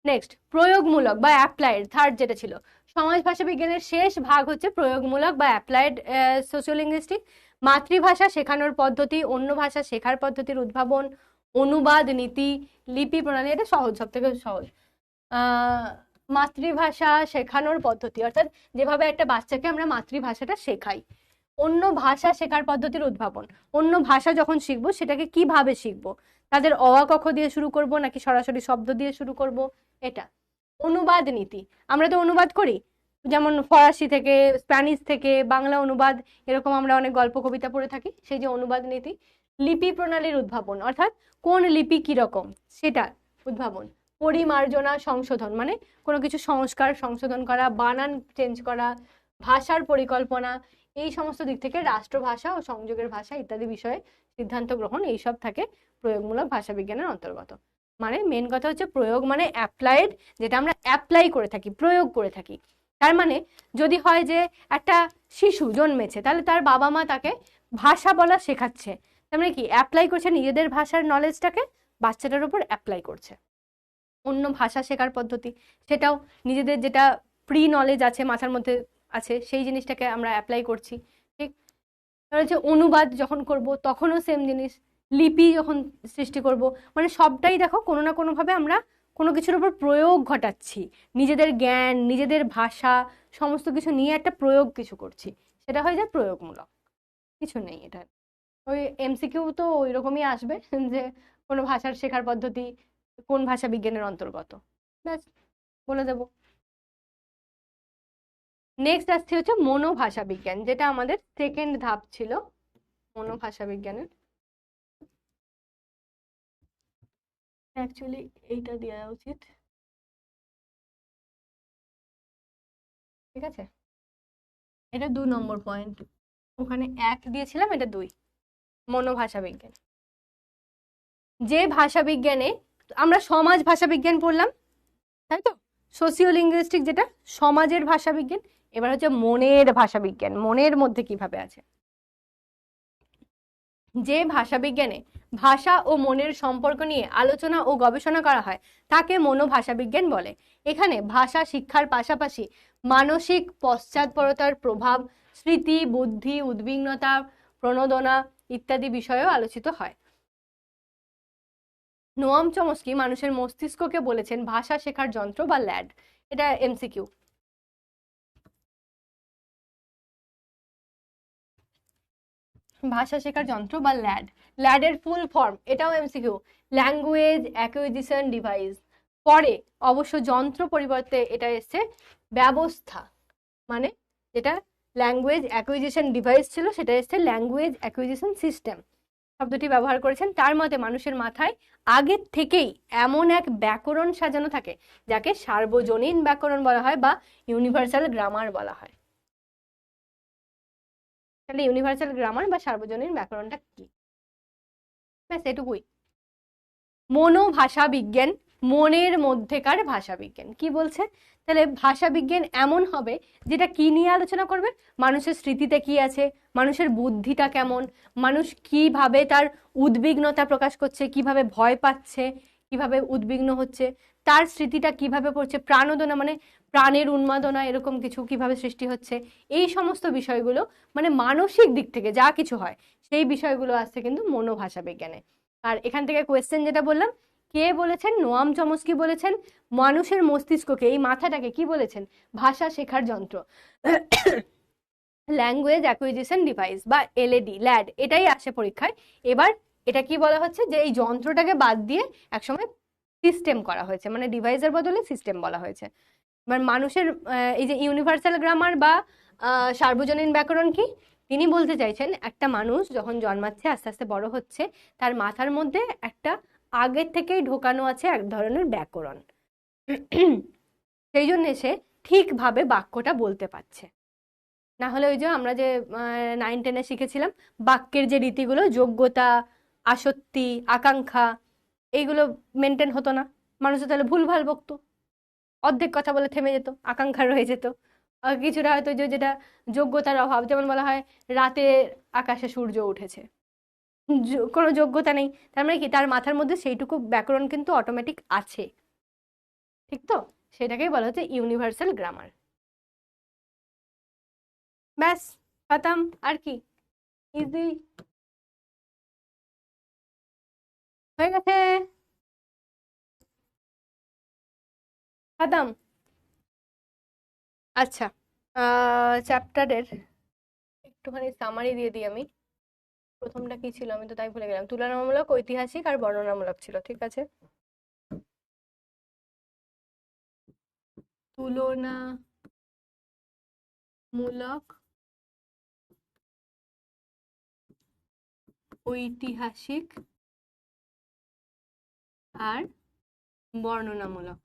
নেক্সট প্রয়োগমূলক বা অ্যাপ্লাইড, থার্ড যেটা ছিল। সমাজ ভাষা বিজ্ঞানের শেষ ভাগ হচ্ছে প্রয়োগমূলক বা অ্যাপ্লাইড সোশিওলিঙ্গুইস্টিক। মাতৃভাষা শেখানোর পদ্ধতি, অন্য ভাষা শেখার পদ্ধতির উদ্ভাবন, অনুবাদ নীতি, লিপি প্রণালী, এটা সহজ, সব থেকে সহজ। মাতৃভাষা শেখানোর পদ্ধতি অর্থাৎ যেভাবে একটা বাচ্চাকে আমরা মাতৃভাষাটা শেখাই, অন্য ভাষা শেখার পদ্ধতির উদ্ভাবন, অন্য ভাষা যখন শিখবো সেটাকে কিভাবে শিখবো, তাদের অ আ ক খ দিয়ে শুরু করব নাকি সরাসরি শব্দ দিয়ে শুরু করব, এটা। অনুবাদ নীতি, আমরা তো অনুবাদ করি, যেমন ফরাসি থেকে, স্প্যানিশ থেকে বাংলা অনুবাদ, এরকম আমরা অনেক গল্প কবিতা পড়ে থাকি, সেই যে অনুবাদ নীতি। লিপি প্রণালীর উদ্ভাবন অর্থাৎ কোন লিপি কিরকম সেটা উদ্ভাবন। পরিমার্জনা সংশোধন মানে কোনো কিছু সংস্কার সংশোধন করা, বানান চেঞ্জ করা, ভাষার পরিকল্পনা, এই সমস্ত দিক থেকে রাষ্ট্রভাষা ও সংযোগের ভাষা ইত্যাদি বিষয়ে সিদ্ধান্ত গ্রহণ, এইসব থাকে প্রয়োগমূলক ভাষা বিজ্ঞানের অন্তর্গত। মানে মেন কথা হচ্ছে প্রয়োগ মানে অ্যাপ্লাইড, যেটা আমরা অ্যাপ্লাই করে থাকি, প্রয়োগ করে থাকি। তার মানে যদি হয় যে একটা শিশু জন্মেছে, তাহলে তার বাবা মা তাকে ভাষা বলা শেখাচ্ছে, তার মানে কি অ্যাপ্লাই করছে নিজেদের ভাষার নলেজটাকে বাচ্চাটার উপর অ্যাপ্লাই করছে। অন্য ভাষা শেখার পদ্ধতি, সেটাও নিজেদের যেটা প্রি নলেজ আছে মাথার মধ্যে আছে সেই জিনিসটাকে আমরা অ্যাপ্লাই করছি, ঠিক। তাহলে হচ্ছে অনুবাদ যখন করব তখনও সেম জিনিস, লিপি যখন সৃষ্টি করব, মানে সবটাই দেখো কোনো না কোনোভাবে আমরা কোনো কিছুর উপর প্রয়োগ ঘটাচ্ছি, নিজেদের জ্ঞান নিজেদের ভাষা সমস্ত কিছু নিয়ে একটা প্রয়োগ কিছু করছি, সেটা হয়ে যায় প্রয়োগমূলক। কিছু নেই এটা। ওই এমসিকিউ তো ওই রকমই আসবে যে কোনো ভাষার শেখার পদ্ধতি কোন ভাষা বিজ্ঞানের অন্তর্গত, ব্যাস বলে দেবো। নেক্সট আসছে হচ্ছে মনোভাষা বিজ্ঞান, যেটা আমাদের সেকেন্ড ধাপ ছিল মনোভাষা বিজ্ঞানের। অ্যাকচুয়ালি এইটা দেওয়া উচিত, ঠিক আছে। এটা 2 নম্বর পয়েন্ট, ওখানে 1 দিয়েছিলাম, এটা 2। মনোভাষা বিজ্ঞান, যে ভাষা বিজ্ঞানে আমরা সমাজ ভাষা বিজ্ঞান পড়লাম, তাই তো, সোশিও লিঙ্গুইস্টিক যেটা সমাজের ভাষা বিজ্ঞান। এবার হচ্ছে মনের ভাষা বিজ্ঞান, মনের মধ্যে কিভাবে আছে। যে ভাষা বিজ্ঞানে ভাষা ও মনের সম্পর্ক নিয়ে আলোচনা ও গবেষণা করা হয় তাকে মনোভাষা বিজ্ঞান বলে। এখানে ভাষা শিক্ষার পাশাপাশি মানসিক পশ্চাৎপরতার প্রভাব, স্মৃতি, বুদ্ধি, উদ্বিগ্নতা, প্রণোদনা ইত্যাদি বিষয়েও আলোচিত হয়। নোয়াম চমস্কি মানুষের মস্তিষ্ককে বলেছেন ভাষা শেখার যন্ত্র বা ল্যাড, এটা এমসিকিউ। ভাষা শেখার যন্ত্র বা ল্যাড, ল্যাডের ফুল ফর্ম, এটাও এমসিকিউ, ল্যাঙ্গুয়েজ অ্যাকুইজিশন ডিভাইস। পরে অবশ্য যন্ত্র পরিবর্তে এটা এসছে ব্যবস্থা, মানে যেটা ল্যাঙ্গুয়েজ অ্যাকুইজিশন ডিভাইস ছিল সেটা এসছে ল্যাঙ্গুয়েজ অ্যাকুইজিশন সিস্টেম শব্দটি ব্যবহার করেছেন। তার মতে মানুষের মাথায় আগের থেকেই এমন এক ব্যাকরণ সাজানো থাকে যাকে সার্বজনীন ব্যাকরণ বলা হয় বা ইউনিভার্সাল গ্রামার বলা হয়। তাহলে ইউনিভার্সাল গ্রামার বা সার্বজনীন ব্যাকরণটা কি, ব্যাস এটুকুই। মনোভাষা বিজ্ঞান, মনের মধ্যেকার ভাষা বিজ্ঞান। কি বলছে, তাহলে ভাষা বিজ্ঞান এমন হবে যেটা কি নিয়ে আলোচনা করবে, মানুষের স্মৃতিতে কি আছে, মানুষের বুদ্ধিটা কেমন, মানুষ কিভাবে তার উদ্বিগ্নতা প্রকাশ করছে, কিভাবে ভয় পাচ্ছে, কিভাবে উদ্বিগ্ন হচ্ছে, তার স্মৃতিটা কিভাবে পড়ছে, প্রাণোদনা মানে প্রাণের উন্মাদনা এরকম কিছু কিভাবে সৃষ্টি হচ্ছে, এই সমস্ত বিষয়গুলো মানে মানসিক দিক থেকে যা কিছু হয় সেই বিষয়গুলো আসছে কিন্তু মনোভাষা বিজ্ঞানে। আর এখান থেকে কোয়েশ্চেন যেটা বললাম, কে বলেছেন? নোয়াম চমস্কি বলেছেন মানুষের মস্তিষ্ককে, এই মাথাটাকে কি বলেছেন? ভাষা শেখার যন্ত্র, ল্যাঙ্গুয়েজ অ্যাকুইজিশন ডিভাইস বা এলএডি, ল্যাড, এটাই আসে পরীক্ষায়। এবার এটা কি বলা হচ্ছে যে এই যন্ত্রটাকে বাদ দিয়ে একসময় সিস্টেম করা হয়েছে, মানে ডিভাইসের বদলে সিস্টেম বলা হয়েছে। এবার মানুষের এই যে ইউনিভার্সাল গ্রামার বা সার্বজনীন ব্যাকরণ কি, তিনি বলতে চাইছেন একটা মানুষ যখন জন্মাচ্ছে আস্তে আস্তে বড় হচ্ছে, তার মাথার মধ্যে একটা আগের থেকেই ঢোকানো আছে এক ধরনের ব্যাকরণ, সেই জন্য সে ঠিকভাবে বাক্যটা বলতে পারছে। না হলে ওই যে আমরা যে 9-10-এ শিখেছিলাম বাক্যের যে রীতিগুলো, যোগ্যতা, আসক্তি, আকাঙ্ক্ষা, এইগুলো মেনটেন হতো না, মানুষ তাহলে ভুলভাল বকতো, অর্ধেক কথা বলে থেমে যেত, আকাঙ্ক্ষা রয়ে যেত। আর কিছুটা হয়তো যে যেটা যোগ্যতার অভাব, যেমন বলা হয় রাতে আকাশে সূর্য উঠেছে, কোনো যোগ্যতা নেই, তার মানে কি তার মাথার মধ্যে সেইটুকু ব্যাকরণ কিন্তু অটোমেটিক আছে, ঠিক তো? সেটাকেই বলা হচ্ছে ইউনিভার্সাল গ্রামার। ব্যাস, খতম। আর কি, ইজি হয়ে গেছে, খতম। আচ্ছা, চ্যাপ্টারের একটুখানি সামারি দিয়ে দিই আমি। প্রথমটা কি ছিল আমি তো তাই ভুলে গেলাম, তুলনামূলক, ঐতিহাসিক আর বর্ণনামূলক ছিল, ঠিক আছে। তুলনামূলক, ঐতিহাসিক আর বর্ণনামূলক।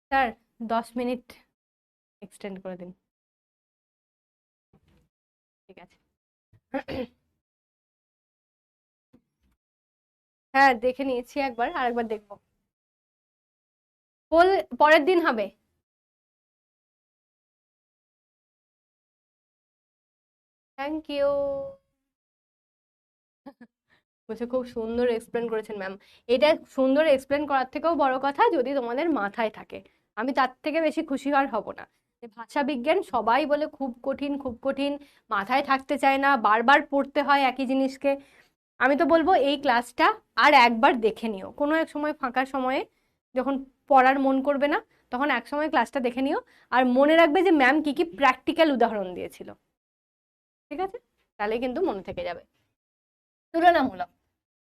স্যার 10 মিনিট এক্সটেন্ড করে দিন, ঠিক আছে। হ্যাঁ দেখে নিয়েছি একবার, আরেকবার দেখবো। পরের দিন হবে। Thank you. বলছে খুব সুন্দর এক্সপ্লেন করেছেন ম্যাম। এটা সুন্দর এক্সপ্লেন করার থেকেও বড় কথা যদি তোমাদের মাথায় থাকে, আমি তার থেকে বেশি খুশি আর হব না। যে ভাষা বিজ্ঞান সবাই বলে খুব কঠিন খুব কঠিন, মাথায় থাকতে চায় না, বারবার পড়তে হয় একই জিনিসকে। আমি তো বলবো এই ক্লাসটা আর একবার দেখে নিও, কোনো এক সময় ফাঁকা সময়ে যখন পড়ার মন করবে না, তখন এক সময় ক্লাসটা দেখে নিও। আর মনে রাখবে যে ম্যাম কি কি প্র্যাকটিক্যাল উদাহরণ দিয়েছিল, ঠিক আছে? তাহলে কিন্তু মনে থেকে যাবে। তুলনামূলক,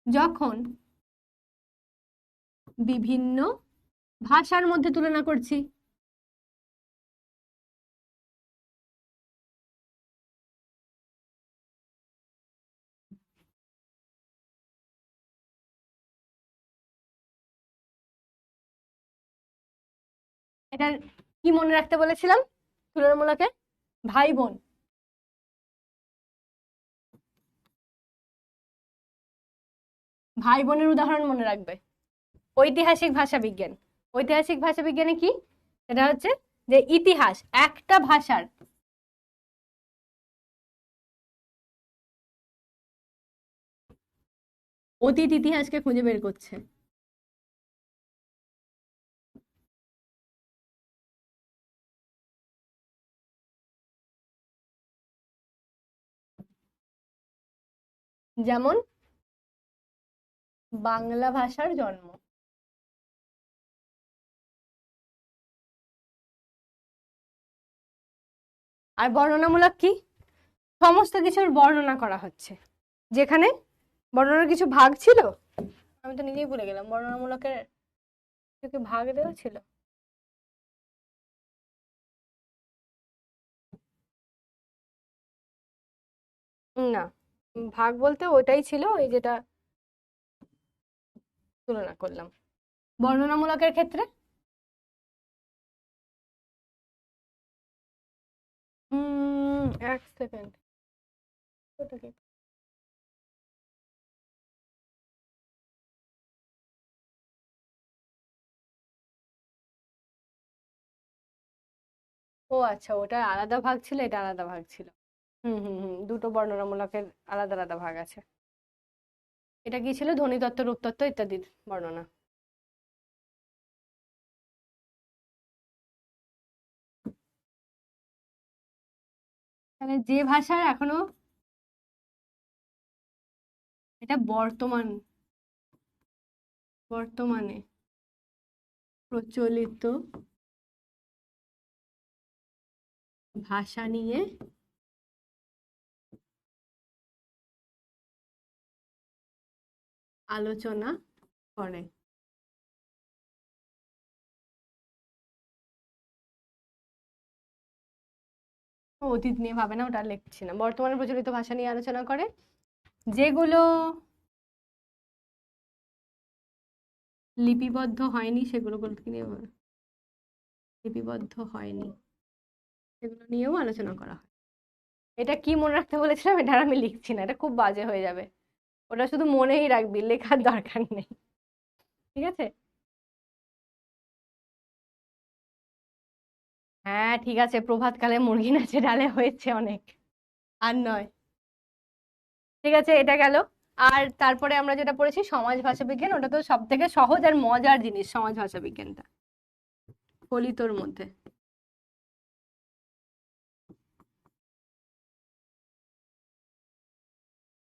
যখন বিভিন্ন ভাষার মধ্যে তুলনা করছি, এটা কি মনে রাখতে বলেছিলাম তুলনামূলকে? ভাই বোন, ভাই বোনের উদাহরণ মনে রাখবে। ঐতিহাসিক ভাষা বিজ্ঞান, ঐতিহাসিক ভাষা বিজ্ঞানে কি, এটা হচ্ছে যে ইতিহাস একটা ভাষার, অতীত ইতিহাসকে খুঁজে বের করছে। যেমন বাংলা ভাষার জন্ম। আর বর্ণনামূলক কি, সমস্ত কিছুর বর্ণনা করা হচ্ছে, যেখানে বর্ণনার কিছু ভাগ ছিল, আমি তো নিজেই ভুলে গেলাম বর্ণনামূলকের কিছু ভাগ দেওয়া ছিল না। ভাগ বলতে ওটাই ছিল, ওই যেটা তুলনা করলাম। বর্ণনামূলকের ক্ষেত্রে এক সেকেন্ড, ওটা কি? ও আচ্ছা, ওটার আলাদা ভাগ ছিল, এটা আলাদা ভাগ ছিল। হুম হুম হুম, দুটো বর্ণনামূলকের আলাদা আলাদা ভাগ আছে। এটা কি ছিল? ধ্বনিতত্ত্ব, রূপতত্ত্ব ইত্যাদির বর্ণনা। মানে যে ভাষার এখনো, এটা বর্তমানে প্রচলিত ভাষা নিয়ে আলোচনা করে। ও অতীত নিয়ে ভাবে না, ওটা আর লিখছি না। বর্তমানে প্রচলিত ভাষা নিয়ে আলোচনা করে, যেগুলো লিপিবদ্ধ হয়নি সেগুলো নিয়ে, লিপিবদ্ধ হয়নি সেগুলো নিয়েও আলোচনা করা হয়। এটা কি মনে রাখতে বলেছিলাম, এটা আর আমি লিখছি না, এটা খুব বাজে হয়ে যাবে। ওটা শুধু মনেই রাখবি, লেখার দরকার নেই। ঠিক আছে। হ্যাঁ ঠিক আছে, প্রভাতকালে মুরগি নাচে ডালে হয়েছে অনেক, আর নয়। ঠিক আছে, এটা গেল। আর তারপরে আমরা যেটা পড়েছি সমাজ ভাষা বিজ্ঞান, ওটা তো সব থেকে সহজ আর মজার জিনিস, সমাজ ভাষা বিজ্ঞানটা ফলিতর মধ্যে।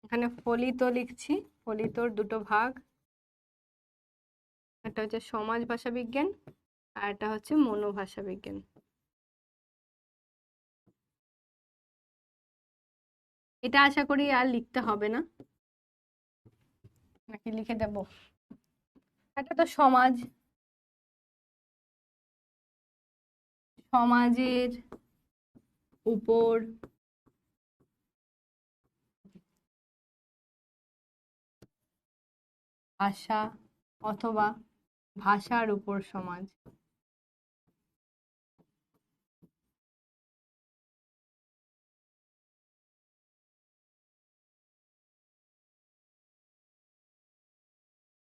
এখানে ফলিত লিখছি। ফলিতর দুটো ভাগ, একটা হচ্ছে সমাজ ভাষা বিজ্ঞান আর একটা হচ্ছে মনোভাষা বিজ্ঞান। এটা আশা করি আর লিখতে হবে না, নাকি লিখে দেব? একটা তো সমাজের উপর ভাষা, অথবা ভাষার উপর সমাজ।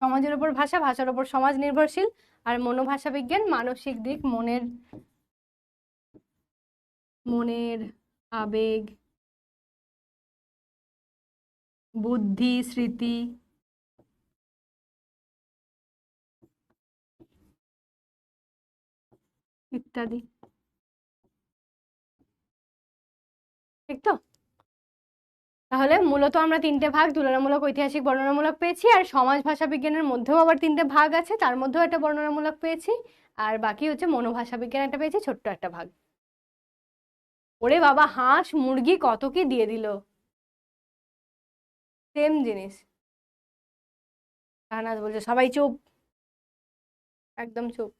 সমাজের উপর ভাষা, ভাষার উপর সমাজ নির্ভরশীল। আর মনোভাষা বিজ্ঞান মানসিক দিক, মনের আবেগ, বুদ্ধি, স্মৃতি ইত্যাদি। ঠিক তো? তাহলে মূলত আমরা তিনটে ভাগ, তুলনামূলক, ঐতিহাসিক, বর্ণনামূলক পেয়েছি। আর সমাজ ভাষা বিজ্ঞানের মধ্যেও আবার তিনটে ভাগ আছে, তার মধ্যেও একটা বর্ণনামূলক পেয়েছি। আর বাকি হচ্ছে মনোভাষা বিজ্ঞান একটা পেয়েছি, ছোট্ট একটা ভাগ। ওরে বাবা, হাঁস মুরগি কত কি দিয়ে দিল! সেম জিনিস। শাহনাজ বলছে সবাই চুপ, একদম চুপ।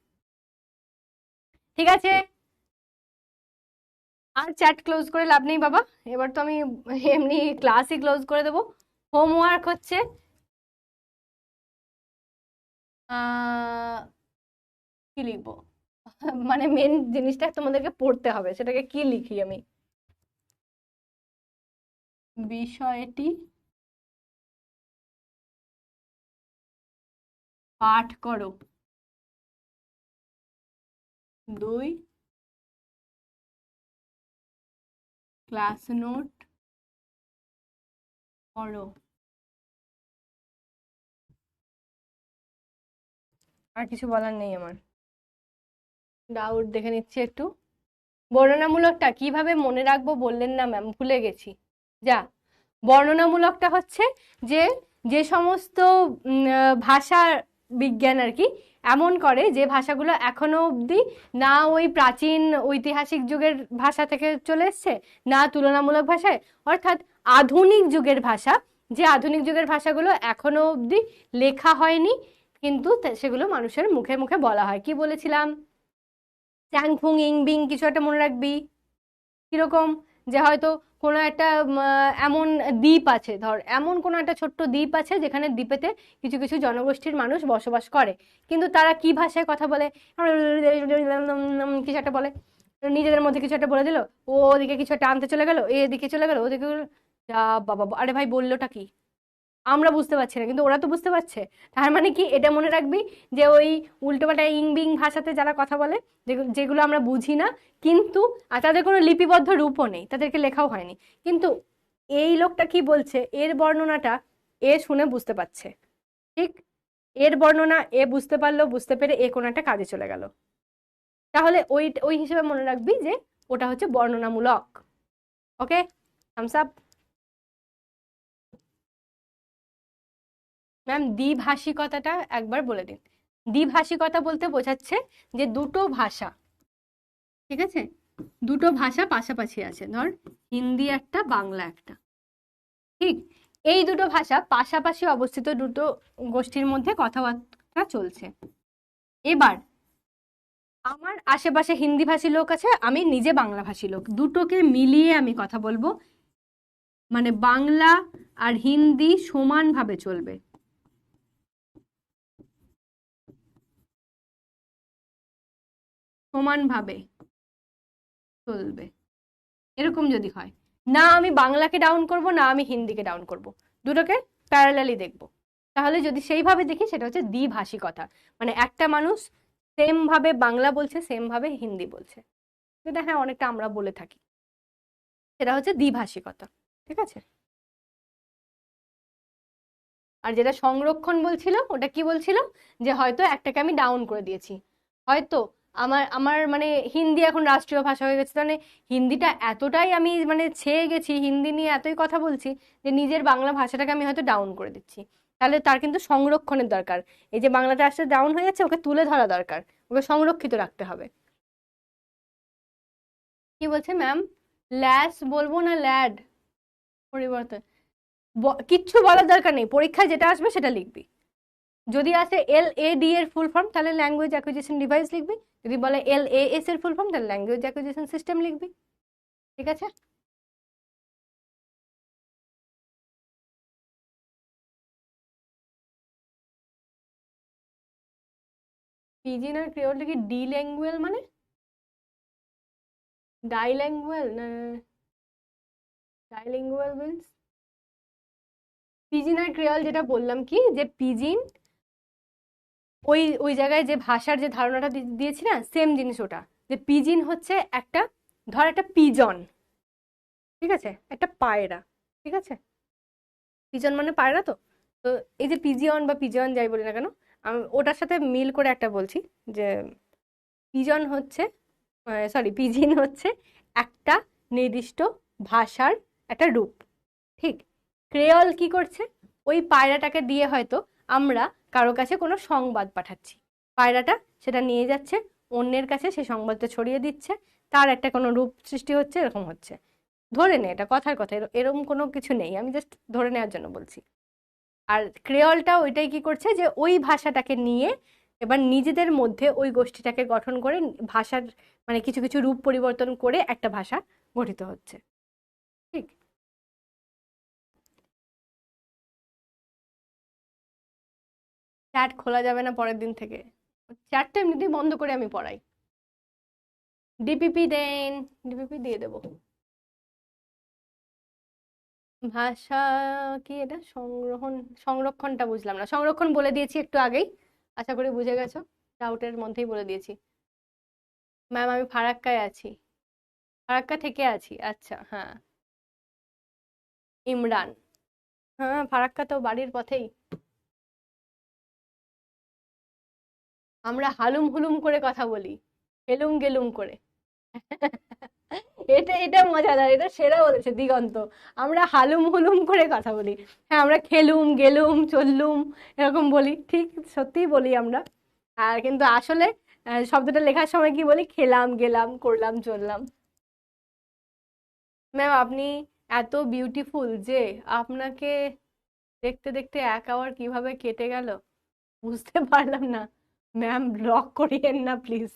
ঠিক আছে, আর চ্যাট ক্লোজ করে লাভ নেই বাবা। এবার তো আমি এমনি ক্লাসই ক্লোজ করে দেবো। হোমওয়ার্ক হচ্ছে কি লিখবো? মানে মেন জিনিসটা তোমাদেরকে পড়তে হবে, সেটাকে কি লিখি আমি? বিষয়টি পাঠ করো। 2, ক্লাস নোট করো। আর কিছু বলার নেই আমার। ডাউট দেখে নিচ্ছি একটু। বর্ণনামূলকটা কিভাবে মনে রাখবো বললেন না ম্যাম, ভুলে গেছি। যা, বর্ণনামূলকটা হচ্ছে যে, যে সমস্ত ভাষা বিজ্ঞান আর কি এমন করে যে ভাষাগুলো এখনো অবধি না ওই প্রাচীন ঐতিহাসিক যুগের ভাষা থেকে চলে এসছে, না তুলনামূলক ভাষায়, অর্থাৎ আধুনিক যুগের ভাষা, যে আধুনিক যুগের ভাষাগুলো এখনো অবধি লেখা হয়নি, কিন্তু সেগুলো মানুষের মুখে মুখে বলা হয়। কি বলেছিলাম? চ্যাং ফুং ইং বিং কিছু একটা মনে রাখবি। কিরকম? যে হয়তো কোনো একটা এমন দ্বীপ আছে, ধর এমন কোনো একটা ছোট্ট দ্বীপ আছে যেখানে দ্বীপেতে কিছু কিছু জনগোষ্ঠীর মানুষ বসবাস করে, কিন্তু তারা কি ভাষায় কথা বলে? কিছু একটা বলে, নিজেদের মধ্যে কিছু একটা বলে দিল, ও ওদিকে কিছু একটা আনতে চলে গেল, এদিকে চলে গেল, ওদিকে যা বাবা, আরে ভাই বললোটা কি? আমরা বুঝতে পারছি না, কিন্তু ওরা তো বুঝতে পারছে। তার মানে কি, এটা মনে রাখবি যে ওই উল্টোপাল্টা ইং বিং ভাষাতে যারা কথা বলে, যেগুলো আমরা বুঝি না, কিন্তু আর তাদের কোনো লিপিবদ্ধ রূপও নেই, তাদেরকে লেখাও হয়নি, কিন্তু এই লোকটা কি বলছে, এর বর্ণনাটা এ শুনে বুঝতে পারছে, ঠিক? এর বর্ণনা এ বুঝতে পারলো, বুঝতে পেরে এ কোনো একটা কাজে চলে গেল। তাহলে ওই ওই হিসেবে মনে রাখবি যে ওটা হচ্ছে বর্ণনামূলক। ওকে, থামস আপ। ম্যাম, দ্বিভাষিকতাটা একবার বলে দিন। দ্বিভাষিকতা বলতে বোঝাচ্ছে যে দুটো ভাষা, ঠিক আছে, দুটো ভাষা পাশাপাশি আছে, ধর হিন্দি একটা, বাংলা একটা, ঠিক? এই দুটো ভাষা পাশাপাশি অবস্থিত দুটো গোষ্ঠীর মধ্যে কথাবার্তা চলছে। এবার আমার আশেপাশে হিন্দি ভাষী লোক আছে, আমি নিজে বাংলা ভাষী লোক, দুটোকে মিলিয়ে আমি কথা বলবো, মানে বাংলা আর হিন্দি সমানভাবে চলবে, সমানভাবে চলবে, এরকম যদি হয়, না আমি বাংলাকে ডাউন করব, না আমি হিন্দিকে ডাউন করব, দুটোকে প্যারালালি দেখব, তাহলে যদি সেইভাবে দেখি সেটা হচ্ছে দ্বিভাষিকতা। মানে একটা মানুষ সেম ভাবে বাংলা বলছে, সেম ভাবে হিন্দি বলছে, যেটা হ্যাঁ অনেকটা আমরা বলে থাকি, সেটা হচ্ছে দ্বিভাষিকতা, ঠিক আছে? আর যেটা সংরক্ষণ বলছিল, ওটা কি বলছিল, যে হয়তো একটাকে আমি ডাউন করে দিয়েছি, হয়তো আমার আমার মানে হিন্দি এখন রাষ্ট্রীয় ভাষা হয়ে গেছে, মানে হিন্দিটা এতটাই আমি মানে ছেয়ে গেছি, হিন্দি নিয়ে এতই কথা বলছি যে নিজের বাংলা ভাষাটাকে আমি হয়তো ডাউন করে দিচ্ছি। তাহলে তার কিন্তু সংরক্ষণের দরকার, এই যে বাংলাটা আসলে ডাউন হয়ে যাচ্ছে, ওকে তুলে ধরা দরকার, ওকে সংরক্ষিত রাখতে হবে। কি বলছে ম্যাম? ল্যাস বলবো না ল্যাড? পরিবর্তন কিচ্ছু বলার দরকার নেই, পরীক্ষায় যেটা আসবে সেটা লিখবি। যদি আসে LAD এর ফুল ফর্ম, তাহলে ল্যাঙ্গুয়েজ অ্যাকুইজিশন ডিভাইস লিখবি। যদি বলে LAS এর ফুল ফর্ম, তাহলে ল্যাঙ্গুয়েজ অ্যাকুইজিশন সিস্টেম লিখবি, ঠিক আছে? পিজিন আর ক্রিওল কি ডিল্যাঙ্গুয়েল মানে ডাইল্যাঙ্গুয়েল না ডাইলিঙ্গুয়াল মিন্স? পিজিন আর ক্রিওল যেটা বললাম কি, যে পিজিন ওই ওই জায়গায় যে ভাষার যে ধারণাটা দিয়েছি না, সেম জিনিস ওটা, যে পিজিন হচ্ছে একটা, ধর একটা পিজন, ঠিক আছে, একটা পায়রা, ঠিক আছে, পিজন মানে পায়রা তো। তো এই যে পিজিয়ন বা পিজন যাই বলি না কেন, আমি ওটার সাথে মিল করে একটা বলছি, যে পিজন হচ্ছে, সরি, পিজিন হচ্ছে একটা নির্দিষ্ট ভাষার একটা রূপ, ঠিক? ক্রেওল কি করছে, ওই পায়রাটাকে দিয়ে হয়তো আমরা কারো কাছে কোনো সংবাদ পাঠাচ্ছি, পায়রাটা সেটা নিয়ে যাচ্ছে অন্যের কাছে, সেই সংবাদটা ছড়িয়ে দিচ্ছে, তার একটা কোনো রূপ সৃষ্টি হচ্ছে, এরকম হচ্ছে। ধরে নে, এটা কথার কথা, এরকম কোনো কিছু নেই, আমি জাস্ট ধরে নেওয়ার জন্য বলছি। আর ক্রেওলটা ওইটাই কি করছে, যে ওই ভাষাটাকে নিয়ে এবার নিজেদের মধ্যে ওই গোষ্ঠীটাকে গঠন করে ভাষার মানে কিছু কিছু রূপ পরিবর্তন করে একটা ভাষা গঠিত হচ্ছে, ঠিক? চ্যাট খোলা যাবে না পরের দিন থেকে, চ্যাটটা এমনিতেই বন্ধ করে আমি পড়াই। ডিপিপি দেন, ডিপিপি দিয়ে দেবো। ভাষা কি এটা, সংগ্রহণ, সংরক্ষণটা বুঝলাম না, সংরক্ষণ বলে দিয়েছি একটু আগেই, আশা করি বুঝে গেছো, ডাউটের মধ্যেই বলে দিয়েছি। ম্যাম আমি ফারাক্কায় আছি, ফারাক্কা থেকে আছি, আচ্ছা হ্যাঁ। ইমরান, হ্যাঁ ফারাক্কা তো বাড়ির পথেই। আমরা হালুম হুলুম করে কথা বলি, হেলুম গেলুম করে। এটা এটা মজাদার, এটা সেরা বলেছে দিগন্ত। আমরা হালুম হুলুম করে কথা বলি, হ্যাঁ আমরা খেলুম গেলুম চললুম এরকম বলি, ঠিক সত্যিই বলি আমরা। আর কিন্তু আসলে শব্দটা লেখার সময় কি বলি, খেলাম গেলাম করলাম চললাম। ম্যাম আপনি এত বিউটিফুল যে আপনাকে দেখতে দেখতে 1 আওয়ার কিভাবে কেটে গেল বুঝতে পারলাম না। ম্যাম ব্লক করিয়েন না প্লিজ।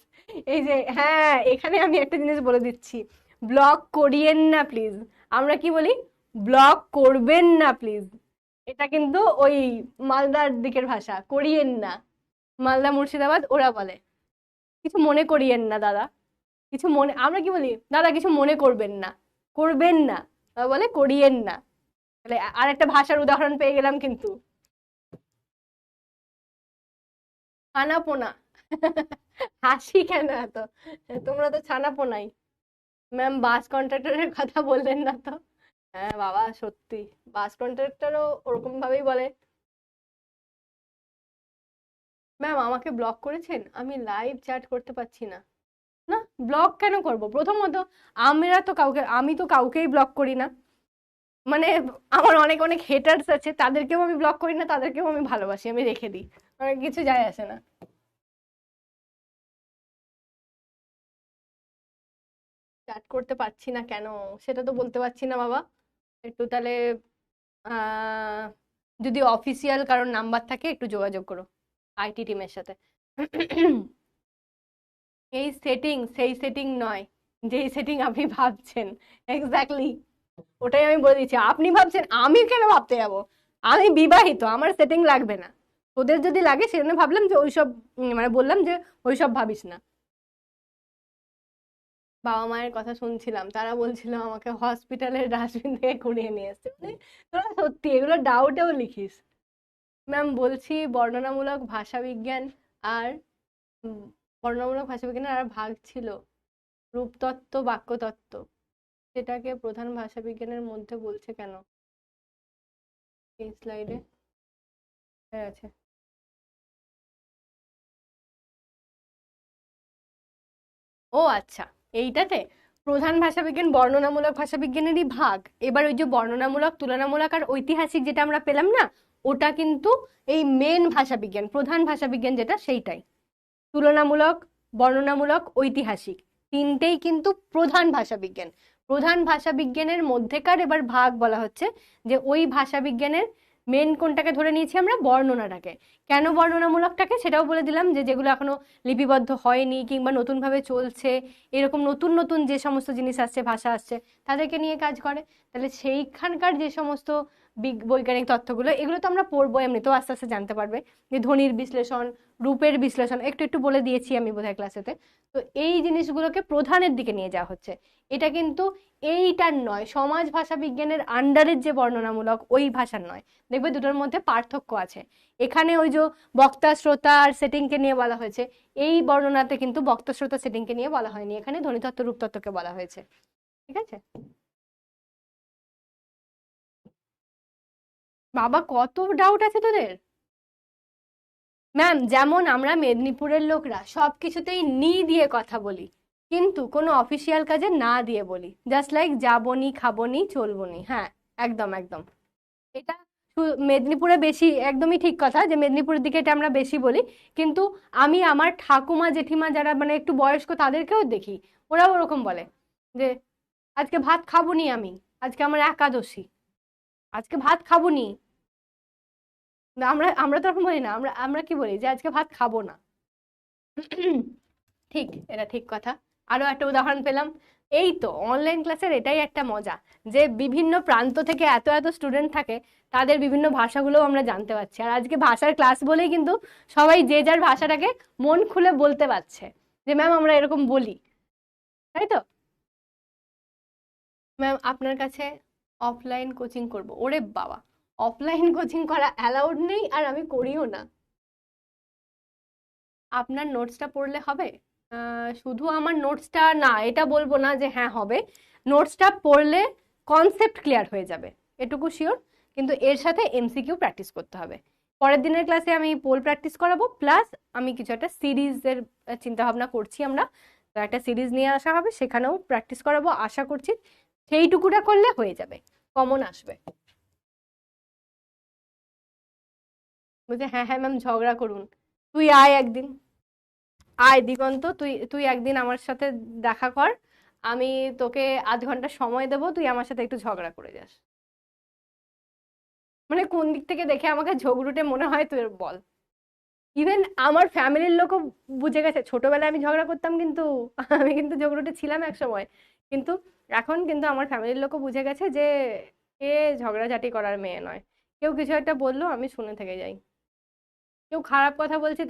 এই যে হ্যাঁ, এখানে আমি একটা জিনিস বলে দিচ্ছি, ব্লক করিয়েন না প্লিজ, আমরা কি বলি, ব্লক করবেন না প্লিজ, এটা কিন্তু ওই মালদার দিকের ভাষা, করিয়েন না, মালদা মুর্শিদাবাদ ওরা বলে কিছু মনে করিয়েন না দাদা, কিছু মনে, আমরা কি বলি, দাদা কিছু মনে করবেন না, করবেন না, ওরা বলে করিয়েন না। তাহলে আরেকটা ভাষার উদাহরণ পেয়ে গেলাম কিন্তু। ছানাপোনা। হাসি কেন এত? তোমরা তো ছানাপোনাই। ম্যাম বাস কন্ট্রাক্টরের কথা বললেন না তো? হ্যাঁ বাবা, সত্যি বাস কন্ট্রাক্টরও ওরকম ভাবেই বলে। ম্যাম আমাকে ব্লক করেছেন, আমি লাইভ চ্যাট করতে পারছি না। না, ব্লক কেন করব? প্রথমত আমি তো কাউকেই ব্লক করি না। মানে আমার অনেক অনেক হেটার্স আছে, তাদেরকেও আমি ব্লক করি না, তাদেরকেও আমি ভালোবাসি, আমি রেখে দিই। মানে কিছু যায় আসে না। চ্যাট করতে পারছি না কেন, সেটা তো বলতে পারছি না বাবা। একটু তাহলে আহ যদি অফিসিয়াল কারোর নাম্বার থাকে একটু যোগাযোগ করো আইটি টিমের সাথে। এই সেটিং সেই সেটিং নয়, যেই সেটিং আপনি ভাবছেন। এক্স্যাক্টলি, ওটাই আমি বলে দিচ্ছি। আপনি ভাবছেন, আমি কেন ভাবতে যাবো? আমি বিবাহিত, আমার সেটিং লাগবে না। তোদের যদি লাগে সেজন্য ভাবলাম যে ওইসব, মানে বললাম যে ওইসব ভাবিস না। বাবা মায়ের কথা শুনছিলাম, তারা বলছিল আমাকে হসপিটালের ডাস্টবিন থেকে কুড়িয়ে নিয়ে এসছে। মানে তোরা সত্যি এগুলো ডাউটেও লিখিস। ম্যাম বলছি বর্ণনামূলক ভাষাবিজ্ঞান আর উম, বর্ণনামূলক ভাষাবিজ্ঞানের আর ভাগ ছিল রূপতত্ত্ব, বাক্যতত্ত্ব, সেটাকে প্রধান ভাষাবিজ্ঞানের মধ্যে বলছে কেন? এই স্লাইডে আছে। ও আচ্ছা, এইটাতে প্রধান ভাষাবিজ্ঞান বর্ণনামূলক ভাষাবিজ্ঞানেরই ভাগ। এবার ওই যে বর্ণনামূলক, তুলনামূলক আর ঐতিহাসিক যেটা আমরা পেলাম না, ওটা কিন্তু এই মেন ভাষাবিজ্ঞান, প্রধান ভাষাবিজ্ঞান যেটা সেইটাই। তুলনামূলক, বর্ণনামূলক, ঐতিহাসিক, তিনটেই কিন্তু প্রধান ভাষাবিজ্ঞান। প্রধান ভাষাবিজ্ঞানের মধ্যেকার এবার ভাগ বলা হচ্ছে যে ওই ভাষাবিজ্ঞানের মেন কোনটাকে ধরে নিয়েছি আমরা, বর্ণনাটাকে। কেন বর্ণনামূলকটাকে সেটাও বলে দিলাম, যে যেগুলো এখনো লিপিবদ্ধ হয়নি কিংবা নতুনভাবে চলছে, এরকম নতুন নতুন যে সমস্ত জিনিস আসছে, ভাষা আসছে, তাদেরকে নিয়ে কাজ করে। তাহলে সেইখানকার যে সমস্ত বৈজ্ঞানিক তথ্যগুলো, এগুলো তো আমরা পড়বো, এমনিতেও আস্তে আস্তে জানতে পারবে। যে ধ্বনির বিশ্লেষণ, রূপের বিশ্লেষণ একটু একটু বলে দিয়েছি আমি বোধহয় ক্লাসেতে। তো এই জিনিসগুলোকে প্রধানের দিকে নিয়ে যাওয়া হচ্ছে। এটা কিন্তু এইটার নয়, সমাজ ভাষা বিজ্ঞানের আন্ডারের যে বর্ণনামূলক, ওই ভাষার নয়। দেখবে দুটোর মধ্যে পার্থক্য আছে। এখানে ওই যে বক্তা শ্রোতা আর সেটিংকে নিয়ে বলা হয়েছে, এই বর্ণনাতে কিন্তু বক্তা শ্রোতা সেটিংকে নিয়ে বলা হয়নি, এখানে ধ্বনিতত্ত্ব রূপতত্ত্বকে বলা হয়েছে। ঠিক আছে বাবা, কত ডাউট আছে তোদের? ম্যাম যেমন আমরা মেদিনীপুরের লোকরা সব কিছুতেই নি দিয়ে কথা বলি, কিন্তু কোনো অফিসিয়াল কাজে না দিয়ে বলি, জাস্ট লাইক যাবনি, খাবনি, চলবনি। হ্যাঁ, একদম একদম। এটা মেদিনীপুরে বেশি, একদমই ঠিক কথা যে মেদিনীপুরের দিকে এটা আমরা বেশি বলি। কিন্তু আমি আমার ঠাকুমা জেঠিমা যারা মানে একটু বয়স্ক, তাদেরকেও দেখি ওরাও ওরকম বলে যে আজকে ভাত খাবনি আমি, আজকে আমার একাদশী, আজকে ভাত খাবনি। না, আমরা আমরা তো ওরকম বলি না, আমরা আমরা কি বলি, যে আজকে ভাত খাবো না। ঠিক, এটা ঠিক কথা। আরো একটা উদাহরণ পেলাম। এই তো অনলাইন ক্লাসের এটাই একটা মজা, যে বিভিন্ন প্রান্ত থেকে এত এত স্টুডেন্ট থাকে, তাদের বিভিন্ন ভাষাগুলোও আমরা জানতে পারছি। আর আজকে ভাষার ক্লাস বলেই কিন্তু সবাই যে যার ভাষাটাকে মন খুলে বলতে পারছে, যে ম্যাম আমরা এরকম বলি। তাই তো? ম্যাম আপনার কাছে অফলাইন কোচিং করব। ওরে বাবা, অফলাইন কোচিং করা অ্যালাউড নেই, আর আমি করিও না। আপনার নোটসটা পড়লে হবে? শুধু আমার নোটসটা না, এটা বলবো না যে হ্যাঁ হবে। নোটসটা পড়লে কনসেপ্ট ক্লিয়ার হয়ে যাবে, এটুকু শিওর। কিন্তু এর সাথে এমসিকিউ প্র্যাকটিস করতে হবে। পরের দিনের ক্লাসে আমি পোল প্র্যাকটিস করাবো, প্লাস আমি কিছু একটা সিরিজের চিন্তা ভাবনা করছি আমরা। তো একটা সিরিজ নিয়ে আসা হবে, সেখানেও প্র্যাকটিস করাবো আশা করছি। সেইটুকুটা করলে হয়ে যাবে, কমন আসবে। বলছে হ্যাঁ হ্যাঁ ম্যাম, ঝগড়া করুন। তুই আয় একদিন, আয় দিগন্ত, তুই তুই একদিন আমার সাথে দেখা কর। আমি তোকে 0.5 ঘন্টা সময় দেবো, তুই আমার সাথে একটু ঝগড়া করে যাস। মানে কোন দিক থেকে দেখে আমাকে ঝগড়ুটে মনে হয় তুই বল? ইভেন আমার ফ্যামিলির লোকও বুঝে গেছে, ছোটবেলায় আমি ঝগড়া করতাম কিন্তু, আমি কিন্তু ঝগড়ুটে ছিলাম এক সময়। কিন্তু এখন কিন্তু আমার ফ্যামিলির লোকও বুঝে গেছে যে এ ঝগড়াঝাটি করার মেয়ে নয়। কেউ কিছু একটা বললো আমি শুনে থেকে যাই। কেউ খারাপ কথা বলছে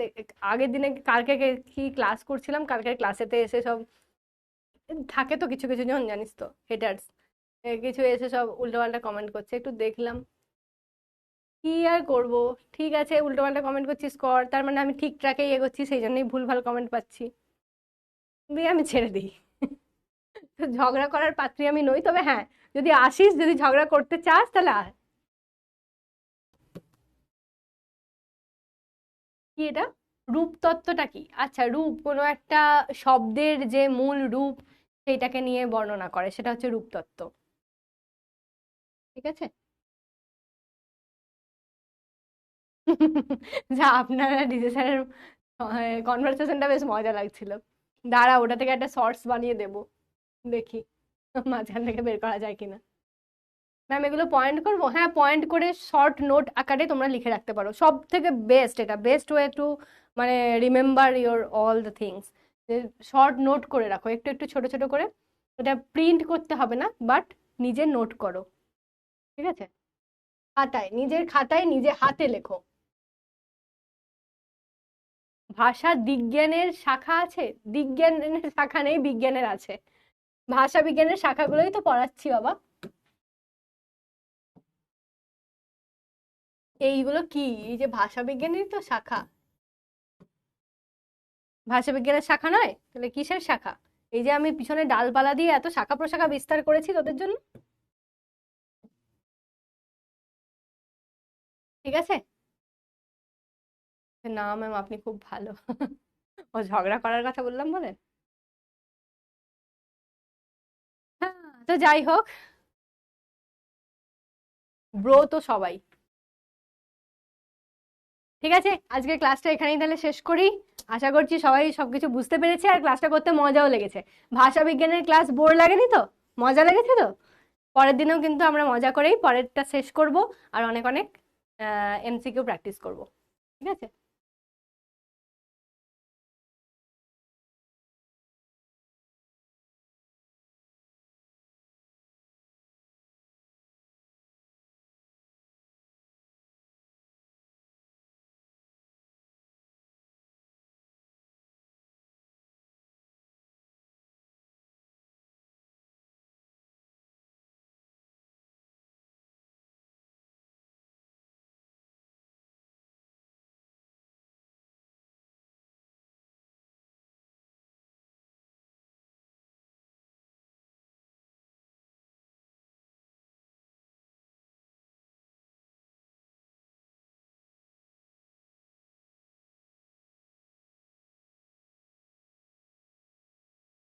আগের দিনে কালকে কি ক্লাস করছিলাম, কালকের ক্লাসেতে এসে সব থাকে তো কিছু কিছু জন, জানিস তো, হেটার্স। কিছু এসে সব উল্টোপাল্টা কমেন্ট করছে, একটু দেখলাম কি আর করব। ঠিক আছে, উল্টোপাল্টা কমেন্ট করছিস কর, তার মানে আমি ঠিক ট্র্যাকেই এগোচ্ছি, সেই জন্যই ভুলভাল কমেন্ট পাচ্ছি, দিয়ে আমি ছেড়ে দিই। তো ঝগড়া করার পাত্রী আমি নই, তবে হ্যাঁ, যদি আসিস, যদি ঝগড়া করতে চাস তাহলে আয়। কি এটা? রূপতত্ত্বটা কি? আচ্ছা, রূপ কোনো একটা শব্দের যে মূল রূপ সেইটাকে নিয়ে বর্ণনা করে, সেটা হচ্ছে রূপতত্ত্ব। ঠিক আছে। যা, আপনারা ডিজে স্যারের কনভারসেশনটা বেশ মজা লাগছিল। দাঁড়া, ওটা থেকে একটা শর্টস বানিয়ে দেবো, দেখি মাঝখান থেকে বের করা যায় কিনা। ম্যাম এগুলো পয়েন্ট করবো? হ্যাঁ, পয়েন্ট করে শর্ট নোট আকারে তোমরা লিখে রাখতে পারো, সব থেকে বেস্ট, এটা বেস্ট ওয়ে টু মানে remember your all the things. Short note করে রাখো, একটু একটু ছোট ছোট করে। এটা প্রিন্ট করতে হবে না, বাট নিজে নোট করো। ঠিক আছে, খাতায়, নিজের খাতায় নিজে হাতে লেখো। ভাষা বিজ্ঞানের শাখা আছে? বিজ্ঞানের শাখা নেই, বিজ্ঞানের আছে। ভাষা বিজ্ঞানের শাখাগুলোই তো পড়াচ্ছি বাবা। এইগুলো কি? এই যে ভাষা বিজ্ঞানেরই তো শাখা। ভাষা বিজ্ঞানের শাখা নয় তাহলে কিসের শাখা? এই যে আমি পিছনে ডালপালা দিয়ে এত শাখা প্রশাখা বিস্তার করেছি তোদের জন্য। ঠিক আছে। না ম্যাম, আপনি খুব ভালো। ও ঝগড়া করার কথা বললাম বলে। হ্যাঁ, তো যাই হোক, ব্রো তো সবাই। ঠিক আছে, আজকে ক্লাসটা এখানেই তাহলে শেষ করি। আশা করছি সবাই সবকিছু বুঝতে পেরেছে আর ক্লাসটা করতে মজাও লেগেছে। ভাষা বিজ্ঞানের ক্লাস বোর লাগেনি তো? মজা লেগেছে তো? পরের দিনেও কিন্তু আমরা মজা করেই পরেরটা শেষ করব, আর অনেক অনেক এমসিকিউ প্র্যাকটিস করব। ঠিক আছে।